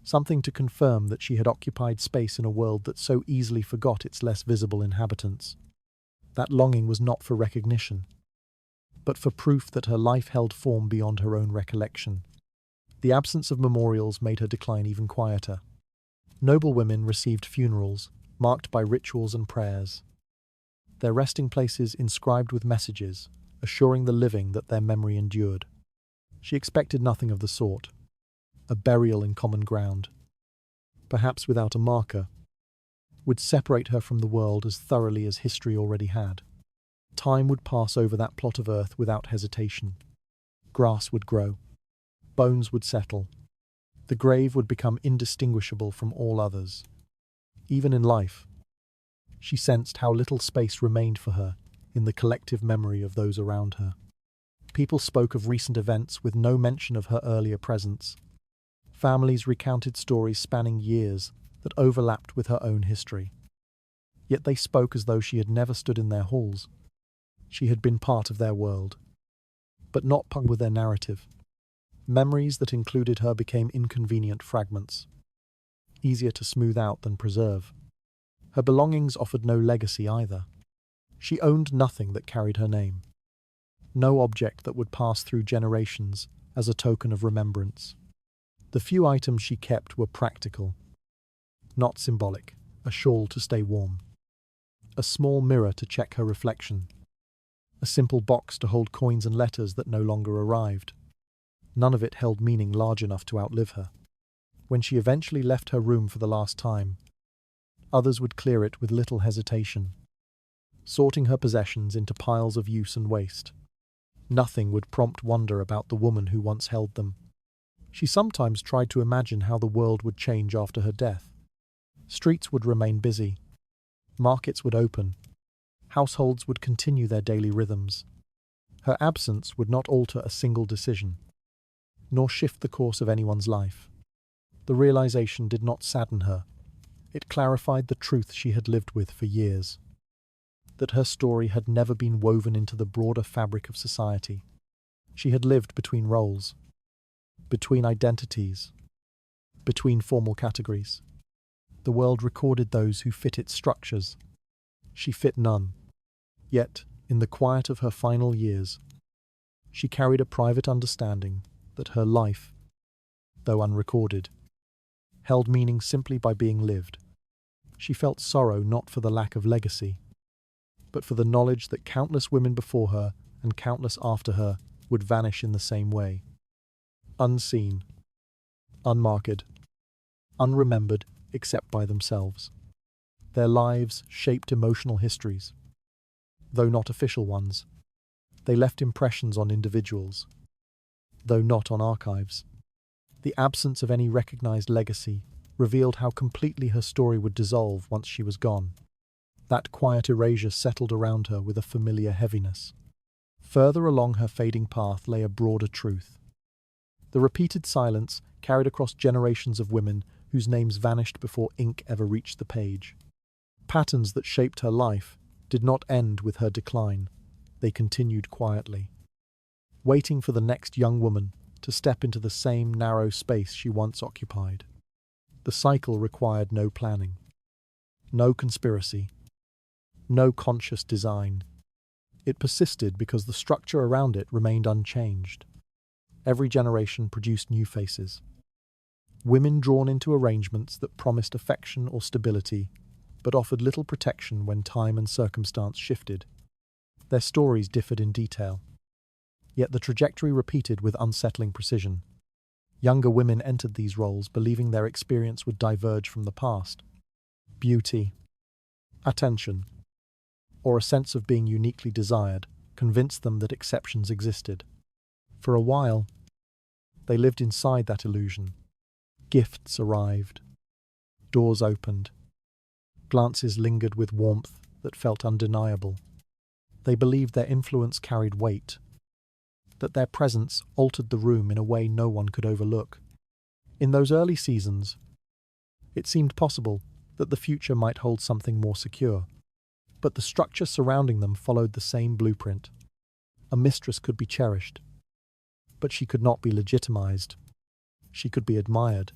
Something to confirm that she had occupied space in a world that so easily forgot its less visible inhabitants. That longing was not for recognition, but for proof that her life held form beyond her own recollection. The absence of memorials made her decline even quieter. Noble women received funerals, marked by rituals and prayers, their resting places inscribed with messages, assuring the living that their memory endured. She expected nothing of the sort. A burial in common ground, perhaps without a marker, would separate her from the world as thoroughly as history already had. Time would pass over that plot of earth without hesitation. Grass would grow. Bones would settle. The grave would become indistinguishable from all others. Even in life, she sensed how little space remained for her in the collective memory of those around her. People spoke of recent events with no mention of her earlier presence. Families recounted stories spanning years that overlapped with her own history. Yet they spoke as though she had never stood in their halls. She had been part of their world, but not part with their narrative. Memories that included her became inconvenient fragments, easier to smooth out than preserve. Her belongings offered no legacy either. She owned nothing that carried her name, no object that would pass through generations as a token of remembrance. The few items she kept were practical, not symbolic: a shawl to stay warm, a small mirror to check her reflection, a simple box to hold coins and letters that no longer arrived. None of it held meaning large enough to outlive her. When she eventually left her room for the last time, others would clear it with little hesitation, sorting her possessions into piles of use and waste. Nothing would prompt wonder about the woman who once held them. She sometimes tried to imagine how the world would change after her death. Streets would remain busy, markets would open, households would continue their daily rhythms. Her absence would not alter a single decision, nor shift the course of anyone's life. The realization did not sadden her. It clarified the truth she had lived with for years, that her story had never been woven into the broader fabric of society. She had lived between roles, between identities, between formal categories. The world recorded those who fit its structures. She fit none. Yet, in the quiet of her final years, she carried a private understanding that her life, though unrecorded, held meaning simply by being lived. She felt sorrow not for the lack of legacy, but for the knowledge that countless women before her and countless after her would vanish in the same way. Unseen, unmarked, unremembered except by themselves. Their lives shaped emotional histories. Though not official ones, they left impressions on individuals, though not on archives. The absence of any recognized legacy revealed how completely her story would dissolve once she was gone. That quiet erasure settled around her with a familiar heaviness. Further along her fading path lay a broader truth. The repeated silence carried across generations of women whose names vanished before ink ever reached the page. Patterns that shaped her life did not end with her decline. They continued quietly, waiting for the next young woman to step into the same narrow space she once occupied. The cycle required no planning, no conspiracy, no conscious design. It persisted because the structure around it remained unchanged. Every generation produced new faces, women drawn into arrangements that promised affection or stability, but offered little protection when time and circumstance shifted. Their stories differed in detail, yet the trajectory repeated with unsettling precision. Younger women entered these roles believing their experience would diverge from the past. Beauty, attention, or a sense of being uniquely desired convinced them that exceptions existed. For a while, they lived inside that illusion. Gifts arrived, doors opened, glances lingered with warmth that felt undeniable. They believed their influence carried weight, that their presence altered the room in a way no one could overlook. In those early seasons, it seemed possible that the future might hold something more secure. But the structure surrounding them followed the same blueprint. A mistress could be cherished, but she could not be legitimized. She could be admired,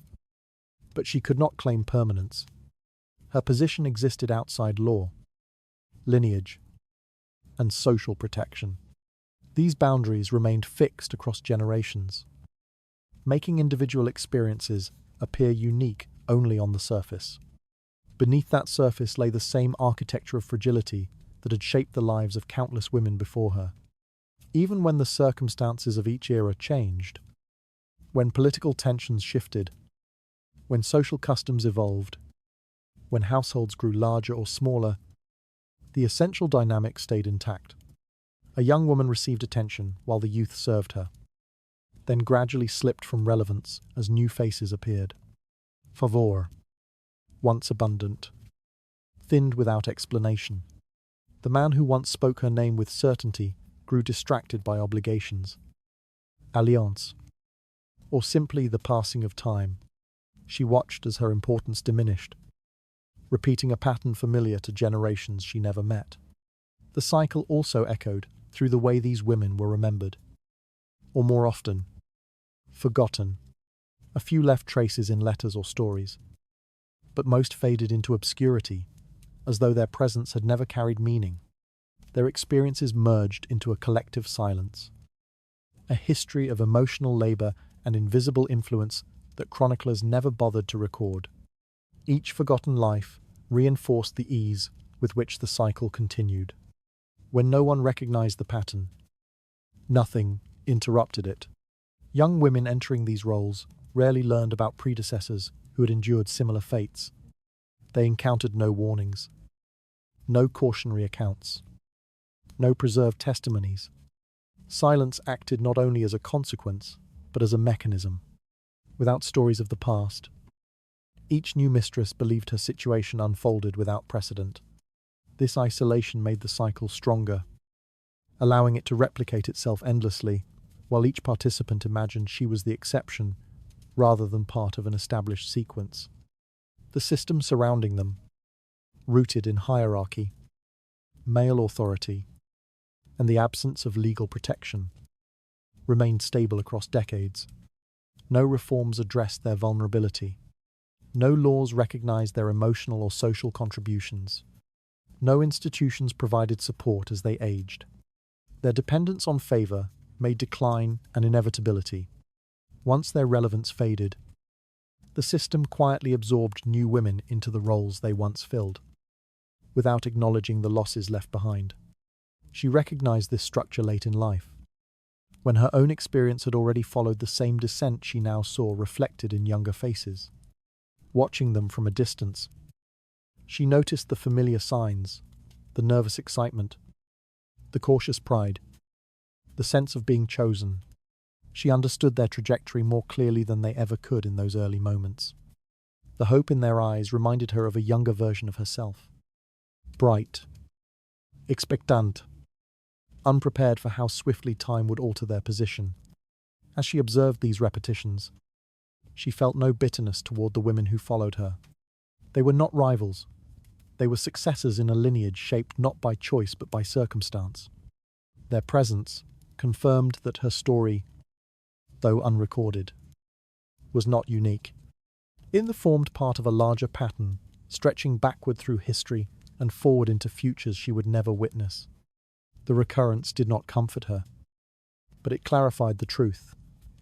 but she could not claim permanence. Her position existed outside law, lineage, and social protection. These boundaries remained fixed across generations, making individual experiences appear unique only on the surface. Beneath that surface lay the same architecture of fragility that had shaped the lives of countless women before her. Even when the circumstances of each era changed, when political tensions shifted, when social customs evolved, when households grew larger or smaller, the essential dynamic stayed intact. A young woman received attention while the youth served her, then gradually slipped from relevance as new faces appeared. Favor, once abundant, thinned without explanation. The man who once spoke her name with certainty grew distracted by obligations. Alliance, or simply the passing of time. She watched as her importance diminished, repeating a pattern familiar to generations she never met. The cycle also echoed through the way these women were remembered, or more often, forgotten. A few left traces in letters or stories, but most faded into obscurity, as though their presence had never carried meaning. Their experiences merged into a collective silence, a history of emotional labor and invisible influence that chroniclers never bothered to record. Each forgotten life reinforced the ease with which the cycle continued. When no one recognized the pattern, nothing interrupted it. Young women entering these roles rarely learned about predecessors who had endured similar fates. They encountered no warnings, no cautionary accounts, no preserved testimonies. Silence acted not only as a consequence, but as a mechanism. Without stories of the past, each new mistress believed her situation unfolded without precedent. This isolation made the cycle stronger, allowing it to replicate itself endlessly, while each participant imagined she was the exception rather than part of an established sequence. The system surrounding them, rooted in hierarchy, male authority, and the absence of legal protection, remained stable across decades. No reforms addressed their vulnerability. No laws recognized their emotional or social contributions. No institutions provided support as they aged. Their dependence on favor made decline an inevitability. Once their relevance faded, the system quietly absorbed new women into the roles they once filled, without acknowledging the losses left behind. She recognized this structure late in life, when her own experience had already followed the same descent she now saw reflected in younger faces. Watching them from a distance, she noticed the familiar signs, the nervous excitement, the cautious pride, the sense of being chosen. She understood their trajectory more clearly than they ever could in those early moments. The hope in their eyes reminded her of a younger version of herself. Bright, expectant, unprepared for how swiftly time would alter their position. As she observed these repetitions, she felt no bitterness toward the women who followed her. They were not rivals. They were successors in a lineage shaped not by choice but by circumstance. Their presence confirmed that her story, though unrecorded, was not unique. It formed part of a larger pattern, stretching backward through history and forward into futures she would never witness. The recurrence did not comfort her, but it clarified the truth.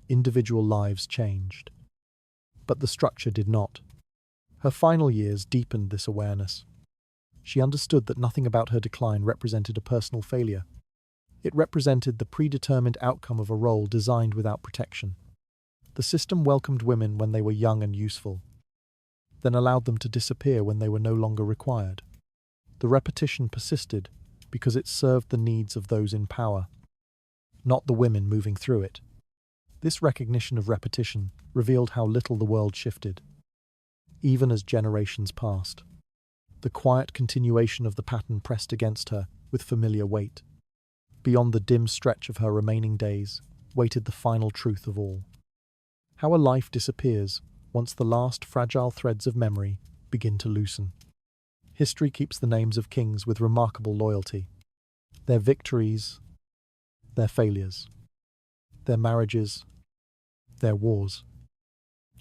Individual lives changed, but the structure did not. Her final years deepened this awareness. She understood that nothing about her decline represented a personal failure. It represented the predetermined outcome of a role designed without protection. The system welcomed women when they were young and useful, then allowed them to disappear when they were no longer required. The repetition persisted because it served the needs of those in power, not the women moving through it. This recognition of repetition revealed how little the world shifted, even as generations passed. The quiet continuation of the pattern pressed against her with familiar weight. Beyond the dim stretch of her remaining days waited the final truth of all. How a life disappears once the last fragile threads of memory begin to loosen. History keeps the names of kings with remarkable loyalty. Their victories, their failures, their marriages, their wars,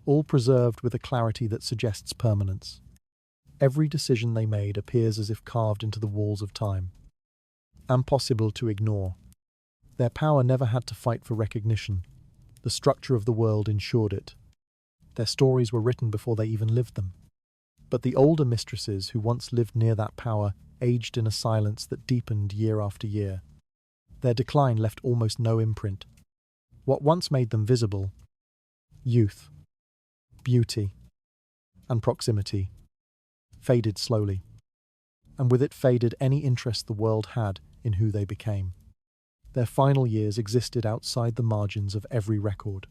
all preserved with a clarity that suggests permanence. Every decision they made appears as if carved into the walls of time, impossible to ignore. Their power never had to fight for recognition. The structure of the world ensured it. Their stories were written before they even lived them. But the older mistresses who once lived near that power aged in a silence that deepened year after year. Their decline left almost no imprint. What once made them visible, youth, beauty, and proximity, faded slowly. And with it faded any interest the world had in who they became. Their final years existed outside the margins of every record,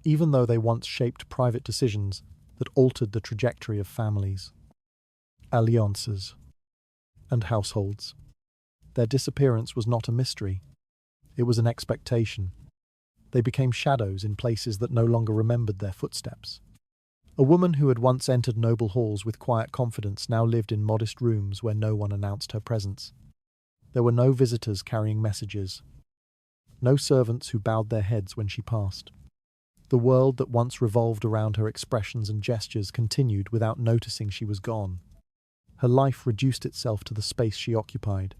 even though they once shaped private decisions that altered the trajectory of families, alliances, and households. Their disappearance was not a mystery. It was an expectation. They became shadows in places that no longer remembered their footsteps. A woman who had once entered noble halls with quiet confidence now lived in modest rooms where no one announced her presence. There were no visitors carrying messages, no servants who bowed their heads when she passed. The world that once revolved around her expressions and gestures continued without noticing she was gone. Her life reduced itself to the space she occupied,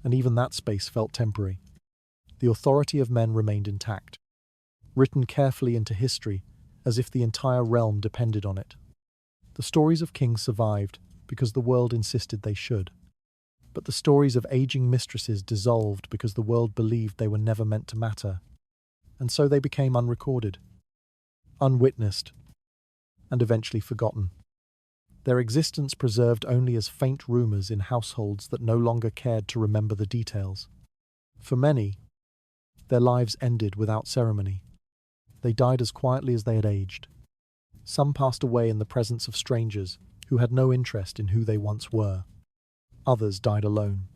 and even that space felt temporary. The authority of men remained intact, written carefully into history as if the entire realm depended on it. The stories of kings survived because the world insisted they should. But the stories of aging mistresses dissolved because the world believed they were never meant to matter, and so they became unrecorded, unwitnessed, and eventually forgotten. Their existence preserved only as faint rumors in households that no longer cared to remember the details. For many, their lives ended without ceremony. They died as quietly as they had aged. Some passed away in the presence of strangers who had no interest in who they once were. Others died alone,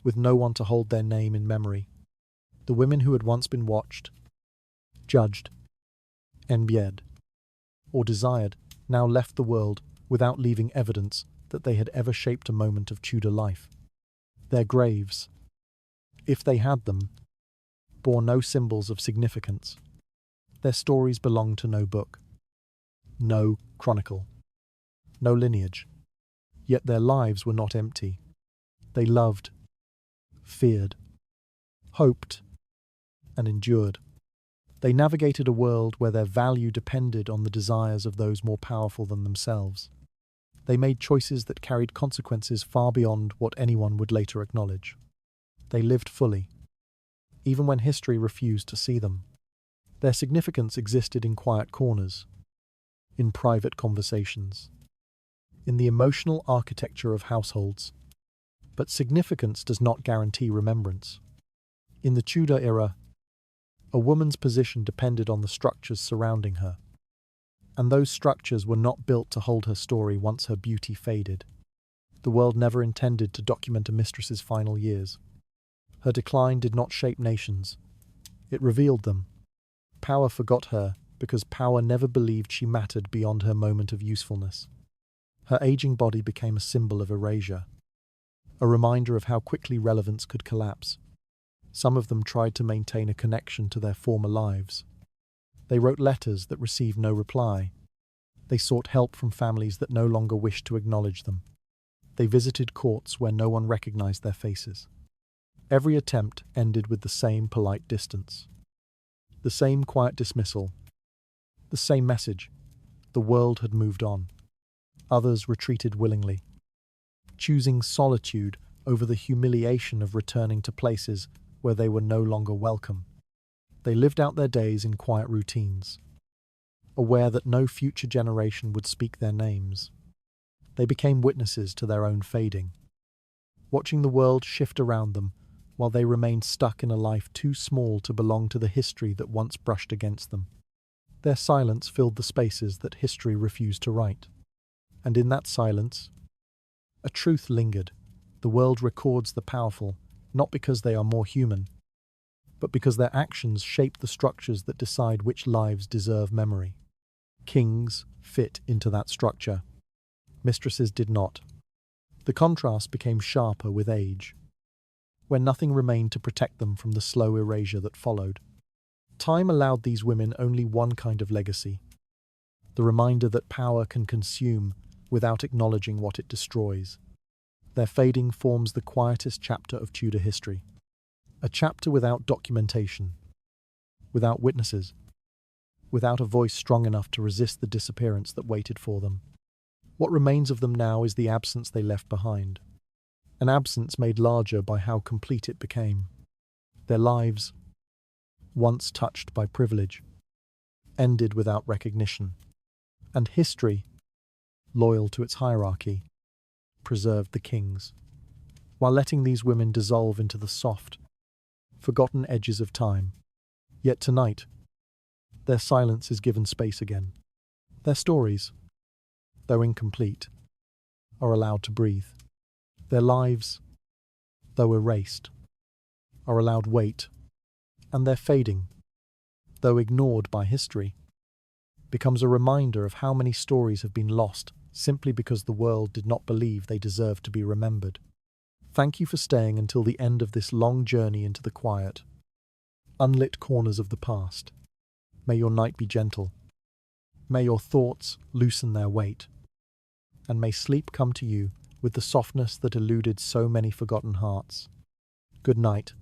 with no one to hold their name in memory. The women who had once been watched, judged, envied, or desired now left the world without leaving evidence that they had ever shaped a moment of Tudor life. Their graves, if they had them, bore no symbols of significance. Their stories belonged to no book, no chronicle, no lineage. Yet their lives were not empty. They loved, feared, hoped, and endured. They navigated a world where their value depended on the desires of those more powerful than themselves. They made choices that carried consequences far beyond what anyone would later acknowledge. They lived fully, even when history refused to see them. Their significance existed in quiet corners, in private conversations, in the emotional architecture of households. But significance does not guarantee remembrance. In the Tudor era, a woman's position depended on the structures surrounding her, and those structures were not built to hold her story once her beauty faded. The world never intended to document a mistress's final years. Her decline did not shape nations. It revealed them. Power forgot her because power never believed she mattered beyond her moment of usefulness. Her aging body became a symbol of erasure, a reminder of how quickly relevance could collapse. Some of them tried to maintain a connection to their former lives. They wrote letters that received no reply. They sought help from families that no longer wished to acknowledge them. They visited courts where no one recognized their faces. Every attempt ended with the same polite distance, the same quiet dismissal, the same message: the world had moved on. Others retreated willingly, choosing solitude over the humiliation of returning to places where they were no longer welcome. They lived out their days in quiet routines, aware that no future generation would speak their names. They became witnesses to their own fading, watching the world shift around them while they remained stuck in a life too small to belong to the history that once brushed against them. Their silence filled the spaces that history refused to write. And in that silence, a truth lingered. The world records the powerful, not because they are more human, but because their actions shape the structures that decide which lives deserve memory. Kings fit into that structure. Mistresses did not. The contrast became sharper with age, when nothing remained to protect them from the slow erasure that followed. Time allowed these women only one kind of legacy: the reminder that power can consume without acknowledging what it destroys. Their fading forms the quietest chapter of Tudor history, a chapter without documentation, without witnesses, without a voice strong enough to resist the disappearance that waited for them. What remains of them now is the absence they left behind, an absence made larger by how complete it became. Their lives, once touched by privilege, ended without recognition, and history, loyal to its hierarchy, preserved the kings, while letting these women dissolve into the soft, forgotten edges of time. Yet tonight, their silence is given space again. Their stories, though incomplete, are allowed to breathe. Their lives, though erased, are allowed weight, and their fading, though ignored by history, becomes a reminder of how many stories have been lost simply because the world did not believe they deserved to be remembered. Thank you for staying until the end of this long journey into the quiet, unlit corners of the past. May your night be gentle. May your thoughts loosen their weight. And may sleep come to you with the softness that eluded so many forgotten hearts. Good night.